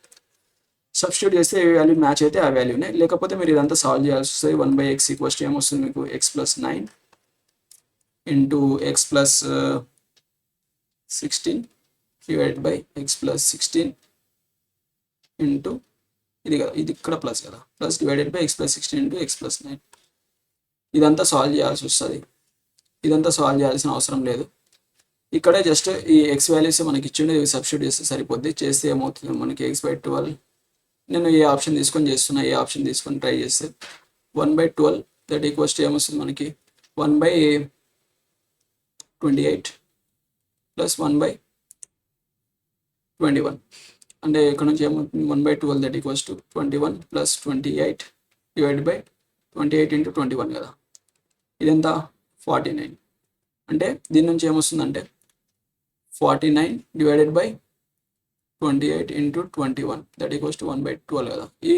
సబ్స్టిట్యూట్ చేస్తే ఏ వాల్యూ మ్యాచ్ అయితే ఆ వాల్యూనే. లేకపోతే మీరు ఇదంతా సాల్వ్ చేయాల్సి వస్తుంది. 1/x ఈక్వల్స్ టు ఏమొస్తుంది మీకు x + 9 into x + 16 divide by x + 16 into ఇది కదా, ఇది ఇక్కడ ప్లస్ కదా, plus divided by x + 16 into x + 9. ఇదంతా సాల్వ్ చేయాల్సి వస్తుంది. ఇదంతా సాల్వ్ చేయాల్సిన అవసరం లేదు. ఇక్కడే జస్ట్ ఈ ఎక్స్ వాల్యూస్ మనకి ఇచ్చిండే ఇవి సబ్స్టిట్యూట్ చేస్తే సరిపోద్ది. చేస్తే ఏమవుతుంది మనకి x/12 నేను ఏ ఆప్షన్ తీసుకొని చేస్తున్నా, ఏ ఆప్షన్ తీసుకొని ట్రై చేస్తే 1/12 దట్ ఈక్వల్స్ టు ఏమొస్తుంది మనకి 1/28 ప్లస్ 1/21. అంటే ఇక్కడ నుంచి ఏమవుతుంది 1/12 that equals to 21 plus 28 divide by 28 into 21 కదా, ఇదెంత 49. అంటే దీని నుంచి ఏమొస్తుందంటే 49 divided by 28 into 21 that equals to 1/12 కదా. ఈ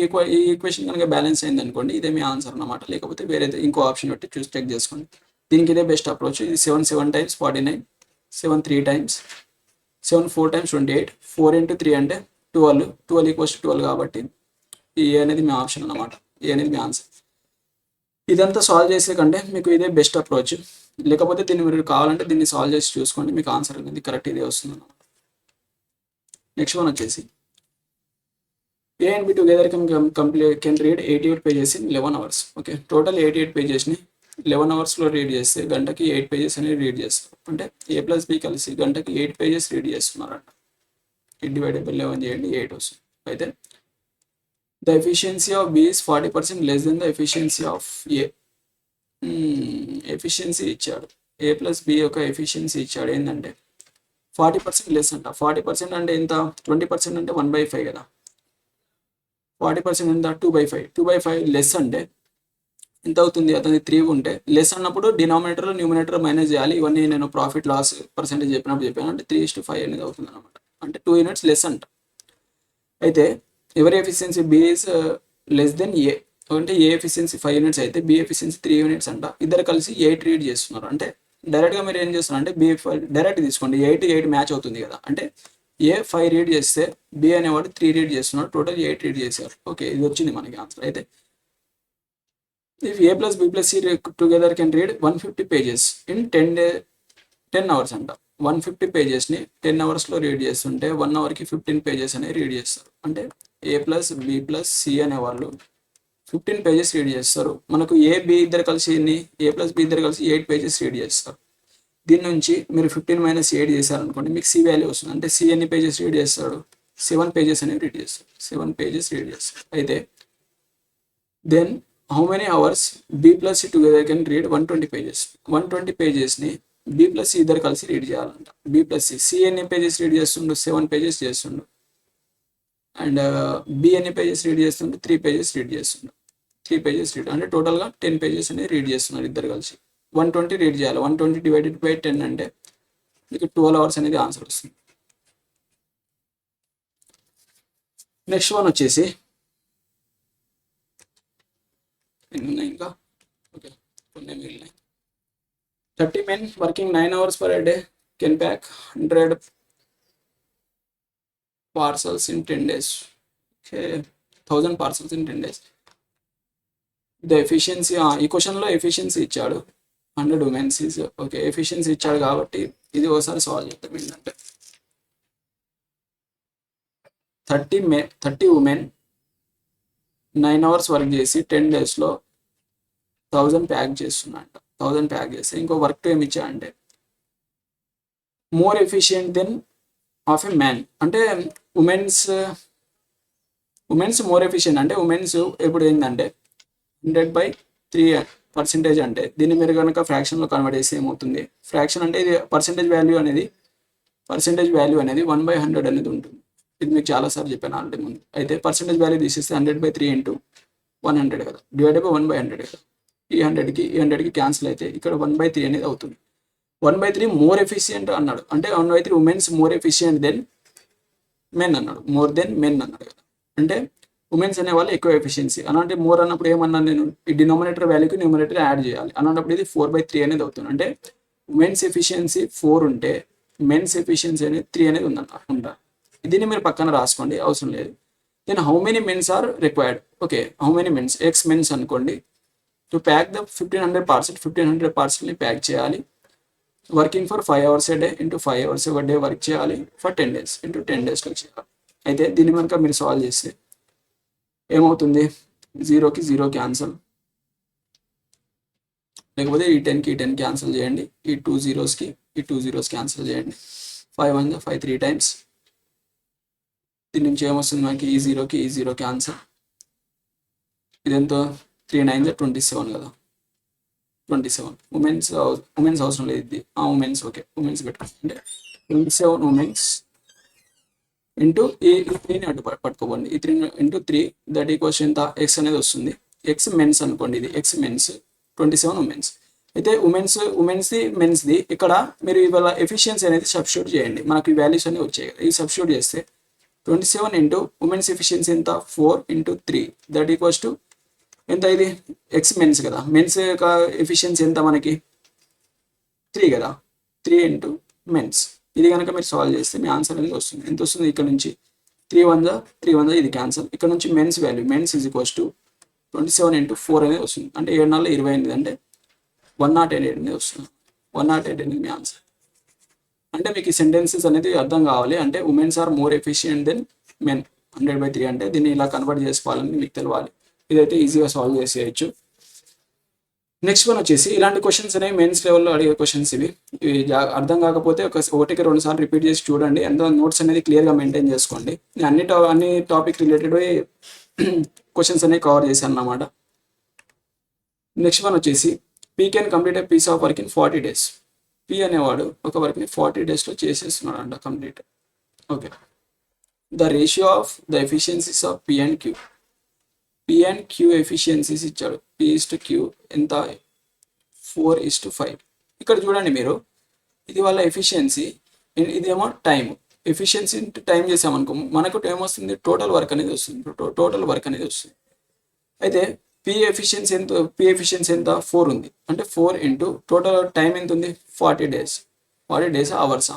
ఈక్వేషన్ కనుక బ్యాలెన్స్ అయింది అనుకోండి, ఇదే మీ ఆన్సర్ అన్నమాట. లేకపోతే వేరే ఇంకో ఆప్షన్ పెట్టి చూసి చెక్ చేసుకోండి. దీనికి ఇదే బెస్ట్ అప్రోచ్. ఇది 7 టైమ్స్ 49, 7 3 టైమ్స్, 7 4 టైమ్స్ 28, 4 ఇంటూ 3 అంటే 12 ఈక్వల్స్ టు 12 కాబట్టి ఈ ఏ అనేది మీ ఆప్షన్ అన్నమాట. ఏ అనేది మీ ఆన్సర్. ఇదంతా సాల్వ్ చేసే కంటే మీకు ఇదే బెస్ట్ అప్రోచ్. లేకపోతే దీన్ని మీరు కావాలంటే దీన్ని సాల్వ్ చేసి చూసుకోండి, మీకు ఆన్సర్ అనేది కరెక్ట్ ఇదే వస్తుంది అన్నమాట. నెక్స్ట్ వన్ వచ్చేసి A and B together can read 88 pages in 11 hours. Okay, total 88 pagesని 11 అవర్స్లో రీడ్ చేస్తే గంటకి 8 pages అనేది రీడ్ చేస్తారు. అంటే ఏ ప్లస్ బి కలిసి గంటకి 8 pages రీడ్ చేస్తున్నారంట. 8 డివైడెడ్ బై 11 చేయండి, 8 వస్తుంది. అయితే the efficiency of B is 40% less than the efficiency of A. Efficiency ఇచ్చాడు, ఏ ప్లస్ బి యొక్క ఎఫిషియన్సీ ఇచ్చాడు ఏంటంటే 40% లెస్ అంట. 40% అంటే ఎంత, 20% అంటే 1/5 కదా. 40% ఎంత 2/5. 2/5 లెస్ అంటే ఎంత అవుతుంది, అతని 3 ఉంటే లెస్ అన్నప్పుడు డినామినేటర్ న్యూమినేటర్ మైనస్ చేయాలి. ఇవన్నీ నేను ప్రాఫిట్ లాస్ పర్సెంటేజ్ చెప్పాను. అంటే 3:5 అనేది అవుతుంది అనమాట. అంటే 2 units లెస్ అంట. అయితే ఎవరి efficiency B is less than A. అంటే ఏ ఎఫిషియన్సీ 5 units అయితే బి ఎఫిషియన్సీ 3 units అంట. ఇద్దరు కలిసి 8 రీడ్ చేస్తున్నారు. అంటే డైరెక్ట్గా మీరు ఏం చేస్తున్నారు అంటే బి డైరెక్ట్ తీసుకోండి, 8 మ్యాచ్ అవుతుంది కదా. అంటే ఏ 5 రీడ్ చేస్తే బి అనేవాడు 3 రీడ్ చేస్తున్నాడు, టోటల్ 8 రీడ్ చేశారు. ఓకే, ఇది వచ్చింది మనకి ఆన్సర్. అయితే if A plus B plus C together can read 150 pages in 10 hours అంట. 150 pagesని 10 hours రీడ్ చేస్తుంటే 1 hourకి 15 pages అనేవి రీడ్ చేస్తారు. అంటే A plus B plus C అనే వాళ్ళు 15 pages రీడ్ చేస్తారు. మనకు ఏ బి ఇద్దరు కలిసి ఏ ప్లస్ బి ఇద్దరు కలిసి 8 pages రీడ్ చేస్తారు. దీని నుంచి మీరు 15 - 8 చేశారనుకోండి, మీకు సి వాల్యూ వస్తుంది. అంటే సి ఎన్ని పేజెస్ రీడ్ చేస్తాడు, 7 pages అనేవి రీడ్ చేస్తాడు. 7 pages రీడ్ చేస్తాడు. అయితే then how many hours B plus C together can read 120 pages. 120 pagesని బి ప్లస్ సి ఇద్దరు కలిసి రీడ్ చేయాలంట. బి ప్లస్ సి ఎన్ని పేజెస్ రీడ్ చేస్తుండు, 7 pages చేస్తుండు. అండ్ బి ఎన్ని పేజెస్ రీడ్ చేస్తుండు, 3 pages రీడ్ చేస్తుండు. 3 pages రీడ్ అంటే టోటల్గా 10 pages అనేది రీడ్ చేస్తున్నారు ఇద్దరు కలిసి. 120 రీడ్ చేయాలి. 120 డివైడెడ్ బై 10 అంటే మీకు 12 hours అనేది ఆన్సర్ వస్తుంది. నెక్స్ట్ వన్ వచ్చేసి ఇంకా ఓకే కొన్ని మిగిలినాయి. 30 men working 9 hours per day can pack 100 parcels in 10 days. Okay, 1000 parcels in 10 days. The efficiency, ఈ క్వశ్చన్లో ఎఫిషియన్సీ ఇచ్చాడు 100 women is ఓకే. ఎఫిషియన్సీ ఇచ్చాడు కాబట్టి ఇది ఒకసారి సాల్వ్ చేద్దాం. ఏంటంటే 30 women 9 hours వర్క్ చేసి 10 daysలో 1000 ప్యాక్ చేస్తున్నట్ట. 1000 ప్యాక్ చేస్తే ఇంకో వర్క్ ఏమి ఇచ్చాడంటే more efficient than of a man. అంటే ఉమెన్స్ మోర్ ఎఫిషియంట్ అంటే ఉమెన్స్ ఇప్పుడు ఏంటంటే 100/3% అంటే దీన్ని మీరు కనుక ఫ్రాక్షన్లో కన్వర్ట్ చేస్తే ఏమవుతుంది, ఫ్రాక్షన్ అంటే ఇది పర్సెంటేజ్ వాల్యూ అనేది 1/100 అనేది ఉంటుంది. ఇది మీకు చాలాసార్లు చెప్పాను ఆల్రెడీ ముందు. అయితే పర్సెంటేజ్ వాల్యూ తీసేస్తే 100/3 ఇంటూ 100 కదా, డివైడెడ్ బై 1/100 కదా. ఈ 100కి క్యాన్సిల్ అయితే ఇక్కడ 1/3 అనేది అవుతుంది. 1/3 మోర్ ఎఫిషియంట్ అన్నాడు. అంటే 1/3 womens more efficient than men అన్నాడు. మోర్ దెన్ మెన్ అన్నాడు కదా. అంటే ఉమెన్స్ అనే వాళ్ళు ఎక్కువ ఎఫిషియన్సీ. అలాంటి మోర్ అన్నప్పుడు ఏమన్నాను నేను, ఈ డినామినేటర్ వాల్యూకి న్యూమినేటర్ యాడ్ చేయాలి. అన్నప్పుడు ఇది 4/3 అనేది అవుతుంది. అంటే ఉమెన్స్ ఎఫిషియన్సీ 4 ఉంటే మెన్స్ ఎఫిషియన్సీ అనేది 3 అనేది ఉందన్నమాట. దీన్ని మీరు పక్కన రాసుకోండి, అవసరం లేదు. Then how many mens are required. Okay, how many mens, X mens అనుకోండి. టు ప్యాక్ ద 1500 parcel, 1500 parcelని ప్యాక్ చేయాలి. Working for 5 hours a day into 5 hours a day work చేయాలి. ఫర్ 10 days ఇంటూ 10 daysలో చేయాలి. అయితే దీన్ని కనుక మీరు సాల్వ్ చేస్తే ఏమవుతుంది, 0కి 0 క్యాన్సల్, లేకపోతే ఈ 10కి 10 క్యాన్సల్ చేయండి. ఈ 2 zeros క్యాన్సల్ చేయండి. 5 1 5 3 times దీని నుంచి ఏమొస్తుంది మనకి ఈ జీరోకి ఆన్సర్. ఇదెంతో 3 9 27 కదా, 27. ఉమెన్స్ అవసరం లేదు, ఇది ఉమెన్స్. ఓకే, ఉమెన్స్ పెట్టుకుంటే 27 ఉమెన్స్ ఇంటూ ఈ 3ని అడ్డు పట్టుకోండి. ఈ 3 ఇంటూ 3 దట్ ఈక్వల్స్ ఎంత, ఎక్స్ అనేది వస్తుంది. ఎక్స్ మెన్స్ అనుకోండి, ఇది ఎక్స్ మెన్స్ 27 ఉమెన్స్. అయితే మెన్స్ది ఇక్కడ మీరు ఇవాళ ఎఫిషియన్సీ అనేది సబ్స్టిట్యూట్ చేయండి. మనకి ఈ వాల్యూస్ అనేవి వచ్చాయి కదా, ఈ సబ్స్టిట్యూట్ చేస్తే 27 ఇంటూ ఉమెన్స్ ఎఫిషియన్సీ ఎంత 4 ఇంటూ 3 దట్ ఈక్వల్స్ టు ఎంత, ఇది ఎక్స్ మెన్స్ కదా, మెన్స్ యొక్క ఎఫిషియన్సీ ఎంత మనకి 3 కదా, 3 ఇంటూ మెన్స్. ఇది కనుక మీరు సాల్వ్ చేస్తే మీ ఆన్సర్ అనేది వస్తుంది. ఎంత వస్తుంది, ఇక్కడ నుంచి 3 1 ఇది క్యాన్సల్. ఇక్కడ నుంచి mens value, mens is equals to 27 into 4 అనేది వస్తుంది. అంటే 7 4 28 అంటే 108 అనేది వస్తుంది. 108 అనేది మీ ఆన్సర్. అంటే మీకు ఈ సెంటెన్సెస్ అనేది అర్థం కావాలి. అంటే womens are more efficient than men 100/3 అంటే దీన్ని ఇలా కన్వర్ట్ చేసుకోవాలని మీకు తెలియాలి. ఇదైతే ఈజీగా సాల్వ్ చేసేయచ్చు. నెక్స్ట్ వన్ వచ్చేసి ఇలాంటి క్వశ్చన్స్ అనేవి మెయిన్స్ లెవెల్లో అడిగే క్వశ్చన్స్ ఇవి అర్థం కాకపోతే ఒకటికి 2 సార్లు రిపీట్ చేసి చూడండి. ఎంత నోట్స్ అనేది క్లియర్గా మెయింటైన్ చేసుకోండి. నేను అన్ని టాపిక్ రిలేటెడ్ క్వశ్చన్స్ అనేవి కవర్ చేశాను అన్నమాట. నెక్స్ట్ వన్ వచ్చేసి P can complete a piece of work in 40 days. P అనేవాడు ఒక వర్క్ని 40 daysలో చేసేస్తున్నాడు అంట complete. Okay, the ratio of the efficiencies of P and Q. P and Q efficiencies ఇచ్చాడు. పీ ఇస్ టు క్యూ ఎంత, 4:5. ఇక్కడ చూడండి మీరు, ఇది వాళ్ళ ఎఫిషియన్సీ, ఇదేమో టైం. ఎఫిషియన్సీ ఇంటూ టైం చేసామనుకో మనకు ఏమొస్తుంది, టోటల్ వర్క్ అనేది వస్తుంది. అయితే పీ ఎఫిషియన్సీ ఎంత 4 ఉంది. అంటే 4 ఇంటూ టోటల్ టైం ఎంత ఉంది 40 days. 40 days అవర్సా,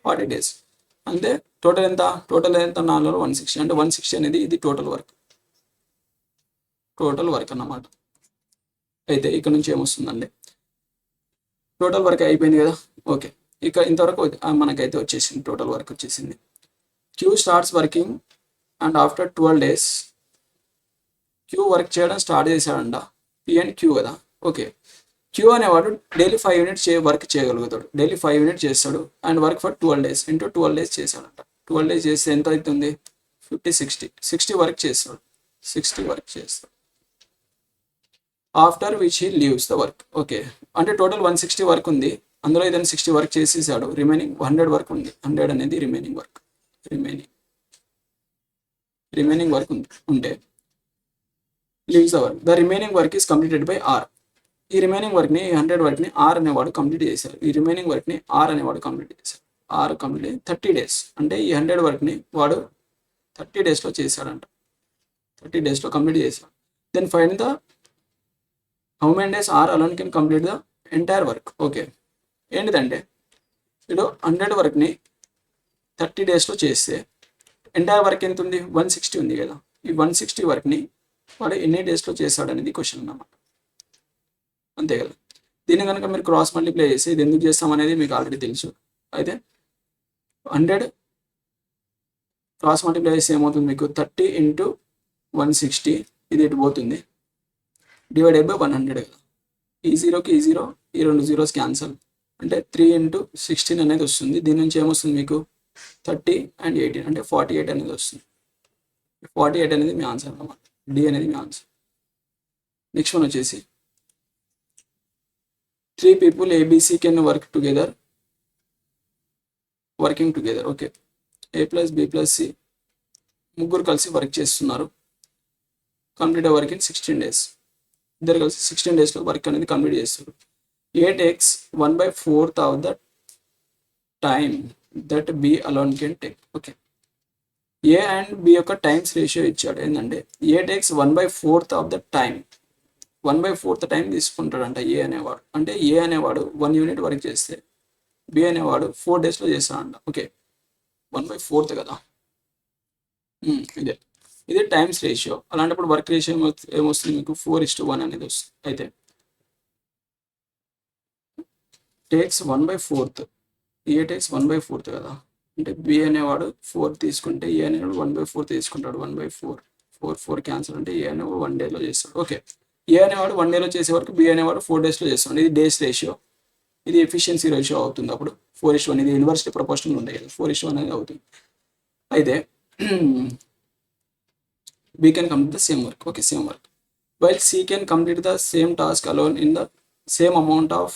40 days అంటే టోటల్ ఎంత 4 160. అంటే 160 అనేది ఇది టోటల్ వర్క్ అన్నమాట. అయితే ఇక్కడ నుంచి ఏమొస్తుందండి, టోటల్ వర్క్ అయిపోయింది కదా. ఓకే, ఇక ఇంతవరకు మనకైతే వచ్చేసింది, టోటల్ వర్క్ వచ్చేసింది. Q starts working and after 12 days Q work చేయడం స్టార్ట్ చేశాడంట. పీ అండ్ క్యూ కదా. ఓకే, క్యూ అనేవాడు డైలీ 5 units వర్క్ చేయగలుగుతాడు. డైలీ 5 units చేస్తాడు and work for 12 days into 12 days చేశాడంట. 12 days చేస్తే ఎంత అవుతుంది, 50 60 వర్క్ చేస్తాడు. After which he leaves the work. Okay, అంటే టోటల్ 160 వర్క్ ఉంది, అందులో ఇతను 60 వర్క్ చేసేసాడు. రిమైనింగ్ 100 వర్క్ ఉంది. 100 అనేది రిమైనింగ్ వర్క్ ఉంటే leaves the work. The remaining work is completed by R. ఈ రిమైనింగ్ వర్క్ని 100 వర్క్ని ఆర్ అనేవాడు కంప్లీట్ చేశారు. ఈ రిమైనింగ్ వర్క్ని ఆర్ అనేవాడు కంప్లీట్ చేశారు. R complete 30 days. అంటే ఈ 100 వర్క్ని వాడు 30 daysలో చేశాడంట. 30 daysలో కంప్లీట్ చేశాడు. Then find the how many days R alone can complete the entire work. Okay, ఏంటిదంటే ఇప్పుడు 100 వర్క్ని 30 daysలో చేస్తే ఎంటైర్ వర్క్ ఎంత ఉంది, 160 ఉంది కదా. ఈ 160 వర్క్ని వాడు ఎన్ని డేస్లో చేశాడు అనేది క్వశ్చన్ అన్నమాట. అంతే కదా. దీన్ని కనుక మీరు క్రాస్ మల్టిప్లై చేసి ఇది ఎందుకు చేస్తాం అనేది మీకు ఆల్రెడీ తెలుసు. అయితే 100 క్రాస్ మల్టిప్లై చేస్తే ఏమవుతుంది మీకు, 30 ఇంటూ 160 ఇది ఎటు పోతుంది, డివైడెడ్ బై 100 కదా. ఈ 0కి ఈ 0, ఈ 2 zeros క్యాన్సల్. అంటే 3 ఇంటూ 16 అనేది వస్తుంది. దీని నుంచి ఏమొస్తుంది మీకు 30 and 18 అంటే 48 అనేది వస్తుంది. 48 అనేది మీ ఆన్సర్ అన్నమాట. డి అనేది మీ ఆన్సర్. నెక్స్ట్ వన్ వచ్చేసి 3 people ABC can working together. Okay, A + B + C ముగ్గురు కలిసి వర్క్ చేస్తున్నారు. Complete work in 16 days. ఇద్దరు కలిసి 16 daysలో వర్క్ అనేది కంప్లీట్ చేస్తారు. A takes 1/4 of the time that B alone can take. Okay, A and B యొక్క టైమ్స్ రేషియో ఇచ్చాడు. ఏంటంటే A takes 1/4 of the time, 1/4 time తీసుకుంటాడంట ఏ అనేవాడు. అంటే ఏ అనేవాడు 1 unit వర్క్ చేస్తే బి అనేవాడు 4 daysలో చేస్తాడంట. ఓకే, 1/4 కదా. ఇదే టైమ్స్ రేషియో. అలాంటప్పుడు వర్క్ రేషియో ఏమొస్తుంది మీకు 4:1 అనేది వస్తుంది. అయితే టేక్స్ 1/4, ఏ టేక్స్ 1/4 కదా. అంటే బి అనేవాడు 4 తీసుకుంటే ఏ అనేవాడు 1/4 తీసుకుంటాడు. 1/4 క్యాన్సల్. అంటే ఏ అనేవాడు 1 dayలో చేస్తాడు. ఓకే, ఏ అనేవాడు 1 dayలో చేసే వరకు బి అనేవాడు 4 daysలో చేస్తాడు. ఇది డేస్ రేషియో, ఇది ఎఫిషియన్సీ రేషియో అవుతుంది. అప్పుడు 4:1 ఇది ఇన్వర్స్లీ ప్రపోర్షనల్ ఉంటాయి కదా, 4:1 అనేది అవుతుంది. అయితే B can complete the same work. Okay, same work. While C can complete the same task alone in the same amount of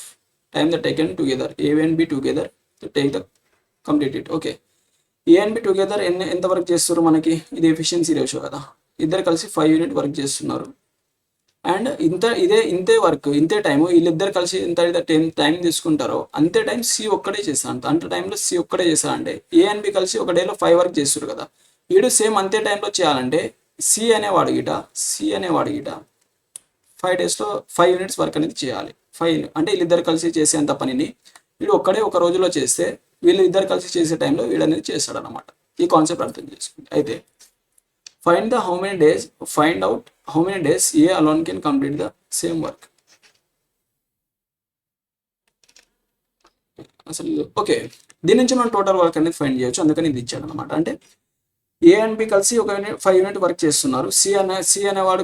time that taken together. A and B together to take the complete it. Okay. A and B together ఎంత work చేస్తారు మనకి? ఇది efficiency ratio కదా. ఇద్దరు కలిసి 5 unit work చేస్తున్నారు. And ఇంతే work ఇంతే టైం వీళ్ళిద్దరు కలిసి ఎంత టైం తీసుకుంటారో అంతే టైం సి ఒక్కడే చేస్తాడు. అంత టైంలో సి ఒక్కడే చేస్తాడంటే ఏ అండ్ బి కలిసి ఒక డేలో 5 వర్క్ చేస్తారు కదా. వీడు సేమ్ అంతే టైంలో చేయాలంటే సి అనేవాడు గిట 5 డేస్లో 5 యూనిట్స్ వర్క్ అనేది చేయాలి. 5 అంటే వీళ్ళిద్దరు కలిసి చేసేంత పనిని వీడు ఒక్కడే ఒక రోజులో చేస్తే వీళ్ళు ఇద్దరు కలిసి చేసే టైంలో వీడు అనేది చేస్తాడు అనమాట. ఈ కాన్సెప్ట్ అర్థం చేసుకోండి. అయితే find out how many days A alone can complete the same work. అసలు ఓకే, దీని నుంచి మనం టోటల్ వర్క్ అనేది ఫైండ్ చేయొచ్చు. అందుకని ఇది ఇచ్చాడు అనమాట. అంటే ఏ అండ్ బి కలిసి ఒక 5 యూనిట్ వర్క్ చేస్తున్నారు. సి అనేవాడు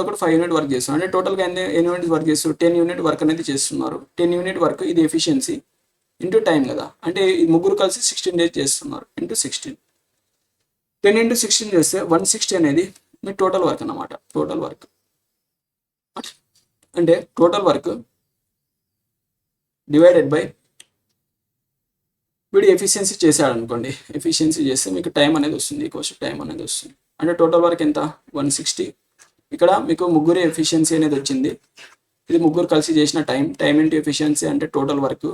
కూడా 5 యూనిట్ వర్క్ చేస్తున్నారు. అంటే టోటల్గా ఎన్ని యూనిట్ వర్క్ చేస్తారు? 10 యూనిట్ వర్క్ అనేది చేస్తున్నారు. 10 యూనిట్ వర్క్ ఇది ఎఫిషియన్సీ ఇంటూ టైం కదా. అంటే ఈ ముగ్గురు కలిసి 16 డేస్ చేస్తున్నారు. ఇంటూ 16, 10 into 16 చేస్తే 160 అనేది మీ టోటల్ వర్క్ అన్నమాట. టోటల్ వర్క్ అంటే టోటల్ వర్క్ డివైడెడ్ బై వీడు ఎఫిషియన్సీ చేశాడు అనుకోండి. ఎఫిషియన్సీ చేస్తే మీకు టైం అనేది వస్తుంది. టైం అనేది వస్తుంది. అంటే టోటల్ వర్క్ ఎంత? 160. ఇక్కడ మీకు ముగ్గురు ఎఫిషియన్సీ అనేది వచ్చింది. ఇది ముగ్గురు కలిసి చేసిన టైం ఇంటూ ఎఫిషియన్సీ అంటే టోటల్ వర్క్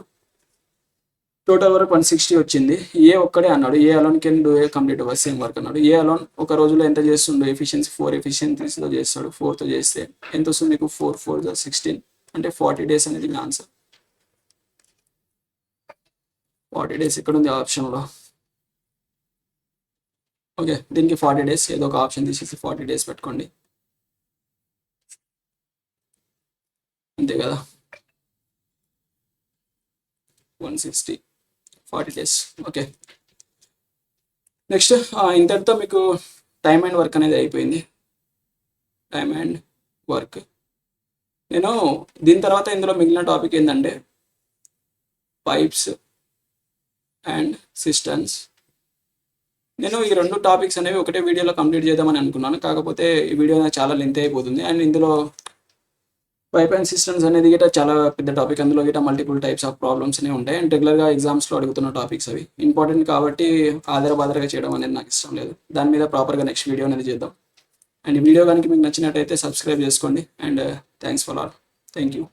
160 వచ్చింది. ఏ ఒక్కడే అన్నాడు. A alone can do a complete same work అన్నాడు. ఏ అలోన్ ఒక రోజులో ఎంత చేస్తుండో ఎఫిషియన్సీ 4 ఎఫిషియన్సీలో చేస్తాడు. 4తో చేస్తే ఎంత వస్తుంది మీకు? 4 4 16 అంటే 40 డేస్ అనేది మీ ఆన్సర్. 40 డేస్ ఇక్కడ ఉంది ఆప్షన్లో. ఓకే, దీనికి 40 డేస్ ఏదో ఒక ఆప్షన్ తీసేసి 40 డేస్ పెట్టుకోండి. అంతే కదా. 160 40 డేస్. ఓకే, నెక్స్ట్ ఇంతటితో మీకు టైం అండ్ వర్క్ అనేది అయిపోయింది. Time and work. నేను దీని తర్వాత ఇందులో మిగిలిన టాపిక్ ఏంటంటే పైప్స్ అండ్ సిస్టమ్స్. నేను ఈ 2 టాపిక్స్ అనేవి ఒకటే వీడియోలో కంప్లీట్ చేద్దామని అనుకున్నాను. కాకపోతే ఈ వీడియో నాకు చాలా లెంత్ అయిపోతుంది. అండ్ ఇందులో పైప్ అండ్ సిస్టమ్స్ అనేది గిట్ట చాలా పెద్ద టాపిక్. అందులో గిట్ట మల్టిపుల్ టైప్స్ ఆఫ్ ప్రాబ్లమ్స్ అనేవి ఉంటాయి. అండ్ రెగ్యులర్గా ఎగ్జామ్స్లో అడుగుతున్న టాపిక్స్ అవి ఇంపార్టెంట్ కాబట్టి ఆధారబాధరగా చేయడం అనేది నాకు ఇష్టం లేదు. దాని మీద ప్రాపర్గా నెక్స్ట్ వీడియో అనేది చేద్దాం. అండ్ ఈ వీడియో కనుక మీకు నచ్చినట్టయితే సబ్స్క్రైబ్ చేసుకోండి. And thanks for all. Thank you.